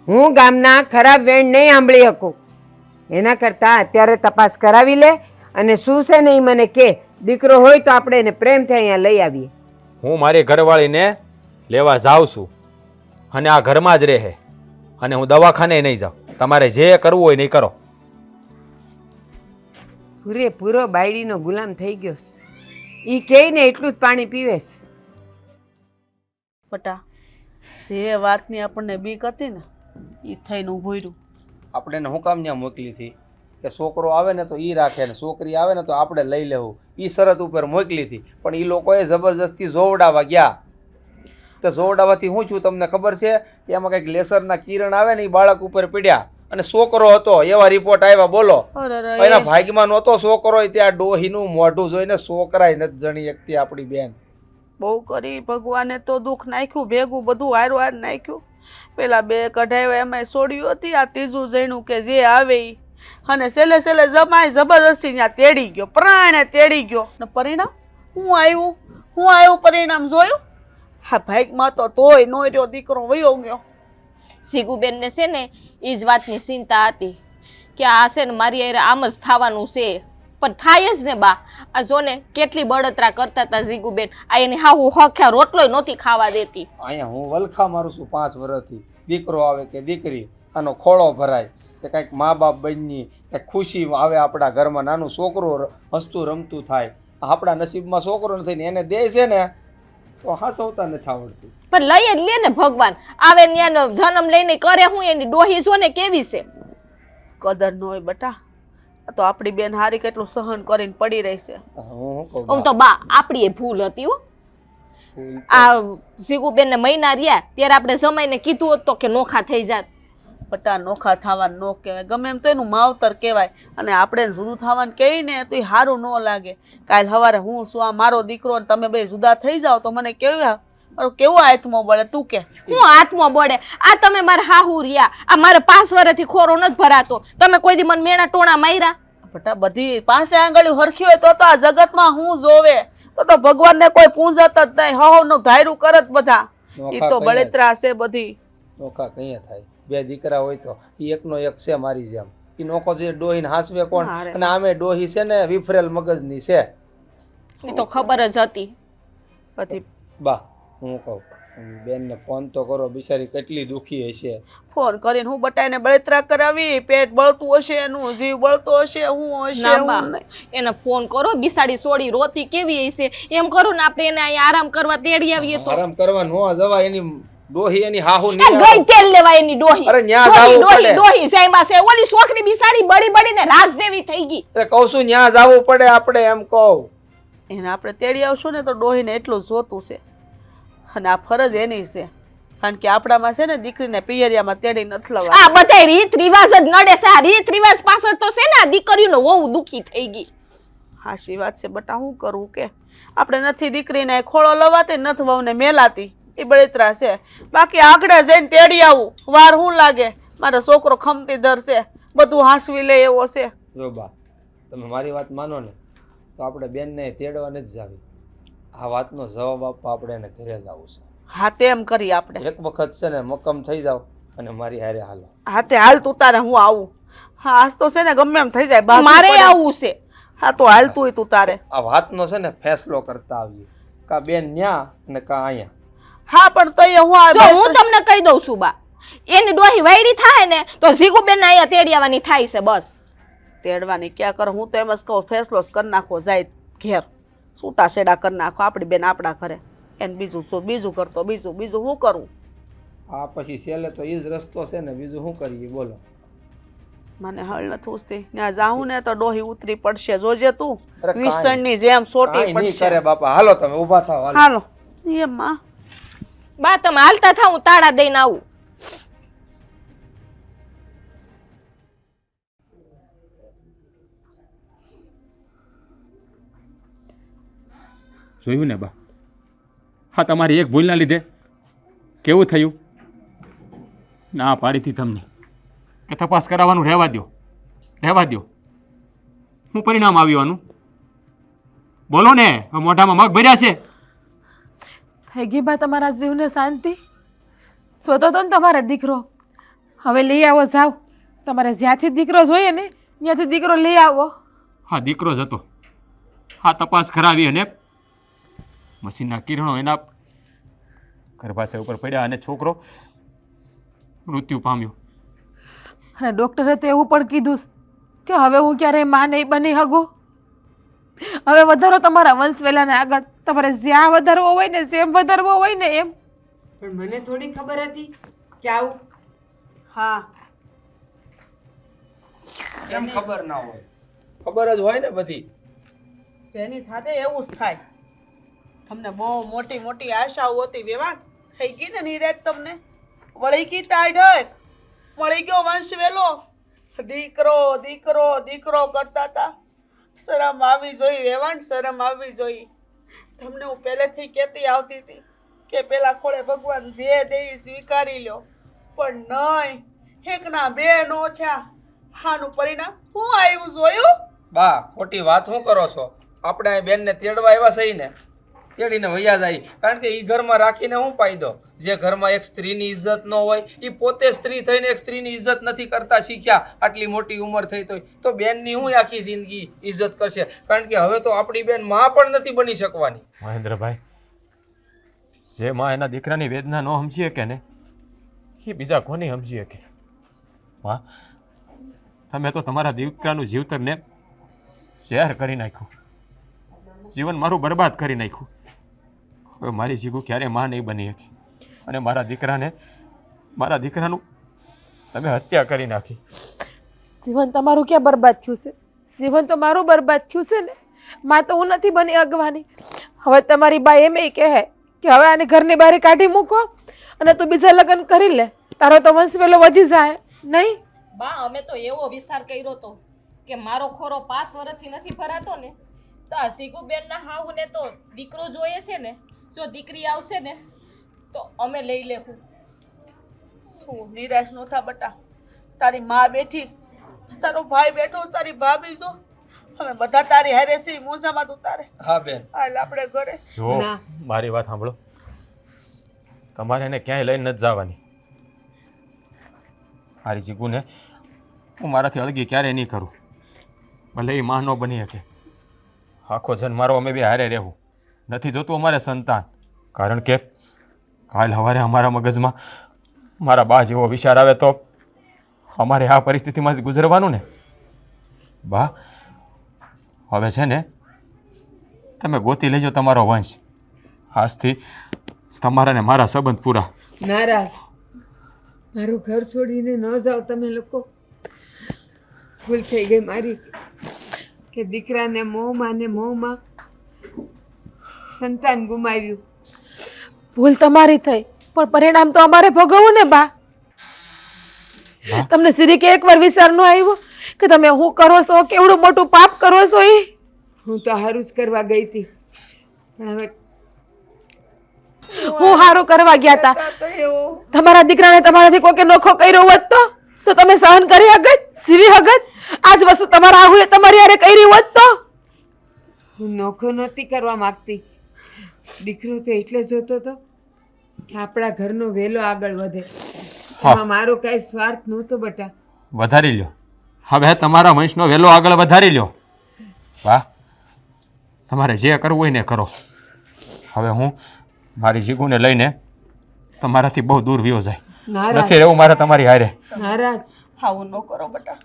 હું ગામના ખરાબ વેણ નહીં સાંભળી શકું. એના કરતાં અત્યારે તપાસ કરાવી લે અને શું છે ને એ મને કે. દીકરો હોય તો આપણે એને પ્રેમથી અહીંયા લઈ આવીએ. હું મારી ઘરવાળીને લેવા જાઉં છું અને આ ઘરમાં જ રહે, અને હું દવાખાને નહીં જાઉં. તમારે જે કરવું હોય નહીં કરો. પૂરેપૂરો બાયડીનો ગુલામ થઈ ગયો. ઈ કહે ને એટલું જ પાણી પીવેશ. બટા, જે વાતની આપણને બીક હતી ને એ થઈને ઊભું રહ્યું. આપણે એને હું કામ ત્યાં મોકલી હતી કે છોકરો આવે ને તો એ રાખે ને છોકરી આવે ને તો આપણે લઈ લેવું, એ શરત ઉપર મોકલી હતી. પણ એ લોકોએ જબરજસ્તી જોવડાવવા ગયા. તો જોવડાવવાથી શું છું તમને ખબર છે? કે એમાં કંઈક લેસરના કિરણ આવે ને એ બાળક ઉપર પીડ્યા, અને છોકરો હતો એવા રિપોર્ટ આવ્યા. બોલો, એના ભાગ્યમાં નહોતો છોકરો. ત્યાં ડોહીનું મોઢું જોઈને છોકરાય નથી જણી એકતી આપણી બેન. બહુ કરી ભગવાને તો દુઃખ નાખ્યું ભેગું, બધું હારું હાર નાખ્યું. પેલા બે કઢાવ્યા એમાં છોડ્યું હતી, આ ત્રીજું જણું કે જે આવે ઈ. અને છેલ્લે છેલ્લે જમાય જબરદસ્તી ત્યાં તેડી ગયો, પ્રાણે તેડી ગયો. ને પરિણામ હું આવ્યું પરિણામ જોયું? હા, ભાગમાં તો તોય નો રહ્યો, દીકરો વયો ગયો. શીગુબેનને છે ને એ જ વાતની ચિંતા હતી કે આ છે ને મારી હારે આમ જ થવાનું છે, પણ થાય જ ને બા. આ જો ને કેટલી બળતરા કરતા હતા જીગુબેન. આ એની હાહુ હખ્યા રોટલોય નહોતી ખાવા દેતી. અહીંયા હું વલખા મારું છું 5 વર્ષથી. દીકરો આવે કે દીકરી, આનો ખોળો ભરાય કે કંઈક મા બાપ બની કંઈક ખુશી આવે આપણા ઘરમાં, નાનું છોકરો હસતું રમતું થાય. આપણા નસીબમાં છોકરો નથી ને એને દે છે ને તો હાસવતા નથી આવડતું. પણ લઈ જ લે ને ભગવાન. આવે ને એનો જન્મ લઈને કરે હું, એની ડોહી જો ને કેવી છે. કદર ન હોય બટા, તો આપણી બેન હારી કેટલું સહન કરીને પડી રહી છે. હું તો બા આપણી એ ભૂલ હતી હો. આ જીગુબેન ને મહિના રહ્યા ત્યારે આપણે જમાઈને કીધું હોત તો કે નોખા થઈ જાત. બટા, નોખા થવાનું ન કહેવાય, ગમે એમ તો એનું માવતર કહેવાય. અને આપણે જુદું થવાનું કહી ને તો એ સારું ન લાગે. કાલ સવારે હું શું આ મારો દીકરો ને તમે બે જુદા થઈ જાઓ તો મને કેવો હાથમાં બળે? તું કે હું હાથમાં બળે? આ તમે મારા હાહુ રહ્યા, આ મારે 5 વર્ષથી ખોરો નથી ભરાતો. તમે કોઈ દી મને મેણા ટોણા માર્યા? બટા, બધી પાસે આંગળી હરખી હોય તો આ જગતમાં હું જોવે? તો ભગવાનને કોઈ પૂંજત જ નહીં, હવનું ધાયરું કરત બધા. એ તો બળતરા છે બધી. નોખા કઈ થાય? બે દીકરા હોય તો એ એકનો એક છે મારી જેમ. એ નોખો જે ડોહીને હાસવે કોણ? અને આમે ડોહી છે ને વિફરેલ મગજની છે. એ તો ખબર જ હતી બધી. બા, હું કહું બેનને ફોન તો કરો, બિચારી કેટલી દુખી હશે. ફોન કરીને હું બટાઈને બળતરા કરાવી, પેટ બળતું હશે એનું, જીવ બળતો હશે, હું હશે હું નહીં. એને ફોન કરો, બિસાડી સોડી રોતી કેવી હશે એમ કરો ને, આપણે એને અહીંયા આરામ કરવા તેડી આવીએ તો. આરામ કરવા નો જવાય, એની ડોહી એની હાહુ એ ગઈ તેલ લેવા એની ડોહી. અરે ન્યા જાવું પડે. ડોહી સાઈબા છે ઓલી છોકરી બિસાડી બળી બળીને રાખ જેવી થઈ ગઈ. અરે કહું છું ન્યા જાવું પડે આપણે, એમ કહું. એને આપણે તેડી આવશું ને તો ડોહીને એટલું જોતું છે, અને આ ફરજ એની છે. કારણ કે આપણામાં છે ને દીકરીને પિયરિયામાં તેડી નથી લવા. આ બધાય રીત રિવાજ જ નડે છે. આ રીત રિવાજ પાછળ તો છે ને આ દીકરીનો બહુ દુખી થઈ ગઈ. હાશી વાત છે બટા, શું કરવું કે આપણે નથી દીકરીને ખોળો લવાતી, નથી વહુને મેલાતી. એ બળતરા છે. બાકી આગળ જઈને તેડી આવું વાર શું લાગે? મારો છોકરો ખમતી ધરશે, બધું હાંસવી લે એવો છે. જો બા, તમે મારી વાત માનો ને તો આપણે બેનને તેડવા નથી જાવી. આ વાતનો જવાબ આપવા આપણે એને ઘરે જ આવું છે. હા તેમ કરી આપણે. એક વખત છે ને મક્કમ થઈ જાવ અને મારી હારે હાલો. હા તે હાલ તું તારે હું આવું. હા આજ તો છે ને ગમે એમ થઈ જાય બાકી મારે પડે. આવવું છે. હા તો હાલ તું તું તારે. આ વાતનો છે ને ફેસલો કરતા આવીએ, કા બેન ન્યા ને કા અહીંયા. હા પણ તો એ હું જો હું તમને કહી દઉં છું બા, એની ડોહી વાયડી થાય ને તો જીગુબેન ને અહીંયા તેડી આવવાની થાય છે બસ. તેડવાની ક્યાં કર, હું તો એમ જ કહું ફેસલો જ કરી નાખો, જાય ઘેર છૂટા છેડા કરી નાખો, આપણી બેન આપણા ઘરે. એને બીજું શું, બીજું કરતો બીજું શું કરું? આ પછી છેલ્લે તો એ જ રસ્તો છે ને, બીજું શું કરીએ બોલો. મને હળ નથી ઉસતી. ત્યાં જાઉં ને તો ડોહી ઉતરી પડશે, જોજે તું. અરે કાંઈ વિસણની જેમ સોટી કાંઈ નહીં પડશે. કરે બાપા, હાલો તમે ઊભા થાવ હાલો. હાલો એમાં બા તમે હાલતા થાવ, હું તાળા દઈને આવું. જોયું ને બા, હા તમારી એક ભૂલના લીધે કેવું થયું. ના પાડીથી તમને કે તપાસ કરાવવાનું રહેવા દો. શું પરિણામ આવ્યું આનું? બોલો ને, મોઢામાં મગ ભર્યા છે. થઈ ગઈ બા તમારા જીવને શાંતિ? શોધો તો ને તમારે દીકરો, હવે લઈ આવો, જાઓ. તમારે જ્યાંથી દીકરો જોઈએ ને ત્યાંથી દીકરો લઈ આવો. હા દીકરો જ હતો. હા તપાસ કરાવી અને મશીનના કિરણો એના ગર્ભાશય ઉપર પડ્યા અને છોકરો મૃત્યુ પામ્યો. અને ડૉક્ટરે તો એવું પણ કીધું કે હવે હું ક્યારેય માં નહીં બની શકું. હવે વધારો તમારા વંશ વેલાને આગળ, તમારે જ્યાં વધારવો હોય ને, જેમ વધારવો હોય ને એમ. પણ મને થોડી ખબર હતી કે આવું. હા કેમ ખબર ના હોય? ખબર જ હોય ને બધી. જેની થાતે એવું જ થાય. તમને બહુ મોટી મોટી આશાઓ હતી, વેવાણ થઈ ગઈ ને નિરાત. તમને વળી ગઈ ટાઢક, મળી ગયો વંશ વેલો. દીકરો દીકરો દીકરો કરતા હતા. શરમ આવી જોઈ વેવાણ, શરમ આવી જોઈ. તમને હું પહેલેથી કહેતી આવતી હતી કે પેલા ખોળે ભગવાન જે દે ઈ સ્વીકારી લ્યો, પણ નહીં. એકના બે નો થયા. હાનું પરિણામ હું આવ્યું જોયું? બા ખોટી વાત શું કરો છો? આપણે અહીં બેનને તેડવા આવ્યા સહી ને, તેડીને વૈયા જાય. કારણ કે એ ઘરમાં રાખીને શું ફાયદો? જે ઘરમાં એક સ્ત્રીની ઇજ્જત ન હોય, એ પોતે સ્ત્રી થઈને એક સ્ત્રીની ઇજ્જત નથી કરતા શીખ્યા. આટલી મોટી ઉંમર થઈ તો બેનની હું આખી જિંદગી ઇજ્જત કરશે? કારણ કે હવે તો આપણી બેન માં પણ નથી બની શકવાની. મહેન્દ્રભાઈ, જે માં એના દીકરાની વેદના ન સમજી શકે ને, એ બીજા કોની સમજી શકે? માં, તમે તો તમારા દીકરાનું જીવતરને શેર કરી નાખ્યું, જીવન મારું બરબાદ કરી નાખ્યું. હવે મારી જીગુ ક્યારે માં નહીં બની શકે, અને મારા દીકરાનું તમે હત્યા કરી નાખી. જીવન તમારું ક્યાં બરબાદ થયું છે? જીવન તો મારું બરબાદ થયું છે ને. માં તો હું નથી બની અગવાની. હવે તમારી બા એમ કહે કે હવે આને ઘરની બહાર કાઢી મૂકો અને તું બીજા લગ્ન કરી લે, તારો તો વંશ વેલો વધી જાય નહીં. બા અમે તો એવો વિચાર કર્યો તો કે મારો ખોરો 5 વર્ષથી નથી ભરાતો ને, તો આ જીગુબેન ના હાહુને તો દીકરો જોઈએ છે ને. જો દીકરી આવશે ને તો અમે લઈ લેવું. તું નિરાશ ન થા બટા. તારી માં બેઠી, તારો ભાઈ બેઠો, તારી ભાભી જો, અમે બધા તારી હારે છે. મોજામાં તું તારે હા બેન, હાલ આપણે ઘરે. જો ના. મારી વાત સાંભળો, તમારે એને ક્યાંય લઈને નથી જવાની. મારી જીગુને હું મારાથી અલગી ક્યારેય નહીં કરું, ભલે એ માં ન બની શકે. આખો જન મારો અમે બી હારે રહેવું નથી જોતું અમારે સંતાન. કારણ કે કાલ સવારે અમારા મગજમાં મારા બા જેવો વિચાર આવે તો અમારે આ પરિસ્થિતિમાંથી ગુજરવાનું ને. બા હવે છે ને તમે ગોતી લેજો તમારો વંશ. આજથી તમારા ને મારા સંબંધ પૂરા. નારાજ, મારું ઘર છોડીને ન જાઓ તમે લોકો. ભૂલ થઈ ગઈ મારી કે દીકરાને મોહમાં ને મોહમાં સંતાન ગુમાવ્યું. ભૂલ તમારી થઈ, પણ પરિણામ તો અમારે ભોગવવું ને બા. તમને સીધી કે એકવાર વિચાર ન આવ્યો કે તમે શું કરો છો, કેવડું મોટું પાપ કરો છો? એ હું તો હારું જ કરવા ગઈ હતી, પણ હવે હું હારું કરવા ગયા હતા. તો એવું તમારા દીકરાને તમારાથી કોકે નોખો કર્યો હોત તો તમે સહન કરી હગત, જીવી હગત? આજ વસ્તુ તમારા આહુએ તમારી હારે કરી હોત તો? હું નોખો નહોતી કરવા માંગતી. દીકરો તો એટલે જોતો હતો કે આપણા ઘરનો વેલો આગળ વધે. હા. એમાં મારો કાંઈ સ્વાર્થ નહોતો બટા. વધારી લ્યો. હવે તમારા વંશનો વેલો આગળ વધારી લ્યો. વાહ, તમારે જે કરવું હોય ને કરો. હવે હું મારી જીગુને લઈને તમારાથી બહુ દૂર વ્યો જાય. નારાજ નથી રહેવું મારે તમારી હારે. નારાજ આવું ન કરો બેટા.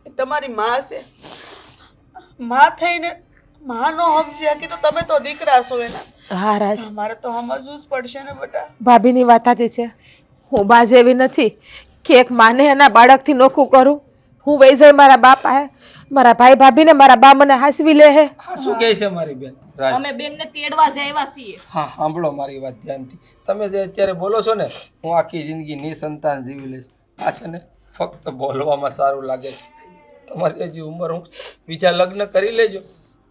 એ તમારી માં છે. માં થઈને માં નો સમજી શકી તો તમે તો દીકરા છો એના. હા રાજ, તમારે તો સમજવું જ પડશે ને બેટા. ભાભીની વાત સાચી છે. હું બા જેવી નથી કે એક માને એના બાળકથી નોખું કરું. હું વહી જાય મારા બાપ પાસે, મારા ભાઈ ભાભીને મારા બા મને હાંસવી લે હે. હા શું કહે છે મારી બેન રાજ? અમે બેનને તેડવા જ આવ્યા છીએ. હા સાંભળો મારી વાત ધ્યાનથી. તમે જે અત્યારે બોલો છો ને, હું આખી જિંદગી નિસંતાન જીવી લઈશ. આ છે ને ફક્ત બોલવામાં સારું લાગે છે. તમારી હજી ઉંમર હું બીજા લગ્ન કરી લેજો,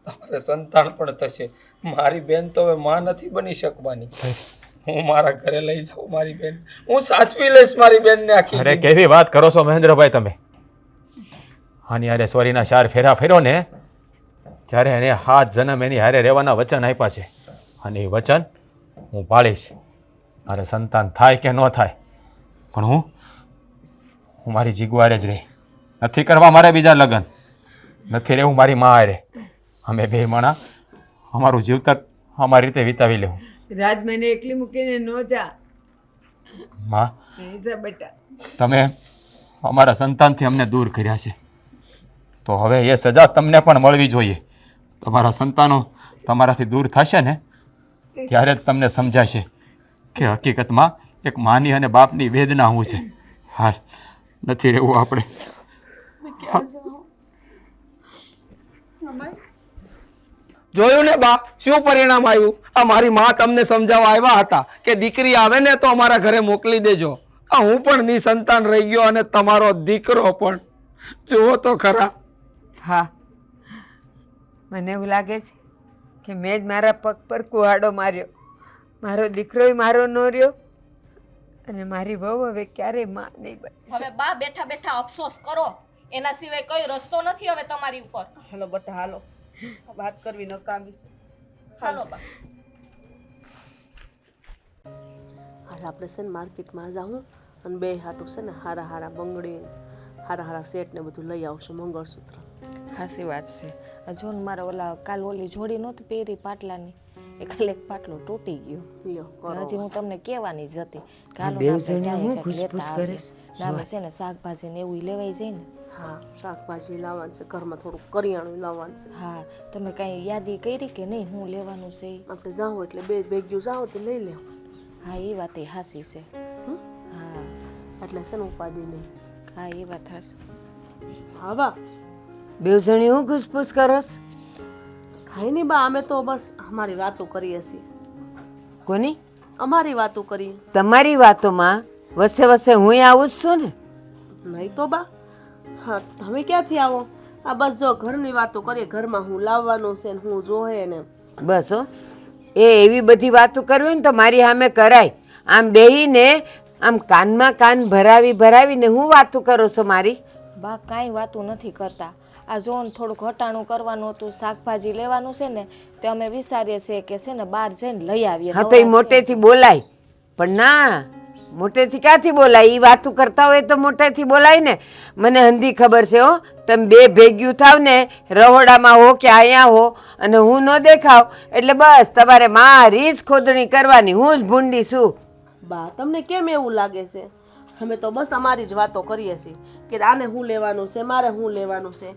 તમારે સંતાન પણ થશે. મારી બેન તો હવે માં નથી બની શકવાની. હું મારા ઘરે લઈ જાઉં મારી બેન, હું સાચવી લઈશ મારી બેનને આખી અરે જિંદગી. કેવી વાત કરો છો મહેન્દ્રભાઈ તમે. આની હારે સોરીના 4 ફેરા ફેર્યો ને ત્યારે એને 7 જન્મ એની હારે રહેવાના વચન આપ્યા છે. અને એ વચન હું પાળીશ. મારે સંતાન થાય કે ન થાય, પણ હું મારી જીગુ હારે જ રહી. નથી કરવા મારે બીજા લગ્ન, નથી રહેવું મારી મા હારે. અમે બે માણા અમારું જીવતર અમારી રીતે વિતાવી લેવું. રાજ, મને એકલી મૂકીને ન જા. માં, નહીં જા બેટા. તમે અમારા સંતાનથી અમને દૂર કર્યા છે, તો હવે એ સજા તમને પણ મળવી જોઈએ. તમારા સંતાનો તમારાથી દૂર થશે ને ત્યારે જ તમને સમજાશે કે હકીકતમાં એક માની અને બાપની વેદના શું છે. હાલ, નથી રહેવું આપણે. જોયું ને બા, શું પરિણામ આવ્યું? આ મારી માં તમને સમજાવવા આવ્યા હતા કે દીકરી આવે ને તો અમારા ઘરે મોકલી દેજો. આ હું પણ નિસંતાન રહી ગયો અને તમારો દીકરો પણ. જુઓ તો ખરા. હા, મને એવું લાગે છે કે મેં જ મારા પગ પર કુહાડો માર્યો. મારો દીકરોય મારો ન રહ્યો અને મારી વહુ હવે ક્યારેય માં નહીં બને. હવે બા બેઠા બેઠા અફસોસ કરો, એના સિવાય કોઈ રસ્તો નથી હવે તમારી ઉપર. હાલો બેટા હાલો, વાત કરવી નકામી છે. હાલો બા. હાલ આપણે છે ને માર્કેટમાં જાઉં અને બે હાટું છે ને હારા હારા બંગડી હારા હારા સેટ ને બધું લઈ આવશું, મંગળસૂત્ર. હાસી વાત છે. જો ને મારા ઓલા કાલ ઓલી જોડી નહોતી પહેરી પાટલાની, એ ખાલી એક પાટલો તૂટી ગયો. લ્યો કરો. હજી હું તમને કહેવાની જ હતી કે હાલો બેવ આપણે જણા હું જાય કંઈક ઘૂસપૂસ લેતા કરે આવીએ. નામે છે ને શાકભાજી ને એવું લેવાઈ જાય ને. હા, શાકભાજી લાવવાનું છે, ઘરમાં થોડુંક કરિયાણું લાવવાનું છે. હા, તમે કાંઈ યાદી કરી કે નહીં હું લેવાનું છે ઈ? આપણે જાઓ એટલે બે ભેગ્યું જાઓ તો લઈ લેવું. હા, એ વાત એ હાસી છે. હા એટલે છે ને ઉપાધિ નહીં. હા, એ વાત હાસી. હા બા, બેવ જણી હું ઘૂસપૂસ કરોસ? કાંઈ નહીં બા, અમે તો બસ અમારી વાતો કરીએ છીએ. કોની? અમારી વાતો કરીએ. તમારી વાતોમાં વસે વસે હું આવું જ છું ને. નહીં તો બા. હા, તમે ક્યાંથી આવો? આ બસ જો ઘરની વાતો કરીએ, ઘરમાં હું લાવવાનું છે ને હું જોહે ને. બસ હો, એ એવી બધી વાતો કરવી ને તો મારી સામે કરાય. આમ બેહીને આમ કાનમાં કાન ભરાવીને હું વાતો કરો છો મારી? બા કાંઈ વાતું નથી કરતા. આ જો ને થોડુંક હટાણું કરવાનું હતું, શાકભાજી લેવાનું છે ને તે અમે વિચારીએ છીએ કે છે ને બહાર જઈને લઈ આવીએ. હા, તો એ મોટેથી બોલાય, પણ ના, મોટેથી ક્યાંથી બોલાય? એ વાતું કરતા હોય તો મોટેથી બોલાય ને. મને હંધી ખબર છે હો, તમે બે ભેગ્યું થાવ ને રહોડામાં હો કે અહીંયા હો અને હું ન દેખાવ એટલે બસ તમારે મારી જ ખોદણી કરવાની. હું જ ભૂંડી છું. બા, તમને કેમ એવું લાગે છે? અમે તો બસ અમારી જ વાતો કરીએ છીએ કે આને શું લેવાનું છે, મારે શું લેવાનું છે.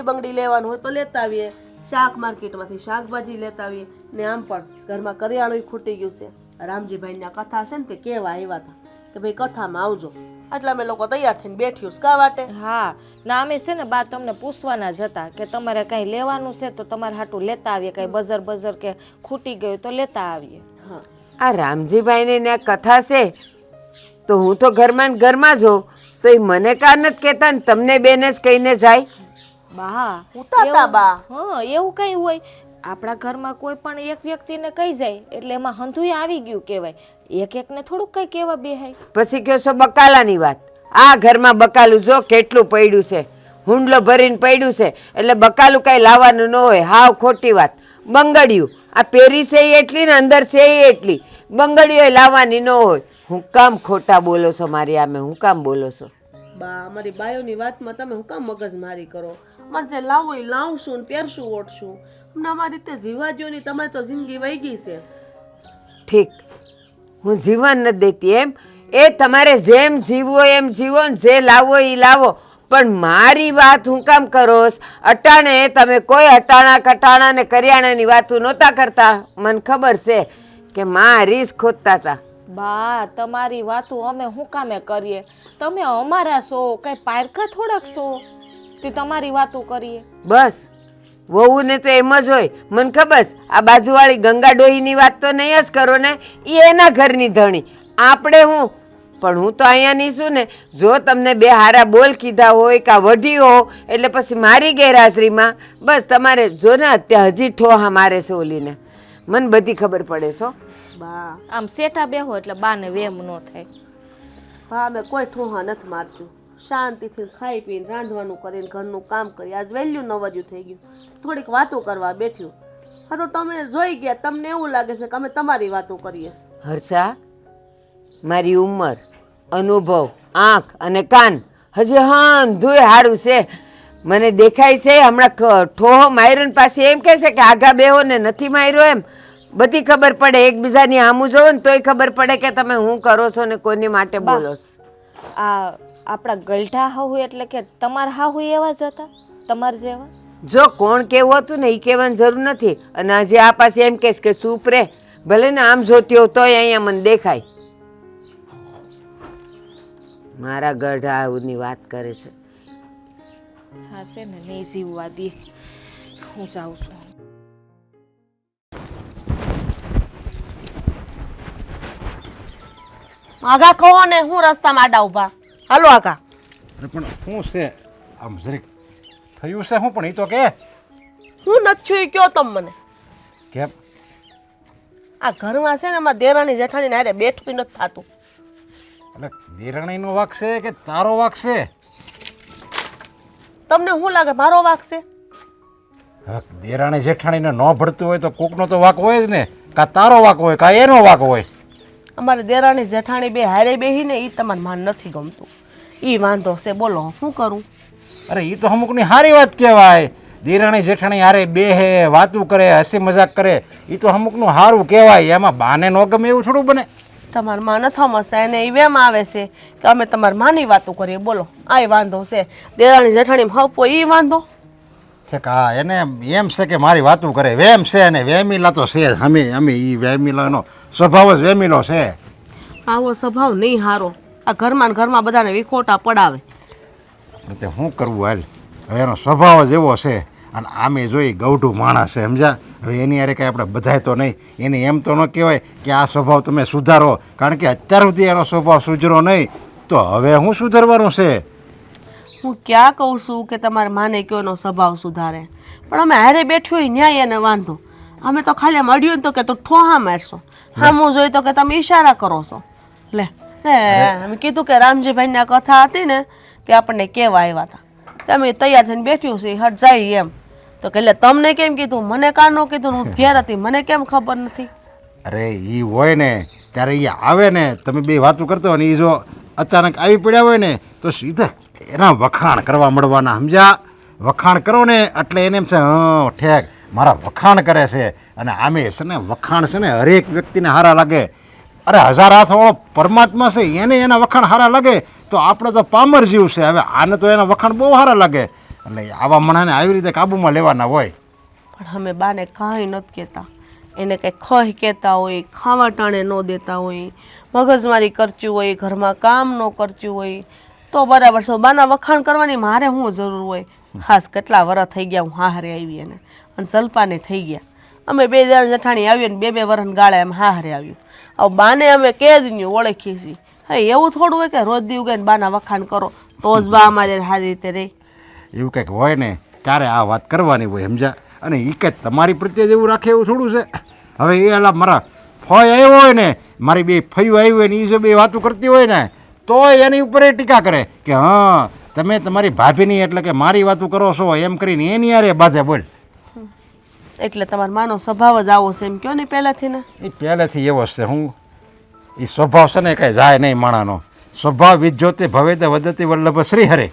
બંગડી લેવાનું હોય તો લેતા આવીએ, શાક માર્કેટમાંથી શાકભાજી લેતા આવીએ ને આમ પણ ઘરમાં કરિયાણું ખૂટી ગયું છે. રામજીભાઈના કથા છે ને તે કેવા આવ્યા હતા કે ભાઈ કથામાં આવજો, એટલે અમે લોકો તૈયાર થઈને બેઠ્યું કા વાટે. હા, ના અમે છે ને બા તમને પૂછવાના જ હતા કે તમારે કાંઈ લેવાનું છે તો તમારે હાટું લેતા આવીએ, કાંઈ બજર કે ખૂટી ગયું તો લેતા આવીએ. હા, આ રામજીભાઈને ને કથા છે તો હું તો ઘરમાં જ હોઉં તો એ મને કા નથી કહેતા ને તમને બેને જ કહીને જાય? બા ઉતાતા બા. હા, એવું કઈ હોય આપણા ઘરમાં કોઈ પણ એક વ્યક્તિને કહી જાય એટલે એમાં હંધુય આવી ગયું કહેવાય. એકને થોડુંક કઈ કહેવા બેહાય. પછી કહો છો બકાલાની વાત. આ ઘરમાં બકાલું જો કેટલું પડ્યું છે, હુંડલો ભરીને પડ્યું છે એટલે બકાલું કાંઈ લાવવાનું ન હોય. હાવ ખોટી વાત. બંગડિયું આ પહેરી છે એટલી ને અંદર છે એટલી, બંગડીઓ લાવવાની ન હોય. હું કામ ખોટા બોલો છો મારી આમે? હું કામ બોલો છો? બા અમારી બાયોની વાતમાં તમે હું કામ મગજમારી કરો? અમારે જે લાવવું એ લાવશું ને પહેરશું ઓઢશું. અમને અમારી રીતે જીવા દ્યો નહીં. તમારી તો જિંદગી વહી ગઈ છે. ઠીક, હું જીવન નથી દેતી એમ. એ તમારે જેમ જીવવો એમ જીવો ને જે લાવવો એ લાવો. પણ મારી વાત હું કામ કરોસ? અટાણે તમે કોઈ અટાણા કટાણા ને કરિયાણાની વાતો નહોતા કરતા. મને ખબર છે કે માં રીસ ખોદતા હતા. બા તમારી વાતો અમે શું કામે કરીએ? તમે અમારા છો, કઈ પારકા થોડાક છો તે તમારી વાતો કરીએ? બસ વહુને તો એમ જ હોય. મને ખબર છે. આ બાજુવાળી ગંગા ડોહીની વાત તો નહીં જ કરો ને, એ એના ઘરની ધણી. આપણે હું પણ હું તો અહીંયાની છું ને. જો તમને બે હારા બોલ કીધા હોય કાં વઢી હો એટલે પછી મારી ગેરહાજરીમાં બસ તમારે જો ને અત્યારે હજી ઠોહા મારે છે ઓલીને. મને બધી ખબર પડે છો. બા આમ સેટા બેહો એટલે બાને વેમ ન થાય. બા અમે કોઈ ઠોહા નથી મારતું. શાંતિથી ખાઈ પીને રાંધવાનું કરીને ઘરનું કામ કરી. આજ વેલ્યુ નવજ્યું થઈ ગયું. થોડીક વાતો કરવા બેઠ્યું. હા તો તમે જોઈ ગયા. તમને એવું લાગે છે કે અમે તમારી વાતો કરીએ છીએ. હર્ષા, મારી ઉંમર, અનુભવ, આંખ અને કાન હજી હાંધુય હારું છે. મને દેખાય છે હમણાં ઠોહો માર્યો ને પાછી એમ કહે છે કે આગા બેહો ને નથી માર્યો એમ. બધી ખબર પડે. એકબીજાની સામું જોવો ને તોય ખબર પડે કે તમે શું કરો છો ને કોની માટે બોલો છો. આ આપણા ગલઢા હાહુ એટલે કે તમારા હાહુ એવા જ હતા તમાર જેવા? જો કોણ કેવું હતું ને એ કહેવાની જરૂર નથી. અને હજી આ પાસે એમ કહેશ કે ચૂપ રે. ભલે ને આમ જોતી હો તોય અહીંયા મને દેખાય. મારા ગઢાની વાત કરે છે. હા છે ને, નહીં જીવવા દે. હું જાઉં છું. આગા કહો ને હું રસ્તામાં આડા ઊભા. હાલો આગા. અરે પણ શું છે આમ જરીક થયું છે શું? પણ એ તો કે હું નથી છું એ કયો તમે મને. કેમ? આ ઘરમાં છે ને એમાં દેરાણી જેઠાણી હારે બેઠું નથી થતું. એટલે દેરાણીનો વાક છે કે તારો વાક છે? તમને શું લાગે મારો વાક છે? હવે દેરાણી જેઠાણીને ન ભળતું હોય તો કોકનો તો વાક હોય જ ને. કાં તારો વાક હોય કાં એનો વાક હોય. અમારે દેરાણી જેઠાણી બે હારે બેહીને એ તમારે માન નથી ગમતું. એ વાંધો છે. બોલો શું કરું? અરે એ તો અમુકની સારી વાત કહેવાય. દેરાણી જેઠાણી હારે બેહે, વાતું કરે, હસી મજાક કરે, એ તો અમુકનું સારું કહેવાય. એમાં બાને ન ગમે એવું થોડું બને? તમારા માં નથી સમજતા. એને એ વેમ આવે છે કે અમે તમારી માની વાતો કરીએ. બોલો આ વાંધો છે. દેરાણી જેઠાણી હપો એ વાંધો કે હા એને એમ છે કે મારી વાતું કરે. વેમ છે અને વેમીલા તો છે. અમે એ વેમીલાનો સ્વભાવ જ વેમીલો છે. આવો સ્વભાવ નહીં હારો. આ ઘરમાં ને ઘરમાં બધાને વિખોટા પડાવે. તે શું કરવું હાલ. હવે એનો સ્વભાવ જ એવો છે. અને આમે જોઈ ગૌઢું માણસ છે સમજા. હવે એની યારે કાંઈ આપણે બધાય તો નહીં. એને એમ તો ન કહેવાય કે આ સ્વભાવ તમે સુધારો. કારણ કે અત્યાર સુધી એનો સ્વભાવ સુધરો નહીં તો હવે શું સુધારવાનું છે? હું ક્યાં કહું છું કે તમારે માને કયો એનો સ્વભાવ સુધારે. પણ અમે હારે બેઠ્યું હોય ન્યાય એને વાંધો. અમે તો ખાલી મળ્યું ને તો કે તું ઠોહા મારશો. હા હું જોઈ તો કે તમે ઈશારા કરો છો. લે અમે કીધું કે રામજીભાઈની આ કથા હતી ને તે આપણને કેવા આવ્યા હતા. તમે તૈયાર થઈને બેઠ્યું છે હટ જાય એમ. તો કે એટલે તમને કેમ કીધું? મને કાં ન કીધું? હું ઘેર હતી મને કેમ ખબર નથી? અરે એ હોય ને ત્યારે એ આવે ને તમે બે વાતું કરતો હોય ને એ જો અચાનક આવી પડ્યા હોય ને તો સીધા એના વખાણ કરવા મળવાના સમજ્યા. વખાણ કરો ને એટલે એને એમ છે ઠેક મારા વખાણ કરે છે. અને આમે છે ને વખાણ છે ને હરેક વ્યક્તિને સારા લાગે. અરે હજાર હાથવાળો પરમાત્મા છે એને એના વખાણ સારા લાગે તો આપણે તો પામર જીવ છે. હવે આને તો એના વખાણ બહુ સારા લાગે. એટલે આવા માણસને આવી રીતે કાબૂમાં લેવાના હોય. પણ અમે બાને કાંઈ નથી કહેતા. એને કંઈ ખોઈ કહેતા હોય, ખાવા ટાણે ન દેતા હોય, મગજમારી કરતી હોય, ઘરમાં કામ ન કરતી હોય તો બરાબર છે. બાના વખાણ કરવાની મારે શું જરૂર હોય? ખાસ કેટલા વરસ થઈ ગયા હું હારે આવી એને અને સલ્પાને થઈ ગયા. અમે બે જઠાણી આવીએ ને બે વરસ ગાળે એમ હારે આવ્યું. હવે બાને અમે કેદની ઓળખીએ છીએ. હા એવું થોડું હોય કે રોજ દી ઉગાઈને બાના વખાણ કરો તો જ બા અમારે સારી રીતે રહી. એવું કંઈક હોય ને ત્યારે આ વાત કરવાની હોય સમજ્યા. અને એ કંઈક તમારી પ્રત્યે જ એવું રાખે એવું થોડું છે. હવે એ અલા મારા ફોય આવ્યો હોય ને મારી બે ફયું આવી હોય ને એ જો બે વાતું કરતી હોય ને તોય એની ઉપર એ ટીકા કરે કે હા તમે તમારી ભાભીની એટલે કે મારી વાતું કરો છો એમ કરીને એની યારે બાધે બોલ. એટલે તમારા માનો સ્વભાવ જ આવો છે એમ કહો ને પહેલાંથી ને. એ પહેલેથી એવો જ છે. હું એ સ્વભાવ છે ને કાંઈ જાય નહીં માણાનો. સ્વભાવ વિજ્યોતે ભવેતે વધતી વલ્લભ શ્રી હરે.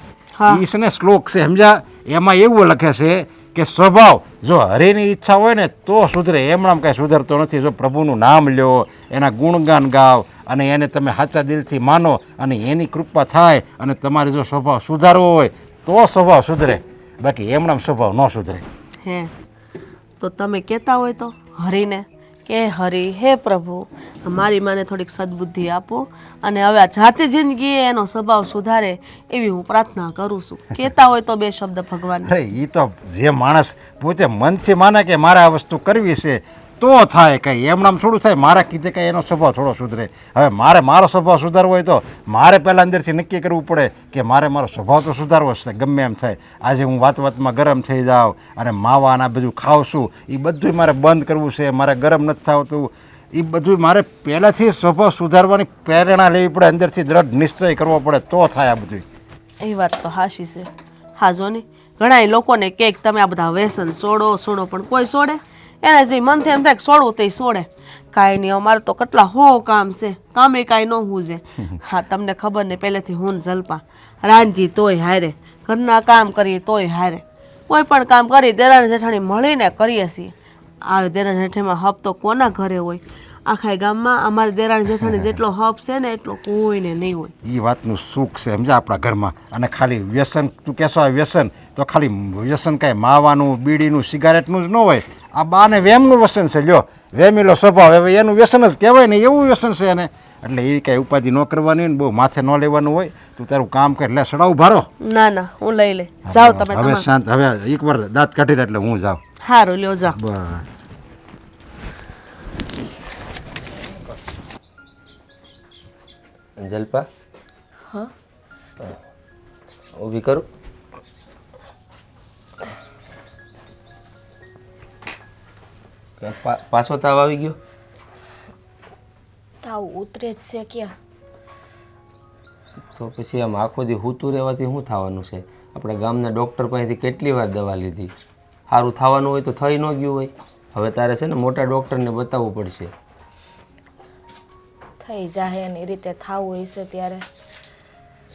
એ છે ને શ્લોક છે સમજ્યા, એમાં એવું લખે છે કે સ્વભાવ જો હરિની ઈચ્છા હોય ને તો સુધરે, એમણામ કાંઈ સુધરતો નથી. જો પ્રભુનું નામ લ્યો, એના ગુણગાન ગાવ અને એને તમે સાચા દિલથી માનો અને એની કૃપા થાય અને તમારે જો સ્વભાવ સુધારવો હોય તો સ્વભાવ સુધરે, બાકી એમણામ સ્વભાવ ન સુધરે. હે તો તમે કહેતા હોય તો હરીને કે હરી હે પ્રભુ મારી માને થોડીક સદબુદ્ધિ આપો અને હવે આ જાતે જિંદગીએ એનો સ્વભાવ સુધારે એવી હું પ્રાર્થના કરું છું. કહેતા હોય તો બે શબ્દ ભગવાન. અરે એ તો જે માણસ પોતે મનથી માને કે મારે આ વસ્તુ કરવી છે તો થાય, કંઈ એમણામ થોડું થાય. મારા કીધે કંઈ એનો સ્વભાવ થોડો સુધરે. હવે મારે મારો સ્વભાવ સુધારવો હોય તો મારે પહેલાં અંદરથી નક્કી કરવું પડે કે મારે મારો સ્વભાવ તો સુધારવો છે. ગમે એમ થાય, આજે હું વાતમાં ગરમ થઈ જાઉં અને માવા અને આ બધું ખાઉં છું, એ બધું મારે બંધ કરવું છે. મારે ગરમ નથી થતું, એ બધું મારે પહેલાંથી સ્વભાવ સુધારવાની પ્રેરણા લેવી પડે, અંદરથી દ્રઢ નિશ્ચય કરવો પડે તો થાય આ બધું. એ વાત તો હાશી છે. હા જો ને ઘણા લોકોને કે તમે આ બધા વ્યસન છોડો પણ કોઈ છોડે? એને જે મનથી એમ થાય કે છોડવું તે છોડે. કાંઈ નહીં, અમારે તો કેટલા કામ છે, કામે કાંઈ ન હું છે. હા તમને ખબર ને પહેલેથી હું જલપા રાંધી તોય હારે, ઘરના કામ કરીએ તોય હારે, કોઈ પણ કામ કરી દેરાણી જેઠાણી મળીને કરીએ છીએ. આવે દેરાણી જેઠાણીમાં હપ તો કોના ઘરે હોય? આખા ગામમાં અમારી દેરાણી જેઠાણી જેટલો હપ છે ને એટલો કોઈને નહીં હોય. એ વાતનું સુખ છે સમજા આપણા ઘરમાં. અને ખાલી વ્યસન, તું કહેશો આ વ્યસન, તો ખાલી વ્યસન કાંઈ માવાનું, બીડીનું, સિગારેટનું જ ન હોય. આ બાને વેમનું વ્યસન છે. લ્યો વેમીલો સ્વભાવ, હવે એનું વ્યસન જ કહેવાય ને, એવું વ્યસન છે એને. એટલે એવી કાંઈ ઉપાધિ ન કરવાની હોય ને બહુ માથે ન લેવાનું હોય. તું તારું કામ કર, લે સડાવું ભારો. ના ના હું લઈ લે. જાઓ તમે. હવે શાંત, હવે એકવાર દાંત કાઢી લે એટલે હું જાઉં. સારું લ્યો જાઓ. બસ જલ્પા, હા ઊભી કરું. પાછો તાવ આવી ગયો? તાવ ઉતરે જ છે ક્યાં? તો પછી આમ આખો દી હૂતું રહેવાથી શું થવાનું છે? આપણે ગામના ડૉક્ટર પાસેથી કેટલી વાર દવા લીધી, સારું થવાનું હોય તો થઈ ન ગયું હોય. હવે તારે છે ને મોટા ડૉક્ટરને બતાવવું પડશે. થઈ જાય એની રીતે થાવું હશે ત્યારે.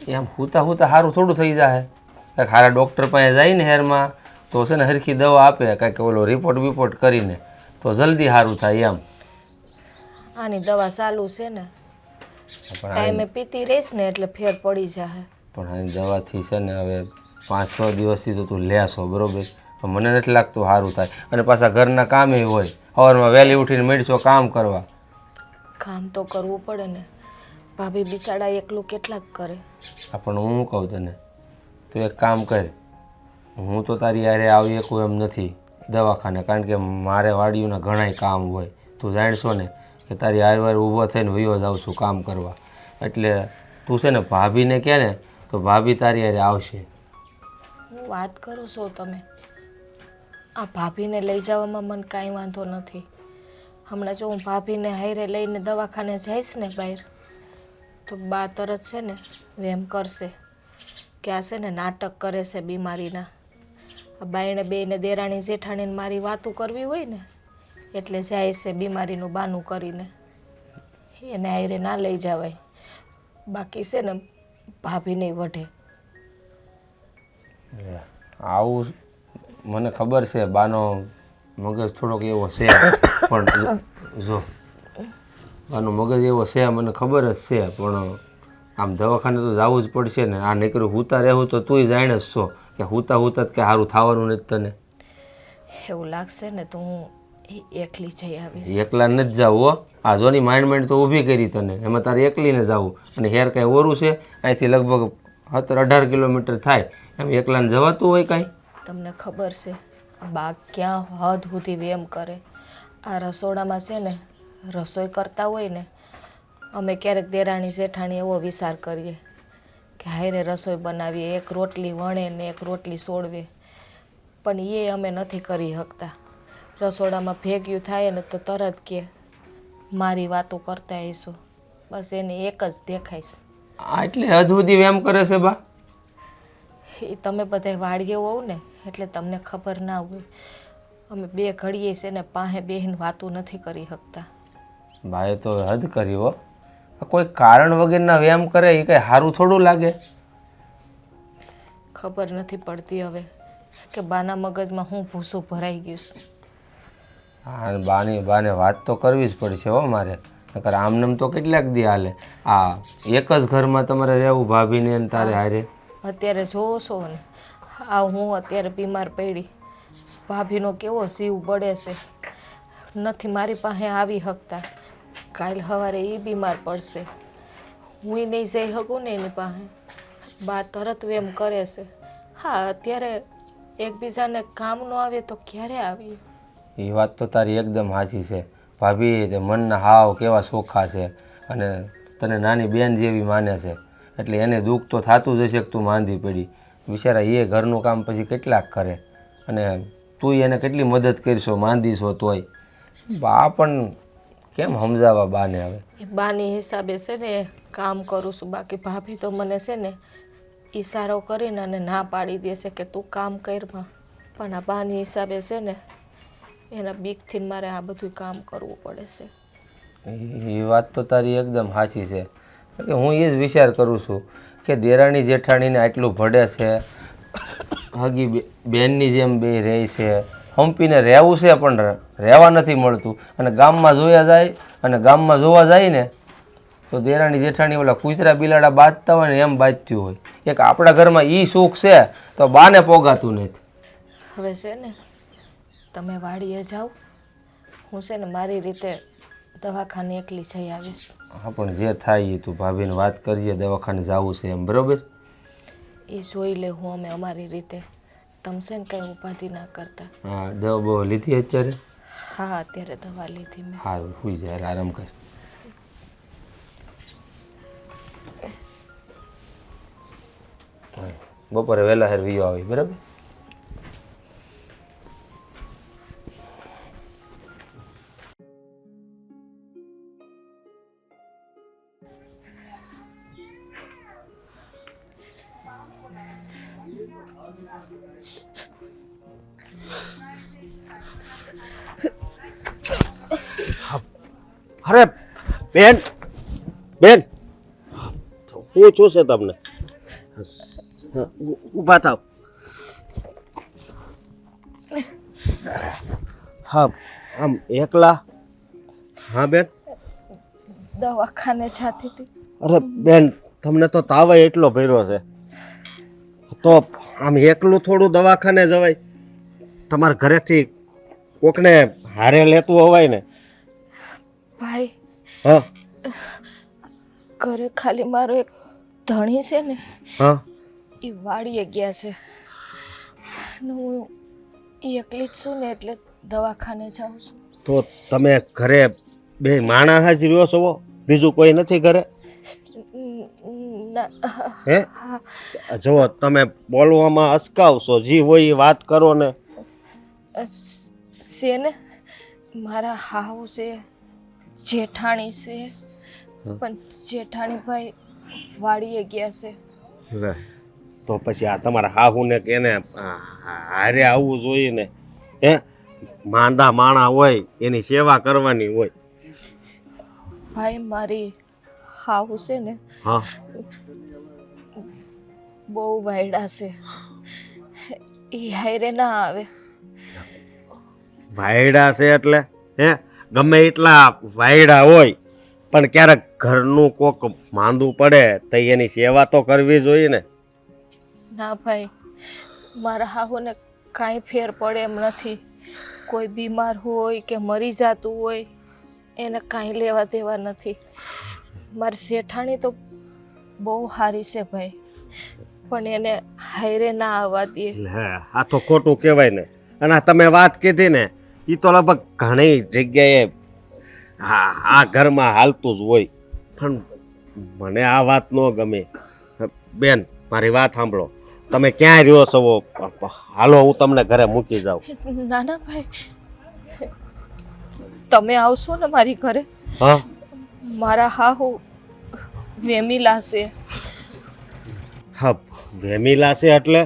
એમ હૂતા સારું થોડું થઈ જાય. કાંઈક સારા ડૉક્ટર પાસે જાય ને હેરમાં તો છે ને હરખી દવા આપે, કાંઈક ઓલો રિપોર્ટ કરીને તો જલ્દી સારું થાય એમ. આની દવા ચાલુ છે ને, ટાઈમે પીતી રહીશ ને એટલે ફેર પડી જાય. પણ આની દવાથી છે ને હવે 5-6 દિવસથી તો તું લેશો બરોબર, તો મને નથી લાગતું સારું થાય. અને પાછા ઘરના કામે હોય, સવારમાં વહેલી ઉઠીને મેળશો કામ કરવા. કામ તો કરવું પડે ને, ભાભી બિચારા એકલું કેટલાક કરે. પણ હું કહું તને, તું એક કામ કર, હું તો તારી યારે આવી શકું એમ નથી દવાખાને, કારણ કે મારે વાડીઓના ઘણાય કામ હોય. તું જાણશો ને કે તારી હારવાર ઊભો થઈને વયો જાઉં છું કામ કરવા. એટલે તું છે ને ભાભીને કહે ને તો ભાભી તારી હારે આવશે. હું વાત કરો છો તમે? આ ભાભીને લઈ જવામાં મને કાંઈ વાંધો નથી. હમણાં જો હું ભાભીને હારે લઈને દવાખાને જઈશ ને બહાર, તો બા તરત છે ને વેમ કરશે કે આ છે ને નાટક કરે છે બીમારીના. આ બાઈને બેને દેરાણી જેઠાણીને મારી વાતું કરવી હોય ને એટલે જાય છે બીમારીનું બાનું કરીને. એને હારે ના લઈ જવાય, બાકી છે ને ભાભી નહીં વઢે. આવું મને ખબર છે, બાનો મગજ થોડોક એવો છે, પણ જો બાનો મગજ એવો છે મને ખબર જ છે, પણ આમ દવાખાને તો જવું જ પડશે ને. આ નીકળ્યું હૂતા રહેવું તો તુંય જાણે જ છો કે હૂતા જ કે સારું થવાનું નથી તને. એવું લાગશે ને તો હું એકલી જઈ આવીશ. એકલા નથી જવું હો. આ જોની માઇન્ડ તો ઊભી કરી તને, એમાં તારે એકલીને જવું. અને હેર કાંઈ ઓરું છે, અહીંથી લગભગ 17-18 કિલોમીટર થાય, એમ એકલાને જવાતું હોય કાંઈ? તમને ખબર છે આ બા ક્યાં હદ સુધી વેમ કરે. આ રસોડામાં છે ને રસોઈ કરતા હોય ને, અમે ક્યારેક દેરાણી જેઠાણી એવો વિચાર કરીએ કે હારે રસોઈ બનાવીએ, એક રોટલી વણે ને એક રોટલી સોળવે, પણ એ અમે નથી કરી શકતા. રસોડામાં ભેગ્યું થાય ને તો તરત કે મારી વાતો કરતા આવીશું, બસ એની એક જ દેખાઈશ. એટલે હદ સુધી વેમ કરે છે બા? એ તમે બધા વાડીએ હોવ ને એટલે તમને ખબર ના હોય. અમે બે ઘડીએ છે ને પાસે બેહીને વાતું નથી કરી શકતા. ભાઈ તો હદ કરી હો. આ કોઈ કારણ વગરના વ્યાયામ કરે એ કંઈ સારું થોડું લાગે. ખબર નથી પડતી હવે કે બાના મગજમાં હું ભૂસું ભરાઈ ગયું છે. હા, બાને વાત તો કરવી જ પડશે હો મારે, નકર આમનેમ તો કેટલાક દી હાલે. આ એક જ ઘરમાં તમારે રહેવું ભાભીને ને તારે હારે. અત્યારે જોવો છો ને, આ હું અત્યારે બીમાર પડી, ભાભીનો કેવો જીવ બળે છે, નથી મારી પાસે આવી શકતા. કાલ સવારે એ બીમાર પડશે, હું નહીં જઈ શકું ને એની પાસે. બા તરત એમ કરે છે. હા, અત્યારે એકબીજાને કામ ન આવે તો ક્યારે આવીએ? એ વાત તો તારી એકદમ સાચી છે. ભાભી તે મનના હાવ કેવા સોખા છે અને તને નાની બેન જેવી માને છે, એટલે એને દુઃખ તો થતું જ હશે કે તું માંદી પડી. બિચારા એ ઘરનું કામ પછી કેટલાક કરે અને તું એને કેટલી મદદ કરશો માંદી છો તોય. બા પણ કેમ સમજાવવા બાને હવે? એ બાની હિસાબે છે ને કામ કરું છું, બાકી ભાભી તો મને છે ને ઈશારો કરીને અને ના પાડી દેશે કે તું કામ કરમાં. પણ આ બાની હિસાબે છે ને એના બીકથી મારે આ બધું કામ કરવું પડે છે. એ વાત તો તારી એકદમ સાચી છે. કે હું એ જ વિચાર કરું છું કે દેરાણી જેઠાણીને આટલું ભળે છે, હગી બેનની જેમ બે રહે છે, હંપીને રહેવું છે પણ રહેવા નથી મળતું. અને ગામમાં જોવા જાય ને તો દેરાણી જેઠાણી ઓલા કૂતરા બિલાડા બાંધતા હોય ને એમ બાંધતું હોય. એક આપણા ઘરમાં એ સુખ છે તો બાને પોગાતું નથી. હવે છે ને તમે વાડીએ જાઓ, હું છે ને મારી રીતે દવાખાને એકલી જઈ આવીશ. હા, પણ જે થાય એ તું ભાભીને વાત કરજે, દવાખાને જવું છે એમ, બરોબર? એ જોઈ લે હું અમે અમારી રીતે. તમે છે ને કંઈ ઉપાધિ ના કરતા. હા, દવા બહુ લીધી અત્યારે? હા, અત્યારે દવા લીધી મેં. સારું, સુઈ જાય, આરામ કર. બપોરે વહેલા હેર વિયો આવી, બરાબર? અરે બેન, બેન હું છું છે તમને? ઊભા થાવ. હા, આમ એકલા? હા બેન. દવાખાને જાતી હતી. અરે બેન, તમને તો તાવ એટલો ભર્યો છે તો આમ એકલું થોડું દવાખાને જવાય? તમારા ઘરેથી કોકને હારે લેતું હોવાય ને. ભાઈ, હા ઘરે ખાલી મારો એક ધણી છે ને, હા, એ વાડીએ ગયા છે ને હું એકલી જ છું ને એટલે દવાખાને જાઉં છું. તો તમે ઘરે બે માણા હાજર રહ્યો છો? બીજું કોઈ નથી ઘરે? હે, જુઓ તમે બોલવામાં અચકાવશો, જી હોય એ વાત કરો ને. છે ને મારા હાહુ છે, જેઠાણી છે, પણ જેઠાણી ભાઈ વાડીએ ગયા છે. તો પછી આ તમારા હાહુને કે એને હારે આવવું જોઈએ ને. હે, માંદા માણા હોય એની સેવા કરવાની હોય. ભાઈ મારી હાહુ છે ને હા, બહુ વાયડા છે, એ હારે ના આવે. વાયડા છે એટલે? હે, ગમે એટલા વાયડા હોય પણ ક્યારેક ઘરનું કોક માંદું પડે તો એની સેવા તો કરવી જોઈએ ને. ના ભાઈ, મારા હાહુને કાંઈ ફેર પડે એમ નથી. કોઈ બીમાર હોય કે મરી જતું હોય એને કાંઈ લેવા દેવા નથી. મારી શેઠાણી તો બહુ સારી છે ભાઈ, પણ એને હારે ના આવવા દે. આ તો ખોટું કહેવાય ને. અને તમે વાત કીધી ને એ તો લગભગ ઘણી જગ્યાએ આ ઘરમાં હાલતું જ હોય, પણ મને આ વાત ન ગમે. બેન, મારી વાત સાંભળો, તમે ક્યાં રહ્યો છો? હાલો હું તમને ઘરે મૂકી જાઉં. ના ના ભાઈ, તમે આવશો ને મારી ઘરે? હા, મારા હાહુ વેમીલા છે. હા, વેમીલા છે એટલે?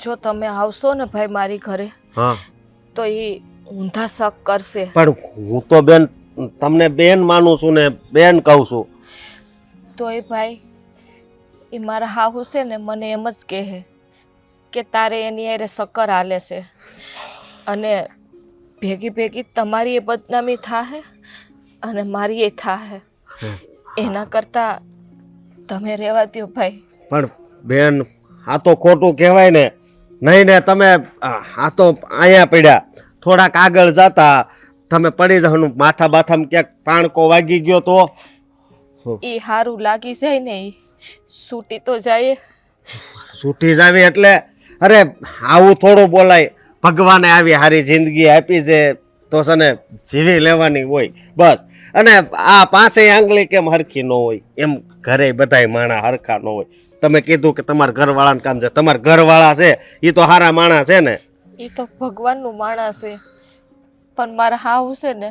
જો તમે આવશો ને ભાઈ મારી ઘરે હા, તો એ ઊંધા શક કરશે. પણ હું તો બેન તમને બેન માનું છું ને બેન કહું છું. તોય ભાઈ એ મારા હાહુ છે ને મને એમ જ કહે કે તારે એની હારે સક્કર હાલે છે અને ભેગી ભેગી તમારી એ બદનામી થાહે અને મારી એ થાહે. એના કરતાં તમે રહેવા દ્યો ભાઈ. પણ બેન આ તો ખોટું કહેવાય ને. નહીં ને તમે આ તો અહીંયા પડ્યા, થોડાક આગળ જતા તમે પડી જવાનું, માથા બાથામાં ક્યાંક પાણકો વાગી ગયો તો એ સારું લાગી જાય ને એ છૂટી તો જાય. છૂટી જાવી એટલે અરે આવું થોડું બોલાય. ભગવાને આવી સારી જિંદગી આપી છે તો છે ને જીવી લેવાની હોય બસ. અને આ પાંચેય આંગળી કેમ હરખી ન હોય, એમ ઘરે બધાય માણા હરખા ન હોય. તમે કીધું કે તમારા ઘરવાળાને કામ છે, તમારા ઘરવાળા છે એ તો સારા માણસ છે ને. એ તો ભગવાનનું માણસ છે, પણ મારા હાવ છે ને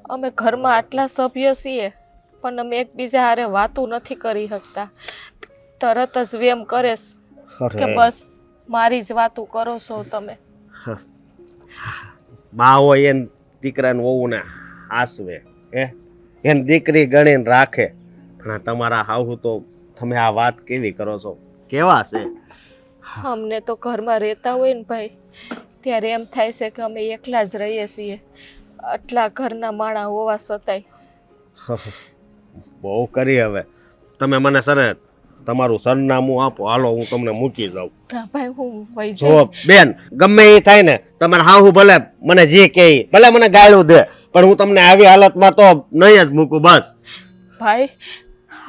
અમે ઘરમાં આટલા સભ્ય છીએ પણ અમે એકબીજા હારે વાતું નથી કરી શકતા. તરત જ વેમ કરેશ કે બસ મારી જ વાતું કરો છો તમે. મા હોય એને દીકરાને વહુને આસવે, એને દીકરી ગણીને રાખે. પણ આ તમારા હાહુ તો તમે આ વાત કેવી કરો છો? કેવા છે? અમને તો ઘરમાં રહેતા હોય ને ભાઈ ત્યારે એમ થાય છે કે અમે એકલા જ રહીએ છીએ, આટલા ઘરના માણા હોવા છતાંય. બહુ કરી હવે. તમે મને સર તમારું સરનામું આપો, હાલો હું તમને મૂકી જાઉં. ના ભાઈ હું વહી જો જાઉં. બેન ગમે એ થાય ને, તમારે હાહુ ભલે મને જે કહે ભલે મને ગાળું દે, પણ હું તમને આવી હાલતમાં તો નહીં જ મૂકું બસ. ભાઈ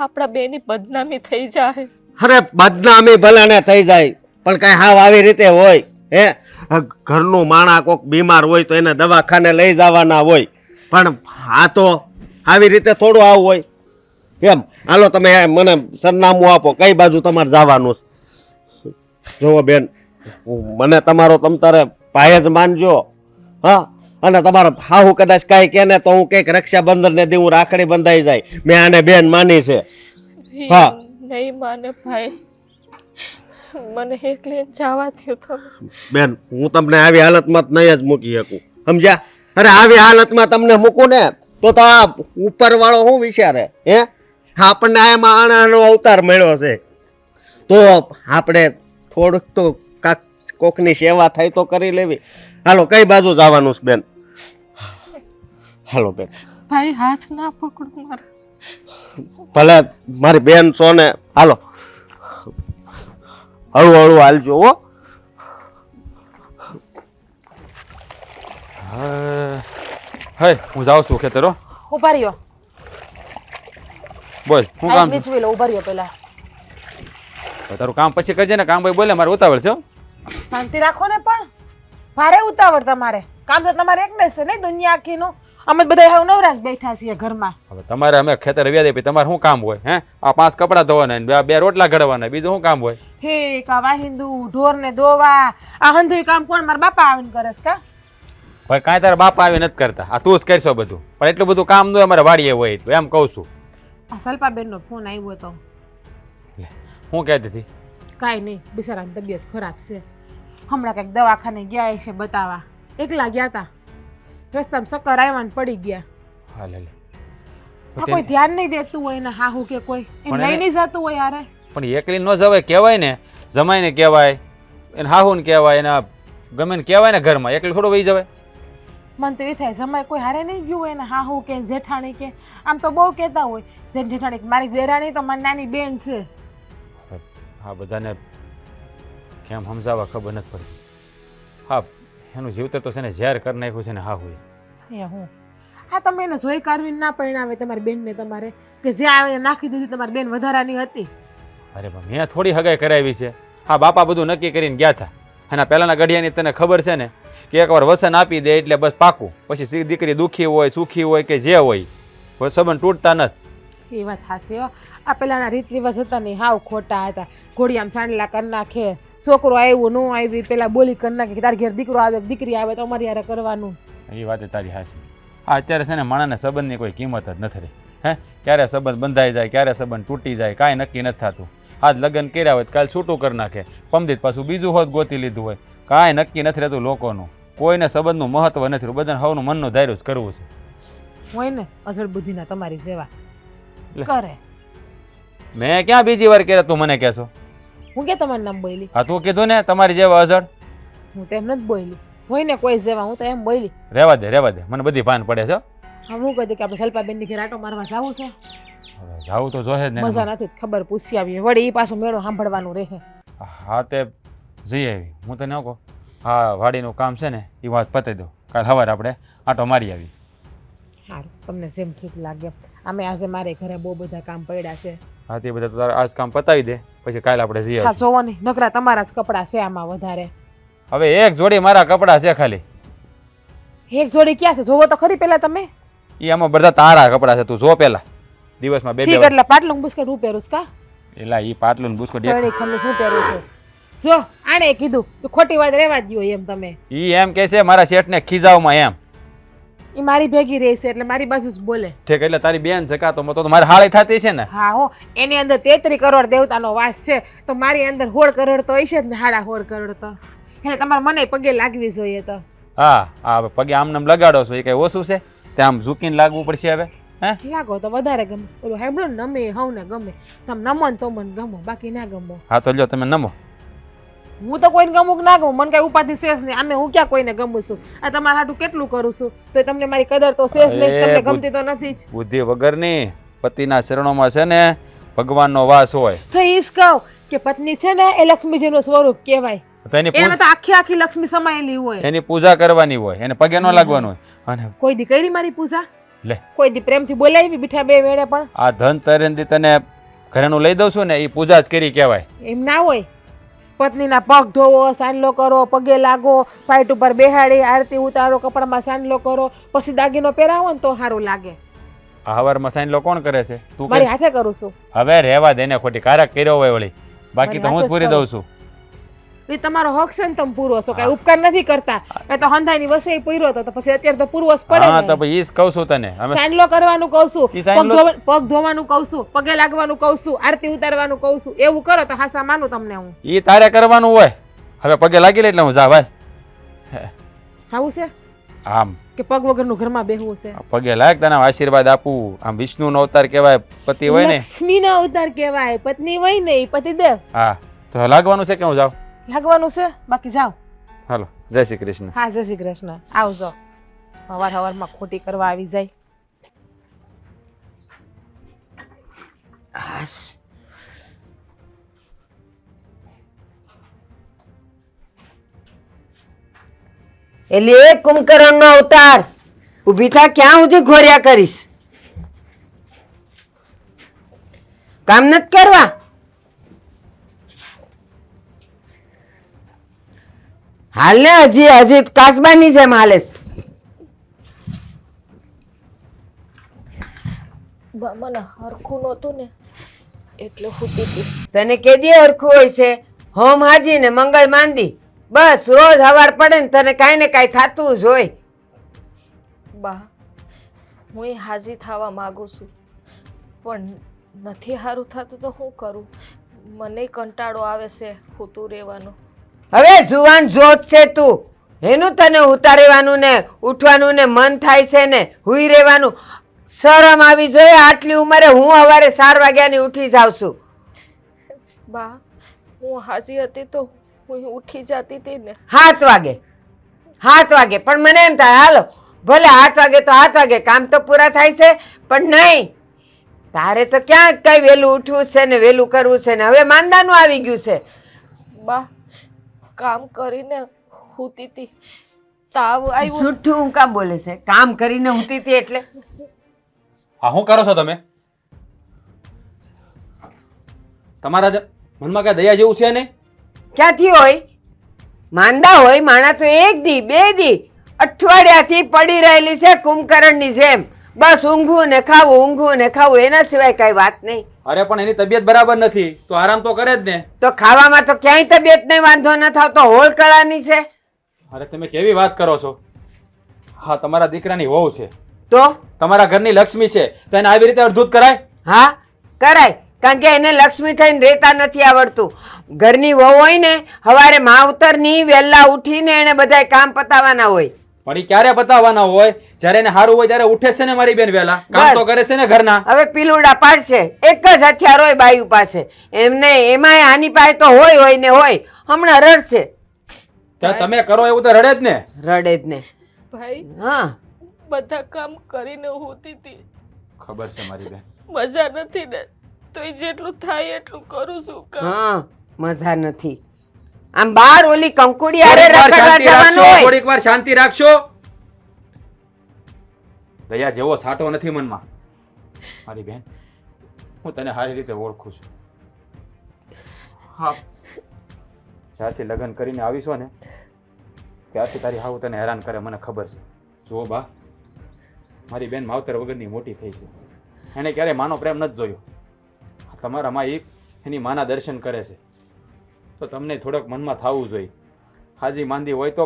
આપણા બેની બદનામી થઈ જાય. અરે બદનામી ભલે ને થઈ જાય પણ કઈ હાવ આવી રીતે હોય? ઘરનું માણા કોક બીમાર હોય તો એને દવાખાને લઈ જવાના હોય, પણ આ તો આવી રીતે થોડું આવું હોય. એમ હાલો તમે મને સરનામું આપો, કઈ બાજુ તમારે જવાનું? જુઓ બેન, મને તમારો તમ તારે ભાઈ જ માનજો. હા, અને તમારો હાહુ કદાચ કાંઈ કે ને તો હું કંઈક રક્ષાબંધન ને દી હું રાખડી બંધાઈ જાય. મેં આને બેન માની છે. હા નહીં માને ભાઈ, મને એકલી જવા થયું તમે. બેન હું તમને આવી હાલતમાં નહીં જ મૂકી શકું, સમજ્યા? અરે આવી હાલતમાં તમને મૂકું ને તો આ ઉપર વાળો શું વિચારે? આપણને આ માણસનો અવતાર મળ્યો છે તો આપણે થોડુંક તો કાક કોકની સેવા થાય તો કરી લેવી. હાલો કઈ બાજુ જવાનું છે બેન? હાલો બેન. ભાઈ હાથ ના પકડો મારો. ભલે મારી બેન છો ને, હાલો હળવું હળવું હાલજો હો. હે હું જાઉં છું ખેતરો. ઉભા રહ્યો. બોલ હું કામ છે? વીચવી લો, ઉભા રહ્યો પેલા. તારું કામ પછી કરજે ને, કામ ભાઈ બોલે મારે ઉતાવળ છે. શાંતિ રાખો ને, પણ ભારે ઉતાવળ તમારે. કામ તો તમારે એક ને છે નહીં દુનિયા આખીનું. અમે બધા હાવ નવરાજ બેઠા છીએ ઘરમાં. હવે તમારે અમે ખેતર વ્યા દે, તમારે શું કામ હોય? આ 5 કપડાં ધોવાના ને બે રોટલા ઘડવાના, બીજું શું કામ હોય? હે કા વાહિંદુ ઢોર ને દોવા, આ હંધુય કામ કોણ મારા બાપા આવીને કરે છે કા? ભાઈ કાંઈ તારા બાપા આવી નથી કરતા, આ તું જ કરશો બધું. પણ એટલું બધું કામ ન હોય અમારે વાડીએ હોય તો એમ કહું છું. આ સલ્પાબેન નો ફોન આવ્યો તો. હું કહેતી હતી? કાંઈ નહીં, બિચારાની તબિયત ખરાબ છે. હમણાં કંઈક દવાખાને ગયા છે બતાવવા, એકલા ગયા હતા. રસ્તામાં ચક્કર આવ્યા ને પડી ગયા. હા લે આ કોઈ ધ્યાન નહીં દેતું હોય ને હાહુ કે કોઈ એમ લઈ નહીં જતું હોય યાર. પણ એકલી ન જવાય, કહેવાય ને જમાઈને કહેવાય, એને હાહુને કહેવાય, એના ગમે ને કહેવાય ને ઘરમાં. એકલી થોડું વહી જવાય. મને તો એ થાય જમાય કોઈ હારે નહીં ગયું હોય ને હાહુ કે જેઠાણી કે આમ તો બહુ કહેતા હોય જેઠાણી મારી દેરાણી તો મારી નાની બેન છે. હા બધાને કેમ સમજાવવા ખબર નથી પડતી. હા એનું જીવતર તો છે ને ઝેર કરી નાખ્યું છે ને હા હોય એ હું હા તમે એને જોઈ કાઢવીને ના પરિણામે તમારી બેનને તમારે કે જે આવે નાખી દીધી તમારી બેન વધારાની હતી. અરે મેં થોડી હગાઈ કરાવી છે. હા બાપા બધું નક્કી કરીને ગયા હતા. એના પહેલાંના ઘડિયાની તને ખબર છે ને કે એકવાર વસન આપી દે એટલે બસ પાકું. પછી દીકરી દુઃખી હોય સુખી હોય કે જે હોય સંબંધ તૂટતા નથી. એ વાત સાચી હો. આ પેલાના રીત રિવાજ હતા ને હાવ ખોટા હતા. ઘોડિયામાં સાંડલા કરી નાખે, છોકરો આવ્યું ન આવી પેલા બોલી કરી નાખે કે તારી ઘેર દીકરો આવે દીકરી આવે તો અમારી યારે કરવાનું. એ વાત તારી હાસી. હા અત્યારે છે ને માણસને સંબંધની કોઈ કિંમત જ નથી રહી. ક્યારે સંબંધ બંધાઈ જાય, ક્યારે સંબંધ તૂટી જાય, કાંઈ નક્કી નથી થતું. આજ લગ્ન કર્યા હોય કાલ છૂટું કરી નાખે, પમદીત પાછું બીજું હોત ગોતી લીધું હોય. કાંઈ નક્કી નથી રહેતું લોકોનું. કોઈને સંબંધનું મહત્વ નથી. બધાને હવનું મનનું ધાર્યું જ કરવું છે. હોય ને અજળ બુદ્ધિના તમારી જેવા લે. કરે. મેં ક્યાં બીજી વાર કર્યા તું મને કહેશો? હું કે તમારું નામ બોલી? હા તું કીધું ને તમારી જેવા અજળ. હું તો એમ નથી બોલી. હોય ને કોઈ જેવા, હું તો એમ બોલી. રહેવા દે મને બધી ભાન પડે છે હો. હા હું કહી કે આપણે સલ્પાબેનની ઘેર આટો મારવા જાવું છે. હવે જાવું તો જોહે જ ને. મજા નથી ખબર, પૂછી આવીએ વળી એ પાછું મેળો સાંભળવાનું રહે. હા તે જઈ આવી. હું તને કહું, હા વાડીનું કામ છે ને એ વાત પતાવી દો. કાલ સવારે આપણે આટો મારી આવી. સારું, તમને જેમ ઠીક લાગે. આમે આજે મારે ઘરે બહુ બધા કામ પડ્યા છે. હા તે બધા તારે આજ કામ પતાવી દે, પછી કાલે આપણે જઈ હા આવીશું. જોવો ને, નકરા તમારા જ કપડાં છે આમાં વધારે. હવે એક જોડી મારા કપડાં છે ખાલી. એક જોડી ક્યાં છે જોવો તો ખરી પેલા તમે. એ આમાં બધા તારા કપડાં છે, તું જો પેલા. દિવસમાં બે ઠીક, બે એટલે પાટલું બુસ્કેટ હું પહેરું છું કા? એલા ઈ પાટલું ને બુસ્કોટ ચોળી ખમણી શું પહેરું છું? જો આણે કીધું કે ખોટી વાત રહેવા જ દ્યો એમ તમે. ઈ એમ કે છે મારા શેઠને ખીજાવમાં એમ. એ મારી ભેગી રહે છે એટલે મારી બાજુ જ બોલે. ઠીક, એટલે તારી બેન છે કાં તો મારી હાળી થતી છે ને. હા હો, એની અંદર 33 કરોડ દેવતાનો વાસ છે, તો મારી અંદર 16 કરોડ તો હશે જ ને, 16.5 કરોડ તો. એટલે તમારે મને પગે લાગવી જોઈએ તો. હા હા, પગે આમ નામ લગાડો છો એ કઈ ઓછું છે? તે આમ ઝૂકીને લાગવું પડશે હવે. હે લાગો તો વધારે ગમે. ઓલું હેબડો નમે હવને ગમે. તમે નમો ને તો મને ગમો, બાકી ના ગમો. હા તો લ્યો તમે નમો. હું તો કોઈને ગમું કે ના ગમું, મને કઈ ઉપાધિ શેષ નહીં. આમે હું ક્યાં કોઈને ગમું છું? આ તમારા હાટું કેટલું કરું છું, તો તમને મારી કદર તો શેષ નહીં. અરે, તમને ગમતી તો નથી જ. બુદ્ધિ વગરની. પતિના શરણોમાં છે ને ભગવાનનો વાસ હોય. તો ઈ જ કહું કે પત્ની છે ને એ લક્ષ્મીજીનું સ્વરૂપ કહેવાય. તો એની એમાં તો આખી આખી લક્ષ્મી સમાયેલી હોય. એની પૂજા કરવાની હોય, એને પગે ન લાગવાનું હોય. અને કોઈ દી કરી મારી પૂજા? લે, કોઈ દી પ્રેમથી બોલાવી બીઠા બે વેળે પણ? આ ધન તરેનથી તને ઘરેનું લઈ દઉં છું ને એ પૂજા જ કરી કહેવાય. એમ ના હોય. પત્નીના પગ ધોવો, સાંડલો કરો, પગે લાગો, પાઇટ ઉપર બેહાડી આરતી ઉતારો, કપડામાં સાંડલો કરો, પછી દાગીનો પહેરાવો ને તો સારું લાગે. આ હવારમાં સાઈન લો કોણ કરે છે? તું મારી કરે? હાથે કરું છું. હવે રહેવા દે ને, ખોટી કારક કર્યો હોય વળી. બાકી તો મારી હું જ હાથે પૂરી જ દઉં છું. એ તમારો હક છે ને, તમે પૂરો છો, કઈ ઉપકાર નથી કરતા. એ તો હંધાઈની વસે પૂર્યો હતો, તો પછી અત્યારે તો પૂરવો જ હા તો પડે ને. પછી ઈ જ કહું છું તને. અમે સાંડલો કરવાનું કહું છું, ઈ સાંડલો- પગ ધોવાનું કહું છું, પગે લાગવાનું કહું છું, આરતી ઉતારવાનું કહું છું. એવું કરો તો હાસા માનું તમને હું. ઈ તારે કરવાનું હોય. હવે પગે લાગી લે એટલે હું જા ભાઈ. સાવું છે આમ કે પગ વગરનું ઘરમાં બેહવું છે? પગે લાગ, તને આશીર્વાદ આપું. આમ વિષ્ણુનો અવતાર કહેવાય, પતિ હોય ને. લક્ષ્મીનો અવતાર કહેવાય, પત્ની હોય ને એ પતિદેવ. હા તો લાગવાનું છે કે હું જાઉં? લાગવાનું છે, બાકી જાઓ. હાલો, જય શ્રી કૃષ્ણ. હા, જય શ્રી કૃષ્ણ. આવજો. હવાર હવારમાં ખોટી કરવા આવી જાય. એટલે એ કુંભકર્ણનો અવતાર ઊભી થા, ક્યાં સુધી ઘોર્યા કરીશ? કામ નથી કરવા? હાલ ને, હજી કાસબાની જેમ હાલેસ. મને હરખું નહોતું ને એટલે હુતી હતી. તને કેદી હરખું હોય છે? હોમ હાજી ને મંગળ માંદી, બસ રોજ હવાર પડે ને તને કાંઈ ને કાંઈ થતું જ હોય. બા, હું હાજી થવા માંગુ છું, પણ નથી સારું થતું તો શું કરું? મને કંટાળો આવે છે હુતું રહેવાનો. હવે જુવાન જોત છે તું, એનું તને ઉતારેવાનું ને ઉઠવાનું ને મન થાય છે ને હુઈ રહેવાનું. શરમ આવી જોઈએ આટલી ઉંમરે. હું સવારે 4 વાગ્યાની ઉઠી જાઉં છું. બા, હું હાજી હતી તો હું ઉઠી જતી હતી ને. 7 વાગે, 7 વાગે. પણ મને એમ થાય હાલો ભલે 7 વાગે તો 7 વાગે, કામ તો પૂરા થાય છે. પણ નહીં, તારે તો ક્યાં કઈ વહેલું ઉઠવું છે ને વહેલું કરવું છે ને. હવે માંદાનું આવી ગયું છે. બા, કામ કરીને હુતી હતી, તાવ આવ્યો. જૂઠું હું કામ બોલે છે? કામ કરીને ઊંઘતી હતી એટલે? હા શું કરો છો તમે? તમારા મનમાં કઈ દયા જેવું છે નહીં? ક્યાંથી હોય? માંદા હોય માણા તો 1 દી 2 દી અઠવાડિયાથી પડી રહેલી છે કુંભકર્ણની જેમ. બસ ઊંઘવું ને ખાવું, ઊંઘવું ને ખાવું, એના સિવાય કઈ વાત નહીં. અરે પણ એની તબિયત બરાબર નથી તો આરામ તો કરે જ ને. તો ખાવામાં તો ક્યાંય તબિયત નહીં વાંધો ન થાવ, તો હોળ કળાની છે. અરે તમે કેવી વાત કરો છો? હા તમારા દીકરાની વહુ છે, તો તમારા ઘરની લક્ષ્મી છે, તો એને આવી રીતે અડધૂત કરાય? હા કરાય, કારણ કે એને લક્ષ્મી થઈને રહેતા નથી આવડતું. ઘરની વહુ હોય ને, સવારે માવતરની વહેલા ઉઠીને એને બધાય કામ પતાવવાના હોય. પણ ઈ ક્યારે બતાવવાના હોય? જ્યારે એને સારું હોય ત્યારે ઉઠે છે ને મારી બેન વહેલા, કામ તો બસ. કરે છે ને ઘરના. હવે પીલુડા પાડશે, એક જ હથિયાર હોય બાયુ પાસે, એમને એમાંય આની પાસે તો હોય ને હોય, હમણાં રડશે. તો તમે કરો એવું તો રડે જ ને. રડે જ ને. ભાઈ હા બધા કામ કરીને હોતી હતી, ખબર છે મારી બેન. મજા નથી ને, તો જેટલું થાય એટલું કરું છું કામ. હા મજા નથી. આમ બાર ઓલી કંકુડી હારે થોડીક વાર રખડવા શાંતિ જવાનું રાખશો, હોય. થોડીક વાર શાંતિ રાખશો. દયા જેવો સાટો નથી મનમાં મારી બેન, હું તને સારી રીતે ઓળખું છું. હા, જ્યારથી લગ્ન કરીને આવીશો ને ત્યારથી તારી હાવ તને હેરાન કરે, મને ખબર છે. જુઓ બા, મારી બેન માવતર વગરની મોટી થઈ છે, એને ક્યારેય માનો પ્રેમ નથી જોયો. તમારા માં એની માના દર્શન કરે છે, તો તમને થોડોક મનમાં થવું જોઈએ. હાજી માંદી હોય તો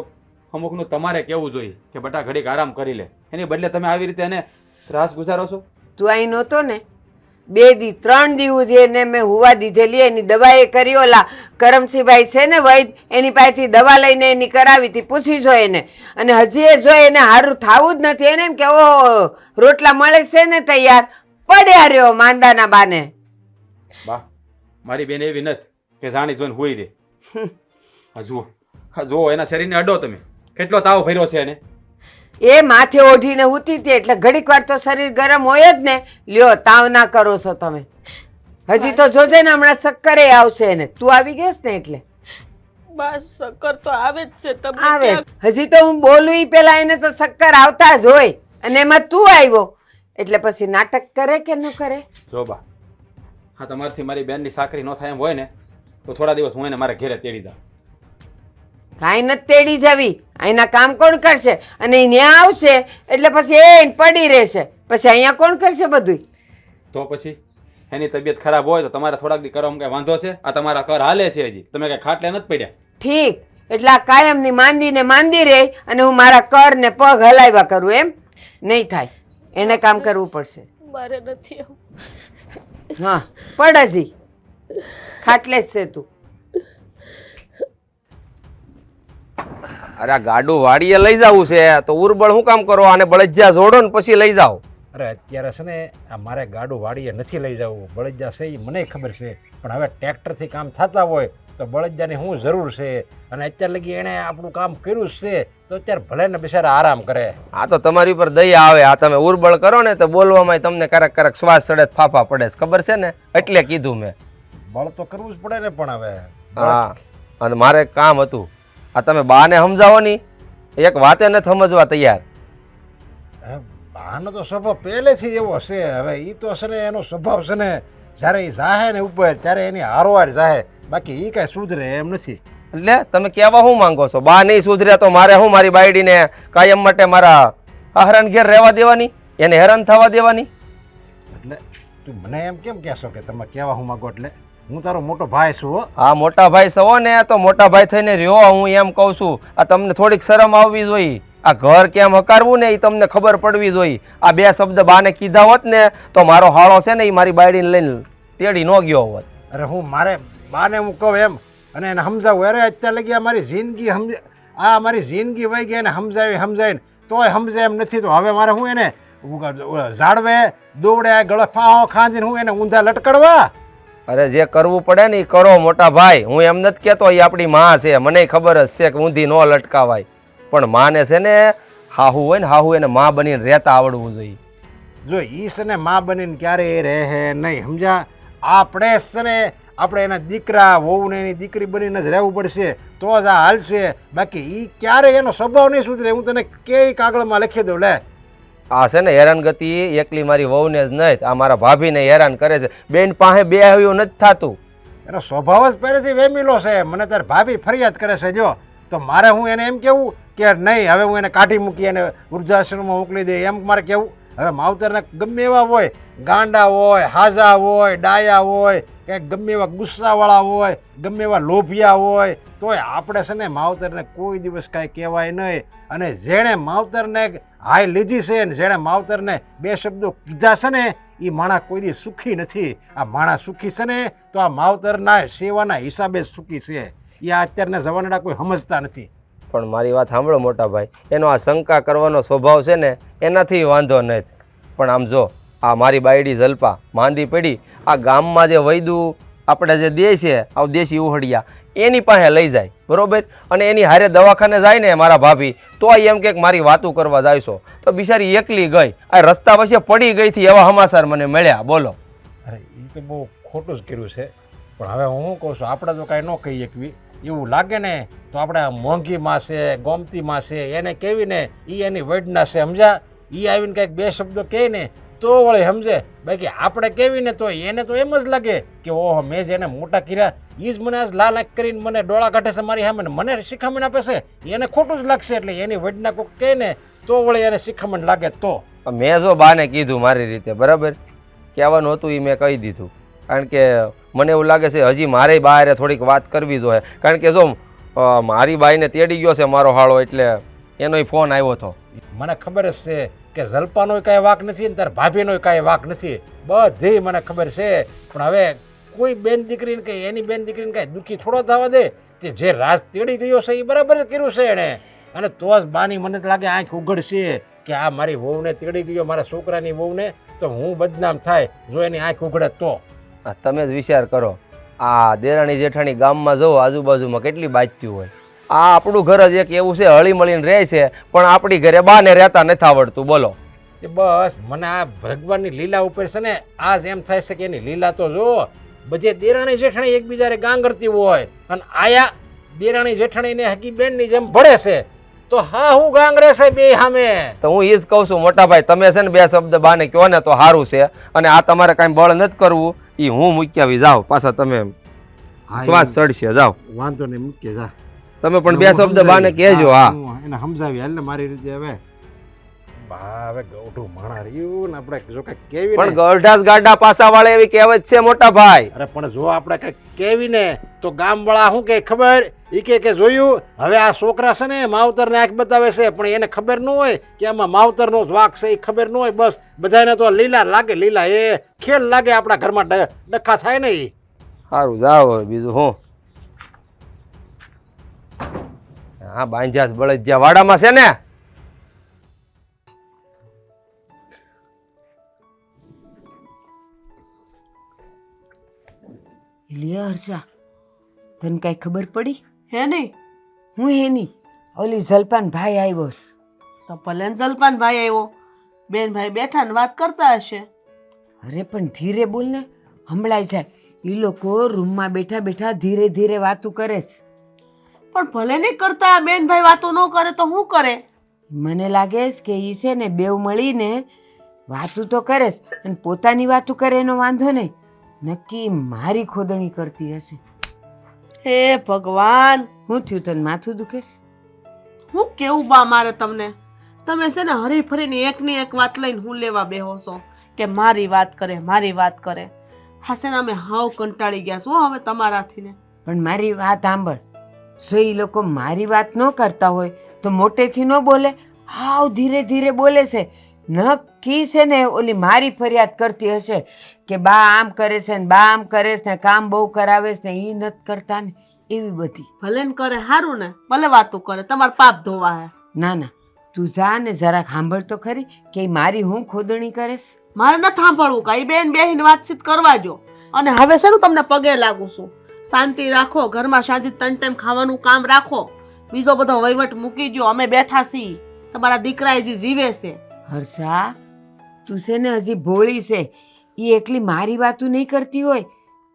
અમુકનું તમારે કહેવું જોઈએ કે બટા ઘડીક આરામ કરી લે, એની બદલે તમે આવી રીતે એને ત્રાસ ગુજારો છો. તું અહીં નહોતો ને, 2 દી 3 દિવસ એને મેં હુવા દીધેલી, એની દવા એ કરી. ઓલા કરમસિંહભાઈ છે ને વૈદ, એની પાસેથી દવા લઈને એની કરાવી હતી, પૂછી જો એને. અને હજી એ જો એને સારું થવું જ નથી, એને એમ કે ઓહો રોટલા મળે છે ને તૈયાર, પડ્યા રહ્યો માંદાના બાને. બા, મારી બેન એવી નથી કે જાણી જોઈને હુઈ દે. હા જુઓ એના શરીરને અડો તમે, કેટલો તાવ ભર્યો છે એને. એ માથે ઓઢીને ઉતી હતી એટલે ઘડીક વાર તો શરીર ગરમ હોય જ ને. લ્યો તાવ ના કરો છો તમે. હજી તો જોજે ને હમણાં શક્કરે આવશે એને. તું આવી ગયો ને એટલે બસ શક્કર તો આવે જ છે, તમને આવે. ક્યાં- હજી તો હું બોલું ઈ પેલા એને તો શક્કર આવતા જ હોય, અને એમાં તું આવ્યો એટલે પછી નાટક કરે કે ન કરે. જો બા, હા તમારથી મારી બેનની સાકરી ન થાય એમ હોય ને તો થોડા દિવસ હું એને મારા ઘેરે તેડી દઉં. કાંઈ નથી તેડી જવી, અહીંના કામ કોણ કરશે? અને ઈ ન્યા આવશે એટલે પછી એ પડી રહેશે, પછી અહીંયા કોણ કરશે બધું? તો પછી એની તબિયત ખરાબ હોય તો તમારે થોડાક દી કરવામાં કઈ વાંધો છે? આ તમારા ઘર હાલે છે, હજી તમે કઈ ખાટલે નથી પડ્યા. ઠીક, એટલે આ કાયમની માંદી રહે અને હું મારા કર ને પગ હલાવ્યા કરું, એમ નહીં થાય. એને કામ કરવું પડશે. મારે નથી આવું. હા પડ હજી, ખાટલે જ છે તું. અરે આ ગાડું વાડીએ લઈ જવું છે તો ઉરબળ શું કામ કરો, આને બળદિયા જોડો ને પછી લઈ જાઓ. અરે અત્યારે છે ને આ મારે ગાડું વાડીએ નથી લઈ જવું, બળદિયા છે એ મને ખબર છે, પણ હવે ટ્રેક્ટરથી કામ થતા હોય તો બળદિયાની શું જરૂર છે? અને અત્યાર લગી એણે આપણું કામ કર્યું જ છે તો અત્યારે ભલે ને બિચારા આરામ કરે. આ તો તમારી ઉપર દયા આવે, આ તમે ઉરબળ કરો ને તો બોલવામાં તમને ક્યારેક શ્વાસ ચડે ફાફા પડે છે, ખબર છે ને, એટલે કીધું મેં. બળ તો કરવું જ પડે ને. પણ હવે હા, અને મારે એક કામ હતું, આ તમે બાને સમજાવો ની, એક વાતે નથી સમજવા તૈયાર. આનો તો સ્વભાવ પહેલેથી જ એવો છે. હવે એ તો છે ને એનો સ્વભાવ છે ને, જ્યારે એ જાહે ને ઉપર ત્યારે એની હારોવાર જાહે, બાકી એ કાંઈ સુધરે એમ નથી. એટલે તમે કહેવા શું માંગો છો? બા નહીં સુધરે તો મારે શું મારી બાયડીને કાયમ માટે મારા હરણ ઘેર રહેવા દેવાની, એને હેરાન થવા દેવાની? એટલે તું મને એમ કેમ કહેશો કે તમે કહેવા હું માગો? એટલે હું તારો મોટો ભાઈ છું હો. હા મોટા ભાઈ સવો ને તો મોટા ભાઈ થઈને રહ્યો, હું એમ કહું છું. આ તમને થોડીક શરમ આવવી જોઈએ, આ ઘર કેમ હકારવું ને એ તમને ખબર પડવી જોઈએ. આ 2 શબ્દ બાને કીધા હોત ને તો મારો હાળો છે ને એ મારી બાયડીને લઈને તેડી ન ગયો હોત. અરે હું મારે બાને હું કહું એમ અને એને સમજાવું, અરે અત્યારે લગી આ મારી જિંદગી મારી જિંદગી વહી ગઈ, એને સમજાવીને તોય સમજે એમ નથી. તો હવે મારે હું એને ઝાડવે દોવડે ગળે ફાંહો ખાંદીને હું એને ઊંધા લટકડવા? અરે જે કરવું પડે ને એ કરો મોટા ભાઈ, હું એમ નથી કહેતો એ આપણી માં છે, મને ખબર જ છે કે ઊંધી ન લટકાવાય, પણ માને છે ને હાહુ હોય ને હાહુ એને માં બનીને રહેતા આવડવું જોઈએ. જો ઈ છે ને માં બનીને ક્યારેય રહે નહીં, સમજ્યા? આપણે છે ને આપણે એના દીકરા વહુને એની દીકરી બનીને જ રહેવું પડશે, તો જ આ હાલશે. બાકી એ ક્યારેય એનો સ્વભાવ નહીં સુધરે. હું તને કે કાગળમાં લખી દઉં. લે આ છે ને હેરાનગતિ એકલી મારી વહુને જ નહીં, આ મારા ભાભીને હેરાન કરે છે. બેન પાસે બે આવ્યું નથી થતું. એનો સ્વભાવ જ પહેલેથી વેમીલો છે. મને તાર ભાભી ફરિયાદ કરે છે. જો તો મારે હું એને એમ કેવું કે નહીં હવે હું એને કાઢી મૂકી અને વૃદ્ધાશ્રમમાં મોકલી દે એમ મારે કેવું? હવે માવતરને ગમે એવા હોય, ગાંડા હોય, હાજા હોય, ડાયા હોય, કે ગમે એવા ગુસ્સાવાળા હોય, ગમે એવા લોભિયા હોય, તોય આપણે છે ને માવતરને કોઈ દિવસ કાંઈ કહેવાય નહીં. અને જેણે માવતરને હાય લીધી છે ને જેણે માવતરને 2 શબ્દો કીધા છે ને એ માણસ કોઈ દી સુખી નથી. આ માણસ સુખી છે ને તો આ માવતરના સેવાના હિસાબે જ સુખી છે. એ અત્યારના જમાનાના કોઈ સમજતા નથી. પણ મારી વાત સાંભળો મોટા ભાઈ, એનો આ શંકા કરવાનો સ્વભાવ છે ને એનાથી વાંધો નથી. પણ આમ જો આ મારી બાયડી જલપા માંદી પડી, આ ગામમાં જે વૈદું આપણે જે દે છે આવું દેશી ઉહડિયા એની પાસે લઈ જાય બરોબર, અને એની હારે દવાખાને જાય ને મારા ભાભી તો એમ કે મારી વાતું કરવા જાય છો, તો બિચારી એકલી ગઈ, આ રસ્તા પછી પડી ગઈ થી એવા સમાચાર મને મળ્યા. બોલો. અરે એ તો બહુ ખોટું જ કર્યું છે, પણ હવે હું શું કહું છું, આપણે તો કાંઈ ન કહી શકવી. એવું લાગે ને તો આપણે મોંઘીમાં છે, ગોમતીમાં છે, એને કેવી ને એ એની વડના છે, સમજ્યા? એ આવીને કંઈક બે શબ્દો કહે ને તો વળે સમજે, બાકી આપણે કેવી ને તો એને તો એમ જ લાગે કે ઓહો મેં જેને મોટા કર્યા એ જ મને આજ લાલ આંખ કરીને મને ડોળા કાઢે છે મારી સામે, મને શિખામણ આપે છે, એને ખોટું જ લાગશે. એટલે એની વડના કોઈક કહે ને તો વળે એને શિખામણ લાગે. તો મેં જો બાને કીધું મારી રીતે બરાબર, કહેવાનું હતું એ મેં કહી દીધું, કારણ કે મને એવું લાગે છે હજી મારે બહાર થોડીક વાત કરવી જોઈએ, કારણ કે જો મારી બાઈને તેડી ગયો છે મારો હાળો, એટલે એનો ફોન આવ્યો હતો. મને ખબર જ છે કે જલપાનો કાંઈ વાક નથી ને તાર ભાભીનો કાંઈ વાક નથી, બધી મને ખબર છે. પણ હવે કોઈ બેન દીકરીને કે એની બેન દીકરીને કાંઈ દુઃખી થોડો થવા દે. તે જે રાજ તેડી ગયો છે એ બરાબર જ કર્યું છે એણે, અને તો જ બાની મને તો લાગે આંખ ઉઘડશે કે આ મારી વહુને તેડી ગયો, મારા છોકરાની વહુને, તો હું બદનામ થાય જો એની આંખ ઉઘડે તો. તમે જ વિચાર કરો, આ દેરાણી જેઠાણી ગામમાં જવો આજુબાજુમાં કેટલી બાજતી હોય, આ આપણું ઘર જ એક એવું છે હળી મળીને રહે છે, પણ આપણી ઘરે બાને રહેતા નથી આવડતું. બોલો. એ બસ મને આ ભગવાનની લીલા ઉપર છે ને આજ એમ થાય છે કે એની લીલા તો જો બધે દેરાણી જેઠાણી એકબીજાને ગાંગરતી હોય, અને આયા દેરાણી જેઠાણીને હકી બેનની જેમ ભળે છે, તો હા હું ગાંગરે છે બે સામે. તો હું એ જ કહું છું મોટા ભાઈ, તમે છે ને બે શબ્દ બાને કહો ને તો સારું છે, અને આ તમારે કાંઈ બળ નથી કરવું, એ હું મૂકી આવી જાઓ, પાછા તમે શ્વાસ ચડશે. જાઓ, વાંધો નહીં, મૂકીએ જા. તમે પણ બે શબ્દ બાને કહેજો. હા, એને સમજાવી હાલ ને મારી રીતે. હવે બા હવે ગૌઠું માણા રહ્યું ને આપણે જો કઈ કેવી પણ ગઢા ગાડા પાસા વાળે એવી કહેવત છે મોટા ભાઈ. અરે પણ જો આપણે કઈ કેવી ને તો ગામ વાળા શું કે ખબર, ઈ કે જોયું હવે આ છોકરા છે ને માવતર ને આંખ બતાવે છે, પણ એને ખબર ન હોય કે આમાં માવતર નો જ વાક છે, એ ખબર ન હોય. બસ બધાને તો લીલા લાગે, લીલા એ ખેલ લાગે આપણા ઘરમાં ડખા થાય ને. સારું જાઓ, બીજું હું. હા બાંધ્યા બળદિયા વાડામાં છે ને. લ્યો હર્ષા, તને કાંઈ ખબર પડી? હે નહીં? હું એની ઓલી જલપાન ભાઈ આવ્યો છે. તો ભલે ને જલપાન ભાઈ આવ્યો, બેન ભાઈ બેઠા ને વાત કરતા હશે. અરે પણ ધીરે બોલ ને, સંભળાય જાય. એ લોકો રૂમમાં બેઠા બેઠા ધીરે ધીરે વાતું કરે છે. પણ ભલે નહીં કરતા, બેન ભાઈ વાતો ન કરે તો શું કરે? મને લાગે છે કે એ છે ને બેવ મળીને વાતું તો કરે છે, અને પોતાની વાતું કરે એનો વાંધો નહીં, નક્કી મારી ખોદણી કરતી હશે. હે ભગવાન, શું થયું, તને માથું દુખે છે? હું કેવું બા મારે તમને? તમે છે ને હરી ફરીને એકની એક વાત લઈને હું લેવા બેહો છો કે મારી વાત કરે, મારી વાત કરે. હાસે ને અમે હાવ કંટાળી ગયા છું હવે તમારાથી ને. પણ મારી વાત સાંભળ, જો એ લોકો મારી વાત ન કરતા હોય તો મોટેથી ન બોલે, હાવ ધીરે ધીરે બોલે છે. નક્કી છે ને ઓલી મારી ફરિયાદ કરતી હશે કે બા આમ કરે છે ને બા આમ કરે છે ને કામ બહુ કરાવે છે ને એ નથી કરતા ને, એવી બધી. ભલે ને કરે સારું ને, ભલે વાતું કરે, તમારે પાપ ધોવા હે. ના ના, તું જા ને જરાક સાંભળ તો ખરી કે ઈ મારી હું ખોદણી કરે છે. મારે નથી સાંભળવું કાંઈ, બેન બેહીને વાતચીત કરવા જો. અને હવે છે ને તમને પગે લાગુ છું, શાંતિ રાખો, ઘરમાં શાંતિ 3 ટાઈમ ખાવાનું કામ રાખો, બીજો બધો વહીવટ મૂકી દો. અમે બેઠા છીએ, તમારા દીકરા હજી જીવે છે. હર્ષા, તું છે ને હજી ભોળી છે, એ એકલી મારી વાતું નહીં કરતી હોય,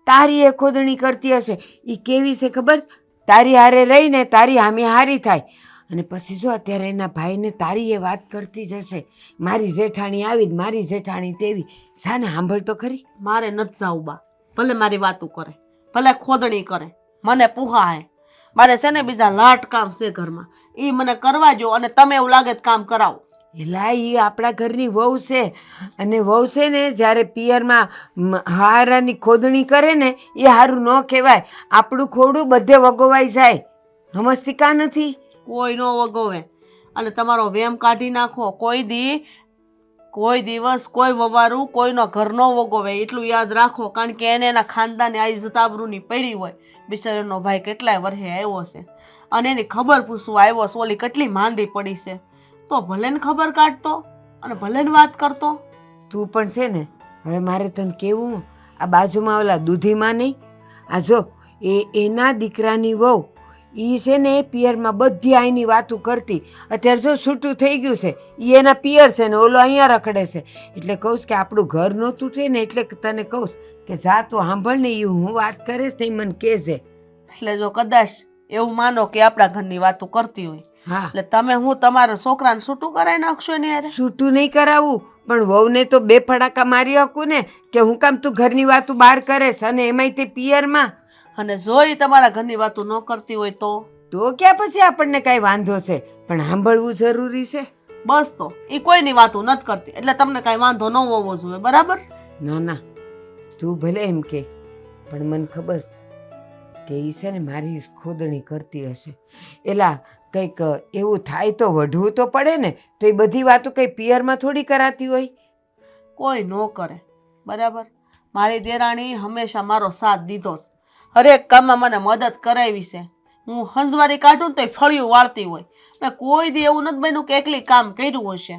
તારી એ ખોદણી કરતી હશે. એ કેવી છે ખબર? તારી હારે રહીને તારી હામી હારી થાય, અને પછી જો અત્યારે એના ભાઈને તારી એ વાત કરતી જ હશે, મારી જેઠાણી આવી ને મારી જેઠાણી તેવી. સાને સાંભળ તો ખરી. મારે નથી જાવું બા, ભલે મારી વાતું કરે, ભલે ખોદણી કરે, મને પુહા હે. મારે છે ને બીજા લાટ કામ છે ઘરમાં, એ મને કરવા જો, અને તમે એવું લાગે તો કામ કરાવો. એલા એ આપણા ઘરની વહુ છે, અને વહુ છે ને જ્યારે પિયરમાં હારાની ખોદણી કરે ને એ સારું ન કહેવાય. આપણું ખોડું બધે વગોવાઈ જાય, સમજતી કા નથી? કોઈ નો વગોવે, અને તમારો વેમ કાઢી નાખો. કોઈ દિવસ કોઈ વવારું કોઈનો ઘરનો વગોવે, એટલું યાદ રાખો. કારણ કે એને એના ખાનદાની આઈ જતાબરૂની પડી હોય. બિચારાનો ભાઈ કેટલાય વર્ષે આવ્યો છે, અને એની ખબર પૂછવા આવ્યો છે, ઓલી કેટલી માંદી પડી છે, તો ભલે ને ખબર કાઢતો અને ભલે ને વાત કરતો. તું પણ છે ને હવે મારે તને કેવું, આ બાજુમાં ઓલા દૂધીમાં નહીં, આ જો એના દીકરાની વહુ એ છે ને પિયરમાં બધી આઈની વાતું કરતી, અત્યારે જો છૂટું થઈ ગયું છે, એ એના પિયર છે ને ઓલો અહીંયા રખડે છે. એટલે કહું કે આપણું ઘર ન તૂટે ને, એટલે તને કહું કે જા તું સાંભળ ને, એ હું વાત કરીશ ને એ મને કહેજે. એટલે જો કદાચ એવું માનો કે આપણા ઘરની વાતો કરતી હોય, હા એટલે તમે હું તમારા છોકરાને છૂટું કરાવી નાખશો ને યાર. છૂટું નહીં કરાવવું, પણ વહુને તો બે ફડાકા મારી શકું ને કે હું કામ તું ઘરની વાતું બહાર કરેશ, અને એમાંય તે પિયરમાં. અને જો ઈ તમારા ઘરની વાતો ન કરતી હોય તો ક્યાં પછી આપણને કાંઈ વાંધો છે, પણ સાંભળવું જરૂરી છે. બસ તો એ કોઈની વાતો નથી કરતી, એટલે તમને કાંઈ વાંધો ન હોવો જોઈએ, બરાબર? ના ના, તું ભલે એમ કે, પણ મને ખબર છે કે એ છે ને મારી ખોદણી કરતી હશે. એલા કંઈક એવું થાય તો વઢવું તો પડે ને, તો એ બધી વાતો કંઈ પિયરમાં થોડી કરાતી હોય. કોઈ ન કરે, બરાબર? મારી દેરાણી હંમેશા મારો સાથ દીધો છે, હરેક કામમાં મને મદદ કરાવી છે. હું હંજવારી કાઢું તો ફળિયું વાળતી હોય. મેં કોઈ દી એવું નથી બન્યું કે એકલી કામ કર્યું હશે.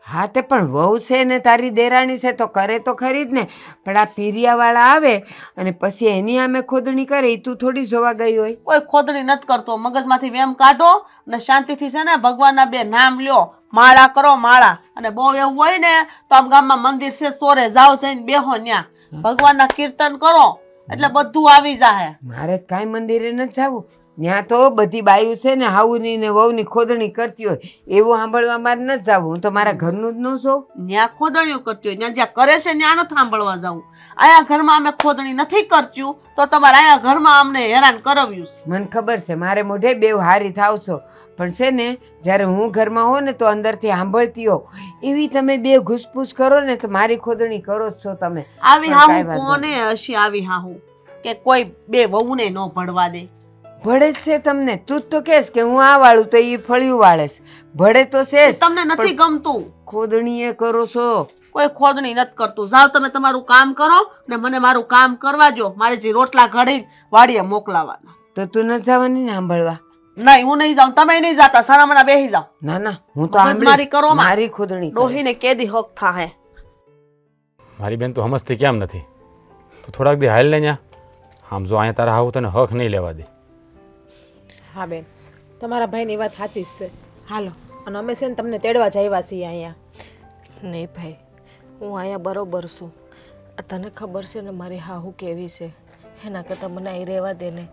હા તે પણ વહુ છે ને તારી દેરાણી છે તો કરે તો ખરી જ ને, પણ આ પીરિયાવાળા આવે અને પછી એની આમે ખોદણી કરે, એ તું થોડી જોવા ગઈ હોય. કોઈ ખોદણી નથી કરતો, મગજમાંથી વેમ કાઢો અને શાંતિથી છે ને ભગવાનના બે નામ લ્યો, માળા કરો માળા. અને બહુ એવું હોય ને તો આમ ગામમાં મંદિર છે, સોરે જાઓ જઈને બેહો ન્યા, ભગવાનના કીર્તન કરો એટલે બધું આવી જાય. મારે કાંઈ મંદિરે નથી જવું, ત્યાં તો બધી બાયું છે ને હાઉની ને વહુની ખોદણી કરતી હોય, એવું સાંભળવા મારે નથી જવું. હું તો મારા ઘરનું જ ન જોઉં. ન્યા ખોદણીઓ કરતી હોય, ત્યાં જ્યાં કરે છે ત્યાં નથી સાંભળવા જવું. અહીંયા ઘરમાં અમે ખોદણી નથી કરતું તો તમારે અહીંયા ઘરમાં અમને હેરાન કરાવ્યું છે. મને ખબર છે મારે મોઢે બેવ હારી થાવ છો, પણ છે ને જ્યારે હું ઘરમાં હોઉં ને તો અંદરથી સાંભળતી હો, એવી તમે બે ઘૂસપૂસ કરો ને તો મારી ખોદણી કરો જ છો તમે. આવી હાહુ કોને હશે? આવી હાહુ કે કોઈ બે વહુને ન ભળવા દે? ભળે જ છે તમને. તું જ તો કહેશ કે હું આ વાળું તો એ ફળિયું વાળેશ, ભળે તો છે જ. તમને નથી ગમતું? ખોદણી એ કરો છો. કોઈ ખોદણી નથી કરતું. જાઓ તમે તમારું કામ કરો ને મને મારું કામ કરવા જો. મારે જે રોટલા ઘડી વાડીએ મોકલાવાના. તો તું ન જવાની ને સાંભળવા? નહીં, હું નહીં જાઉં, તમે નહીં જાતા, સારા મને બેહી જાઓ. ના ના, હું તો મારી કરો, મારી ખોદણી ડોહીને કેદી હક થાહે. મારી બેન તો સમજતી કેમ નથી? તું થોડાક દી હાલ ને ન્યા. આમ જો અહીંયા તારા હાવ તને હક નહીં લેવા દે. હા બેન, તમારા ભાઈની વાત સાચી જ છે. હાલો, અને અમે છે ને તમને તેડવા જ આવ્યા છીએ અહીંયા. નહીં ભાઈ, હું અહીંયા બરોબર છું. તને ખબર છે ને મારી હાહુ કેવી છે, એના કરતાં મને અહીં રહેવા દે ને.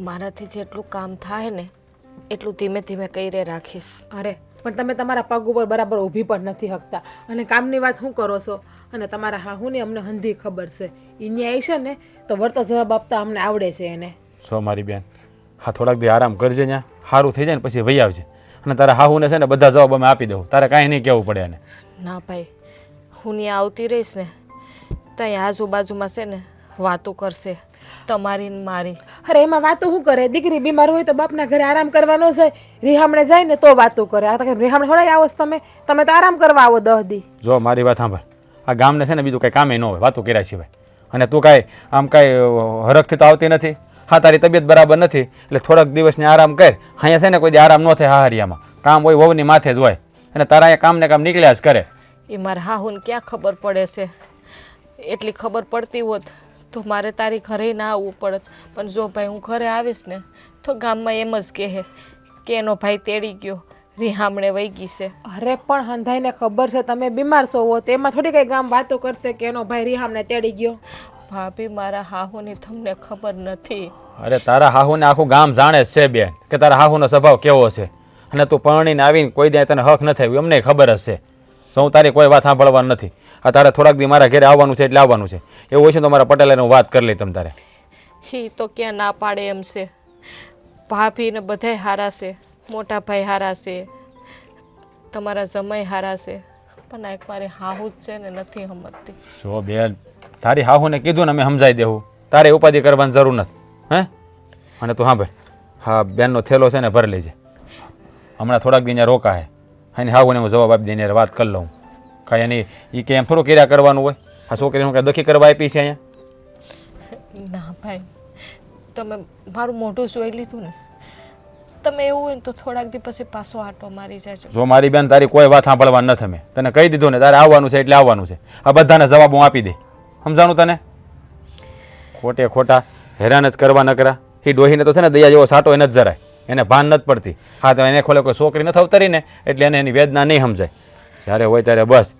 મારાથી જેટલું કામ થાય ને એટલું ધીમે ધીમે કરી રાખીશ. અરે પણ તમે તમારા પગ ઉપર બરાબર ઊભી પણ નથી શકતા, અને કામની વાત શું કરો છો? અને તમારા હાહુની અમને હંધી ખબર છે, એ ન્યાય છે ને તો વળતો જવાબ આપતા અમને આવડે છે એને. છો મારી બેન, હા થોડાક દી આરામ કરજે, ત્યાં સારું થઈ જાય ને પછી વહી આવજે, અને તારા હાહુને છે ને બધા જવાબ અમે આપી દઉં, તારે કાંઈ નહીં કહેવું પડે એને. ના ભાઈ, હું ત્યાં આવતી રહીશ ને તો અહીં આજુબાજુમાં છે ને વાતો કરશે તમારી ને મારી. અરે એમાં વાતો શું કરે? દીકરી બીમાર હોય તો બાપના ઘરે આરામ કરવાનો છે, રિહામણે જાય ને તો વાતો કરે. આ તો કંઈ રિહામણે થોડા આવો છો તમે? તમે તો આરામ કરવા આવો 10 દી. જો મારી વાત સાંભળ, આ ગામને છે ને બીજું કંઈ કામે ન હોય વાતો કર્યા સિવાય, અને તું કાંઈ આમ કાંઈ હરખથી તો આવતી નથી. હા તારી તબિયત બરાબર નથી એટલે થોડાક દિવસને આરામ કર. અહીંયા છે ને કોઈ દી આરામ ન થાય, હાહરિયામાં કામ હોય વહુની માથે જ હોય, અને તારા અહીંયા કામને કામ નીકળ્યા જ કરે. એ મારા હાહુને ક્યાં ખબર પડે છે? એટલી ખબર પડતી હોત તો મારે તારી ઘરે ના આવવું પડત. પણ જો ભાઈ હું ઘરે આવીશ ને તો ગામમાં એમ જ કહે કે એનો ભાઈ તેડી ગયો, રિહામણે વહી ગઈ છે. અરે પણ હંધાઈને ખબર છે તમે બીમાર છો હો, તેમાં થોડી કઈ ગામ વાતો કરશે કે એનો ભાઈ રિહામણે તેડી ગયો. ભાભી મારા હાહુની તમને ખબર નથી. અરે તારા હાહુને આખું ગામ જાણે છે બેન કે તારા હાહુનો સ્વભાવ કેવો છે, અને તું પરણીને આવીને કોઈ દે તને હક ન થાય અમને ખબર જ છે. તો હું તારી કોઈ વાત સાંભળવાની નથી. આ તારે થોડાક દી મારા ઘરે આવવાનું છે એટલે આવવાનું છે. એવું હોય છે તો મારા પટેલે હું વાત કરી લઈ તમ તારે. એ તો ક્યાં ના પાડે એમ છે. ભાભી ને બધાય હારા છે, મોટા ભાઈ હારા છે, તમારા જમાઈ હારા છે, પણ એક મારી હાહુ જ છે ને નથી સમજતી. જો બેન, તારી હાહુને કીધું ને અમે સમજાઈ દેવું, તારે ઉપાધિ કરવાની જરૂર નથી. હે અને તું સાંભળ, હા બેનનો થેલો છે ને ભરી લેજે. હમણાં થોડાક દી રોકા હે, એની હાહુને હું જવાબ આપી દઈને વાત કરી લઉં. કાંઈ એની એ કે એમ થોડું કર્યા કરવાનું હોય? આ છોકરીનું કાંઈ દખી કરવા આપી છે અહીંયા? ના ભાઈ, તમે મારું મોઢું જોઈ લીધું ને તમે એવું હોય ને તો થોડાક દી પછી પાછો આટો મારી જાજો. જો મારી બેન તારી કોઈ વાત સાંભળવા નથી. અમે તને કહી દીધું ને તારે આવવાનું છે એટલે આવવાનું છે. આ બધાને જવાબ હું આપી દે. સમજાણું તને? ખોટે ખોટા હેરાન જ કરવા ન કરા. એ ડોહીને તો છે ને દયા જેવો સાટો એને જ જરાય, એને ભાન નથી પડતી. હા તો એને ખોલે કોઈ છોકરી નથી અવતરી ને એટલે એને એની વેદના નહીં સમજાય. જ્યારે હોય ત્યારે બસ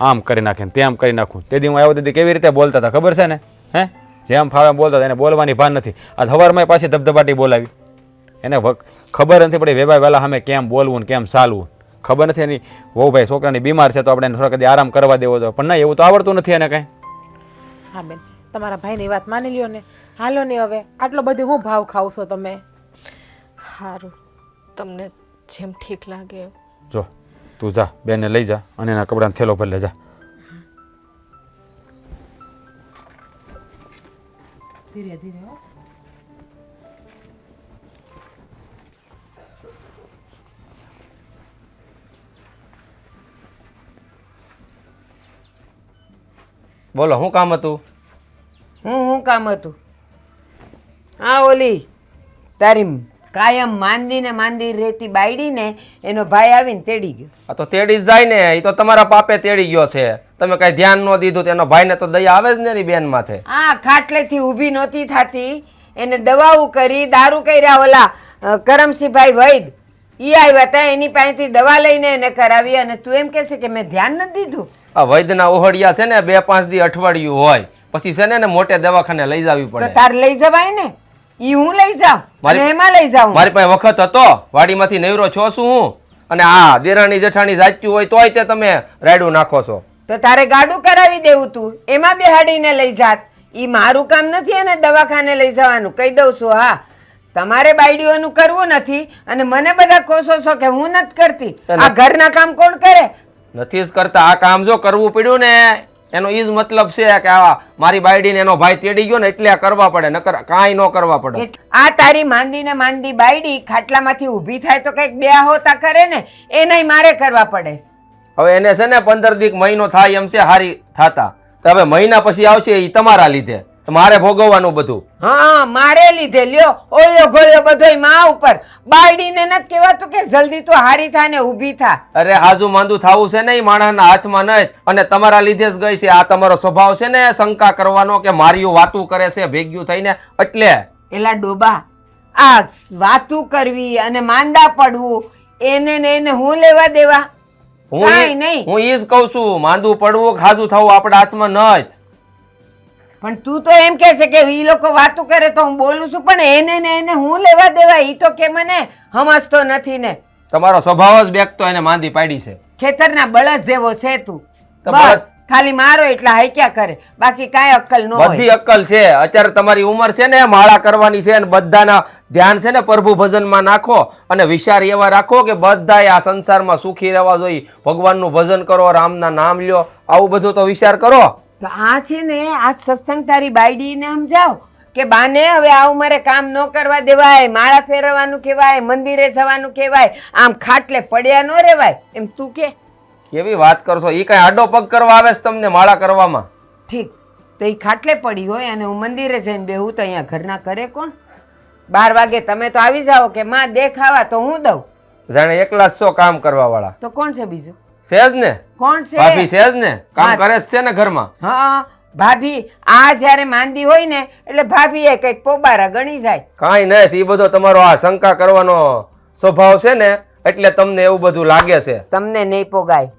આમ કરી નાખે ને તેમ કરી નાખું. તે દી હું આવ્યો તેથી કેવી રીતે બોલતા હતા ખબર છે ને? હે જેમ ફાવે બોલતા હતા, એને બોલવાની ભાન નથી. આ સવારમાં પાછી ધબધબાટી બોલાવી. એને ખબર નથી પડી વેવાય વહેલા સામે કેમ બોલવું ને કેમ ચાલવું. ખબર નથી એની વહુ ભાઈ છોકરાની બીમાર છે તો આપણે એને થોડા કદી આરામ કરવા દેવો જોઈએ. પણ ના, એવું તો આવડતું નથી એને કાંઈ. હા બેન, તમારા ભાઈની વાત માની લ્યો ને. હાલો ને હવે, આટલો બધો હું ભાવ ખાવ છો તમે? સારું, તમને જેમ ઠીક લાગે એમ. જો તું જા, બેનને લઈ જા અને એના કપડાનો થેલો ભરી લે જા. ધીરે ધીરે હો. બોલો શું કામ હતું? હું કામ હતું? હા, ઓલી તારી કાયમ માંદી રહેતી બાયડીને એનો ભાઈ આવીને તેડી ગયો. આ તો તેડી જ જાય ને, એ તો તમારા પાપે તેડી ગયો છે. તમે કઈ ધ્યાન ન દીધું, તેનો ભાઈને તો દયા આવે જ ને એની બેન માથે. આ ખાટલેથી ઊભી નહોતી થતી, એને દવાઓ કરી, દારૂ કર્યા. ઓલા કરમસિંહભાઈ વૈદ ઈ આવ્યા હતા, એની પાસેથી દવા લઈને એને કરાવી. અને તું એમ કહે છે કે મેં ધ્યાન નથી દીધું? આ વૈદ્યના ઓહડિયા છે ને 2-5 દી અઠવાડિયું હોય, પછી છે ને મોટે દવાખાને લઈ જવી તો પડે. તાર લઈ જવાય ને, ઈ હું લઈ જાઉં અને એમાં લઈ જાઉં. મારી પાસે વખત હતો, વાડીમાંથી નવરો છો શું હું? અને આ દેરાણી જેઠાણી જાચ્યું હોય તોય તે તમે રાયડું નાખો છો. તો તારે ગાડું કરાવી દેવું, તું એમાં બેહાડીને લઈ જાત. ઈ મારું કામ નથી અને દવાખાને લઈ જવાનું. કહી દઉં છું. હા, તમારે બાયડીઓનું કરવું નથી અને મને બધા કોસો છો કે હું નથી કરતી. આ ઘરના કામ કોણ કરે? નથી જ કરતા. આ કામ જો કરવું પડ્યું ને એનો ઈ જ મતલબ છે કે આવા મારી બાયડીને એનો ભાઈ તેડી ગયો ને એટલે આ કરવા પડે, નકર કાંઈ ન કરવા પડે. આ તારી માંદી બાયડી ખાટલામાંથી ઊભી થાય તો કઈક બે હોતા કરે ને, એનાય મારે કરવા પડે. હવે એને છે ને 15 દીક મહિનો થાય એમ છે હારી થાતા. તો હવે મહિના પછી આવશે એ તમારા લીધે, મારે ભોગવવાનું બધું. હા, મારે લીધે લ્યો ઓળ્યો ગોળ્યો બધોય માં ઉપર. બાયડીને નથી કહેવાતું કે જલ્દી તું હારી થા ને ઊભી થા. અરે હાજુ માંદુ થાવું છે ને એ માણસના હાથમાં નહીં, અને તમારા લીધે જ ગઈ છે. આ તમારો સ્વભાવ છે ને શંકા કરવાનો કે મારીઓ વાતું કરે છે ભેગ્યું થઈને, એટલે. એલા ડોબા, આ વાતું કરવી અને માંદા પડવું એને ને એને હું લેવા દેવા? કાંઈ નહીં. હું ઈ જ કહું છું, માંદું પડવું હાજુ થવું આપણા હાથમાં નહીં. પણ તું તો એમ કે છે કે ઈ લોકો વાતું કરે તો હું બોલું છું, પણ એને ને એને હું લેવા દેવા? ઈ તો કે મને સમજતો નથી ને. તમારો સ્વભાવ જ બેકતો એને માંદી પાડી છે. ખેતરના બળદ જેવો છે તું. તો બસ ખાલી મારો એટલા હાઈક્યા કરે, બાકી કાંઈ અક્કલ ન હોય. બધી અક્કલ છે. અત્યારે તમારી ઉંમર છે ને માળા કરવાની છે, અને બધાના ધ્યાન છે ને પ્રભુ ભજનમાં નાખો અને વિચાર એવા રાખો કે બધાએ આ સંસારમાં સુખી રહેવા જોઈએ. ભગવાનનું ભજન કરો, રામના નામ લ્યો, આવું બધું તો વિચાર કરો. તો આ છે ને, આ સત્સંગ તારી બાયડીને સમજાવ કે બાને હવે આવું મારે કામ ન કરવા દેવાય, માળા ફેરવવાનું કહેવાય, મંદિરે જવાનું કહેવાય, આમ ખાટલે પડ્યા ન રહેવાય એમ તું કે. કેવી વાત કરશો? ઈ કઈ આડો પગ કરવા આવે છે તમને માળા કરવામાં? ઠીક, તો એ ખાટલે પડી હોય અને હું મંદિરે જઈને બેહું તો અહીંયા ઘરના કરે કોણ? 12 વાગે તમે તો આવી જાઓ કે માં દેખાવા તો હું દઉં. જાણે એકલા જ છો કામ કરવા વાળા? તો કોણ છે બીજું? સેજ ને કોણ છે? ભાભી સેજ ને કામ કરે છે ને ઘરમાં. હા, ભાભી આ જ્યારે માંદી હોય ને એટલે ભાભી એ કઈક પોબારા ગણી જાય. કાંઈ નહીં, એ બધો તમારો આ શંકા કરવાનો સ્વભાવ છે ને એટલે તમને એવું બધું લાગે છે. તમને નહીં પોગાય.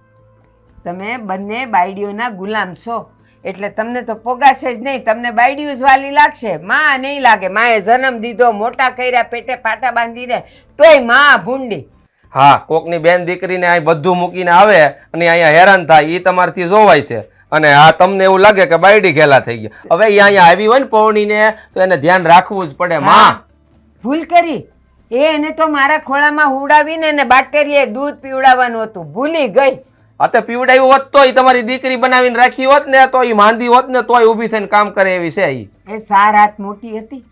તમે બંને બાયડીઓના ગુલામ છો એટલે તમને તો પોગાશે જ નહીં. તમને બાયડીઓ જ વાલી લાગશે, માં નહીં લાગે. માએ જન્મ દીધો, મોટા કર્યા, પેટે પાટા બાંધીને, તોય માં ભૂંડી. હા, કોકની બેન દીકરીને અહીં બધું મૂકીને આવે અને અહીંયા હેરાન થાય એ તમારથી જોવાય છે. અને આ તમને એવું લાગે કે બાયડી ઘેલા થઈ ગયા. હવે એ અહીંયા આવી હોય ને પૌણીને તો એને ધ્યાન રાખવું જ પડે. માં ભૂલ કરી. એને તો મારા ખોળામાં હુડાવીને એને બાટેરીએ દૂધ પીવડાવવાનું હતું, ભૂલી ગઈ. આ તો પીવડાવ્યું હોત તો તમારી દીકરી બનાવીને રાખી હોત ને તો એ માંદી હોત ને તોય ઊભી થઈને કામ કરે એવી છે. એ 4 હાથ મોટી હતી,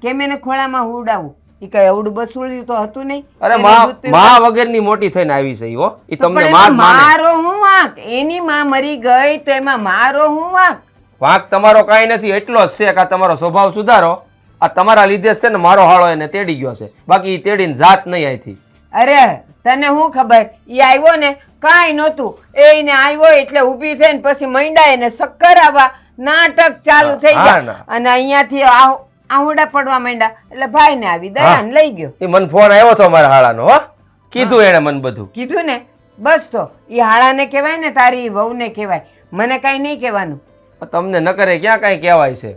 કેમ એને ખોળામાં હુડાવું? એ કઈ અવડું બસુળ્યું તો હતું નહીં. અરે માં વગરની મોટી થઈને આવી છે હો. એ તમને માં માને. મારો હું વાંક? એની માં મરી ગઈ તો એમાં મારો હું વાંક? વાંક તમારો કાંઈ નથી, એટલો જ છે કે તમારો સ્વભાવ સુધારો આ તમારા લીધે જ છે ને મારો હાળો એને તેડી ગયો છે, બાકી ઈ તેડીને જાત નહીં અહીંથી. અરે તને શું ખબર, ઈ આવ્યો ને કાંઈ નહોતું, એને આવ્યો એટલે ઊભી થઈને પછી મંડાય ને શક્કર આવવા નાટક ચાલુ થઈ હા, ગયા ના. અને અહીંયાથી આહુડા પડવા માંડ્યા એટલે ભાઈને આવી દયાને લઈ ગયો. એ મને ફોન આવ્યો હતો મારા હાળાનો, હો કીધું એને મને બધું. કીધું ને બસ તો ઈ હાળાને કહેવાય ને તારી વહુને કહેવાય, મને કાંઈ નહીં કહેવાનું. તમને ન કરે ક્યાં કાંઈ કહેવાય છે?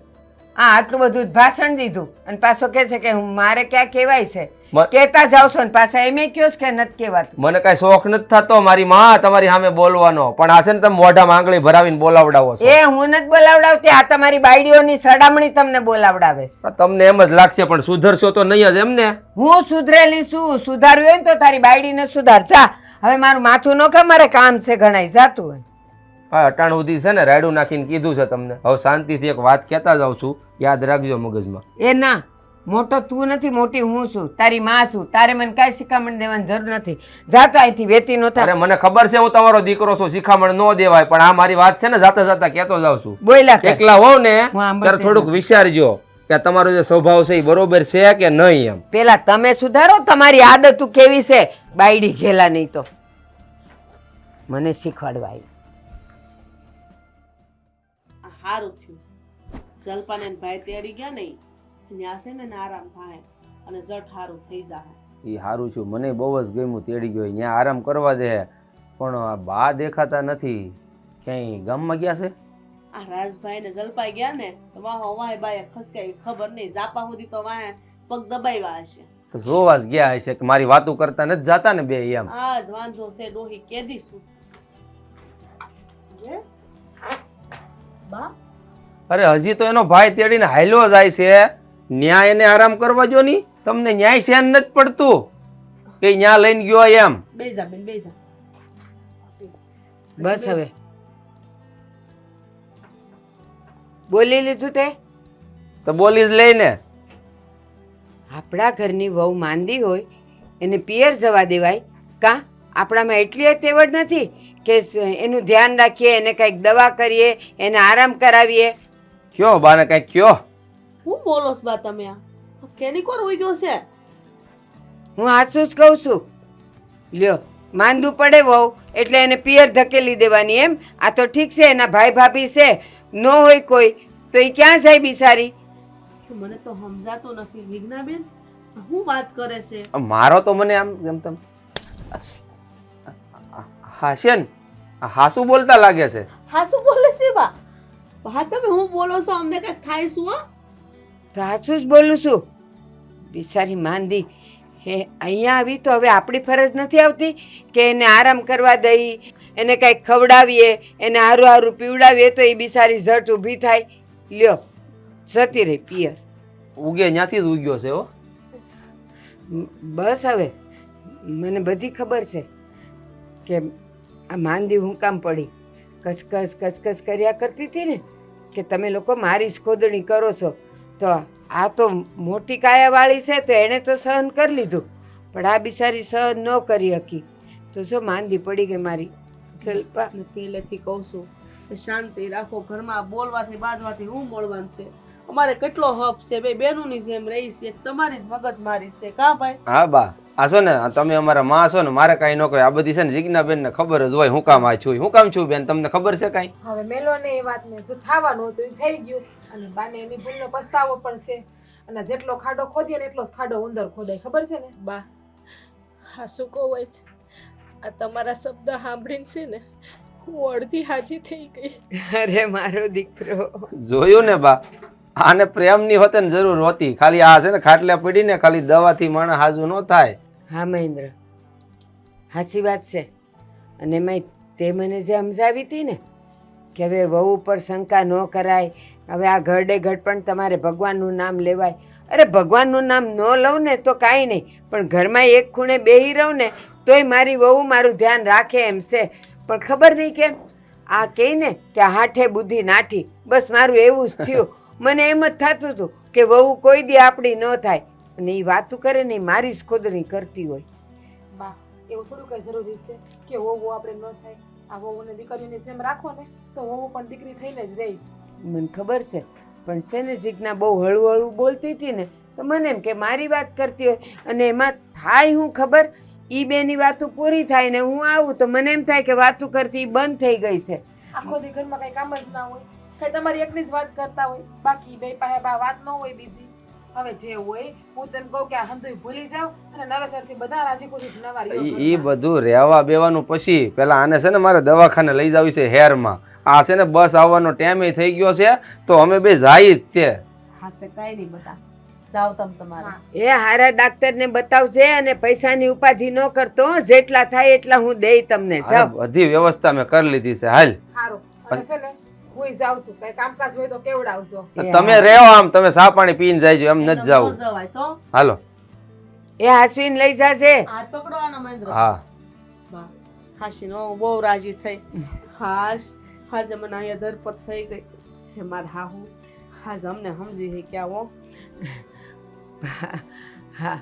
આટલું બધું ભાષણ દીધું અને પાછો કહે છે કે હું મારે ક્યાં કહેવાય છે, મ- કહેતા જાવ છો ને પાછા એમ કયો કે નથી કહેવાતું. મને કાંઈ શોખ નથી થતો મારી માં તમારી સામે બોલવાનો, પણ આ છે ને તમે મોઢામાં આંગળી ભરાવીને બોલાવડાવો છો. એ હું નથી બોલાવડાવતી, આ તમારી બાયડીઓની સડામણી તમને બોલાવડાવે છે. તમને એમ જ લાગશે પણ સુધરશો તો નહીં જ એમ ને. હું સુધરેલી છું, સુધાર્યું હોય ને તો તારી બાયડીને સુધાર. જા હવે મારું માથું ન ખા, મારે કામ છે ઘણાય, જાતું હોય. હા, અટાણ સુધી છે ને રાયડું નાખીને કીધું છે તમને. હવે શાંતિથી એક વાત કહેતા જાઉં છું, યાદ રાખજો મગજમાં. એ ના, મોટો તું નથી, મોટી હું છું, તારી માં છું, તારે મને કાંઈ શિખામણ દેવાની જરૂર નથી. જા તો અહીંથી વેતી નો અરે થાય. મને ખબર છે હું તમારો દીકરો છું, શિખામણ ન દેવાય, પણ આ મારી વાત છે ને જાતા જાતા કહેતો જાઉં છું. બોયલા કર. એકલા હોવ ને હું આંબળતી ત્યારે થોડુંક વિચારજો કે આ તમારો જે સ્વભાવ છે એ બરોબર છે કે નહીં એમ. પેલા તમે સુધારો, તમારી આદતું કેવી છે, બાયડી ઘેલા નહીં તો મને શીખવાડવા આવી. સારું થયું જલપાને ને ભાઈ તેડી ગયા નહીં, ત્યાં છે ને આરામ થાય અને ઝટ સારું થઈ જાય. એ સારું છું, મને બહુ જ ગમ્યું તેડી ગયો, ત્યાં આરામ કરવા દે. પણ આ બા દેખાતા નથી, ક્યાંય ગામમાં ગયા છે? આ રાજભાઈ ને જલપાઈ ગયા ને તો વાહો વાહે બાએ ખસકાઈ ખબર નહીં, જાપા સુધી તો વાહે પગ દબાવ્યા હશે. તો જોવા જ ગયા હશે કે મારી વાતો કરતા નથી જાતા ને બે એમ. આ જ વાંધો છે, ડોહી કેદીશું બા. અરે હજી તો એનો ભાઈ તેડીને હાલ્યો જાય છે, ન્યા એને આરામ કરવા જો ની. તમને ન્યાય સહન નથી પડતું કે ન્યા લઈને ગયો એમ. બેજા બેન બેજા. બસ હવે બોલી લીધું તે? તો બોલી જ લઈને. આપણા ઘરની વહુ માંદી હોય એને પિયર જવા દેવાય કાં? આપણામાં એટલી તેવડ નથી કે એનું ધ્યાન રાખીએ, એને કંઈક દવા કરીએ, એને આરામ કરાવીએ. કયો બાને કઈ કયો? હું બોલોસ બા તમે? આ કેની કોર હોઈ ગયો છે? હું હાચું જ કહું છું. લ્યો, માંદું પડે વહુ એટલે એને પિયર ધકેલી દેવાની એમ? આ તો ઠીક છે, એના ભાઈ ભાભી છે, ન હોય કોઈ તો એ ક્યાં જાય બિસારી? મને તો સમજાતું નથી જીજ્ઞાબેન, હું વાત કરે છે? મારો તો મને આમ એમ તમ હાસ્યન હાસુ બોલતા લાગે છે. હા શું બોલે છે બા? હા તમે હું બોલો છો, અમને કઈ થાય શું? હા તો હાચું જ બોલું છું. બિચારી માંદી હે અહીંયા આવી તો હવે આપણી ફરજ નથી આવતી કે એને આરામ કરવા દઈ, એને કંઈક ખવડાવીએ, એને હારું હારું પીવડાવીએ તો એ બિચારી ઝટ ઊભી થાય. લ્યો, જતી રહી પિયર. ઉગે ત્યાંથી જ ઉગ્યો છે હો. બસ હવે મને બધી ખબર છે કે આ માંદી હું કામ પડી. કચકચ કચકચ કર્યા કરતી હતી ને કે તમે લોકો મારી જ ખોદણી કરો છો, તો આ તો મોટી કાયાવાળી છે તો એણે તો સહન કરી લીધું, પણ આ બિચારી સહન ન કરી શકી તો જો માંદી પડી ગઈ મારી જલ્પા. હું પહેલેથી કહું છું કે શાંતિ રાખો, ઘરમાં બોલવાથી બાજવાથી હું બોલવાનું છે? અમારે કેટલો હપ છે, બે બેનોની જેમ રહી છે, તમારી જ મગજ મારી છે કા ભાઈ? હા બા, આ છો ને તમે અમારા માં છો ને, મારે કાંઈ ન કહે. આ બધી છે ને જીજ્ઞાબેન ને ખબર જ હોય હું કામ આ છું, હું કામ છું બેન, તમને ખબર છે કાંઈ? હવે મેલો ને એ વાતને જે થવાનું હતું એ થઈ ગયું, અને બાને એની ભૂલનો પસ્તાવો પણ છે, અને જેટલો ખાડો ખોદીએ ને એટલો જ ખાડો ઉંદર ખોદાય, ખબર છે ને બા? હા શું કહો હોય છે, આ તમારા શબ્દ સાંભળીને છે ને હું અડધી હાજી થઈ ગઈ. અરે મારો દીકરો, જોયું ને બા, આને પ્રેમની હોતે ને જરૂર હોતી, ખાલી આ છે ને ખાટલે પડીને ખાલી દવાથી માણસ હાજુ ન થાય. હા મહેન્દ્ર, સાચી વાત છે. અને એમાંય તે મને જે સમજાવી હતી ને કે હવે વહુ ઉપર શંકા ન કરાય, હવે આ ઘરડે ઘડ પણ તમારે ભગવાનનું નામ લેવાય. અરે ભગવાનનું નામ ન લઉં ને તો કાંઈ નહીં, પણ ઘરમાં એક ખૂણે બેહી રહું ને તોય મારી વહુ મારું ધ્યાન રાખે એમ છે. પણ ખબર નહીં કેમ આ કહે ને કે હાઠે બુદ્ધિ નાઠી, બસ મારું એવું જ થયું. મને એમ જ થતું હતું કે વહુ કોઈ દી આપણી ન થાય, અને એ વાતું કરે ને મારી જ ખોદણી કરતી હોય. બા એવું થોડું કઈ જરૂરી છે કે વહુ આપણે ન થાય? આ વહુને દીકરીઓની જેમ રાખો ને તો વહુ પણ દીકરી થઈને જ રહી. મને ખબર છે, પણ છે ને જીજ્ઞા બહુ હળવું હળવું બોલતી હતી ને તો મને એમ કે મારી વાત કરતી હોય, અને એમાં થાય હું ખબર, ઈ બેની વાતો પૂરી થાય ને હું આવું તો મને એમ થાય કે વાતો કરતી ઈ બંધ થઈ ગઈ છે. આખો દી ઘરમાં કઈ કામ જ ના હોય, કઈ તમારી એકની જ વાત કરતા હોય, બાકી બે પાસે વાત ન હોય બીજી. હવે જે હોય હું તને કહું કે આ હંધુય ભૂલી જાવ અને નવેસરથી બધા રાજી ખુશી નવા રહ્યો ઈ બધું રહેવા બેવાનું પછી પેલા આને છે ને મારે દવાખાને લઈ જવી છે હેરમાં. આ છે ને બસ આવવાનો ટાઈમ થઈ ગયો છે તો અમે બે જાય જ તે. હા તે કઈ નહીં બટા, જાઓ તમે તમારે. એ હારા ડાક્ટરને બતાવજે અને પૈસાની ઉપાધિ ન કરતો, જેટલા થાય એટલા હું દઈ તમને. આ જાઓ. બધી વ્યવસ્થા મેં કરી લીધી છે. હાલ સારું. અને છે ને હું જાઉં છું, કઈ કામકાજ હોય તો કેવડાવજો. તમે રહેવો, આમ તમે સા પાણી પીને જાયજો, એમ નથી ન જાવું. જવાય તો હાલો. એ હાસવીને લઈ જાજે. હાથ પકડવાનો મહેન્દ્ર. હા વાહ, હાશીનો હું બહુ રાજી થઈ. હાશ હાજ મને અહીંયા ધરપત થઈ ગઈ. હે માર હાહુ, હાજ અમને સમજી હે ક્યાં હો. હા,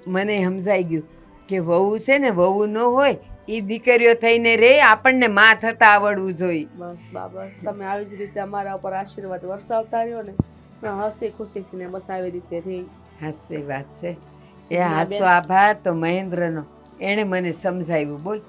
મને સમજાઈ ગયું કે વહુ છે ને વહુ ન હોય, એ દીકરીઓ થઈને રે, આપણને માં થતા આવડવું જોઈએ. બસ બા બસ, તમે આવી જ રીતે અમારા ઉપર આશીર્વાદ વરસાવતા રહ્યો ને, હસી ખુશીથી ને બસ આવી રીતે રહી. હાસ્ય વાત છે. એ હાસો આભાર તો મહેન્દ્રનો, એણે મને સમજાવ્યું. બોલ.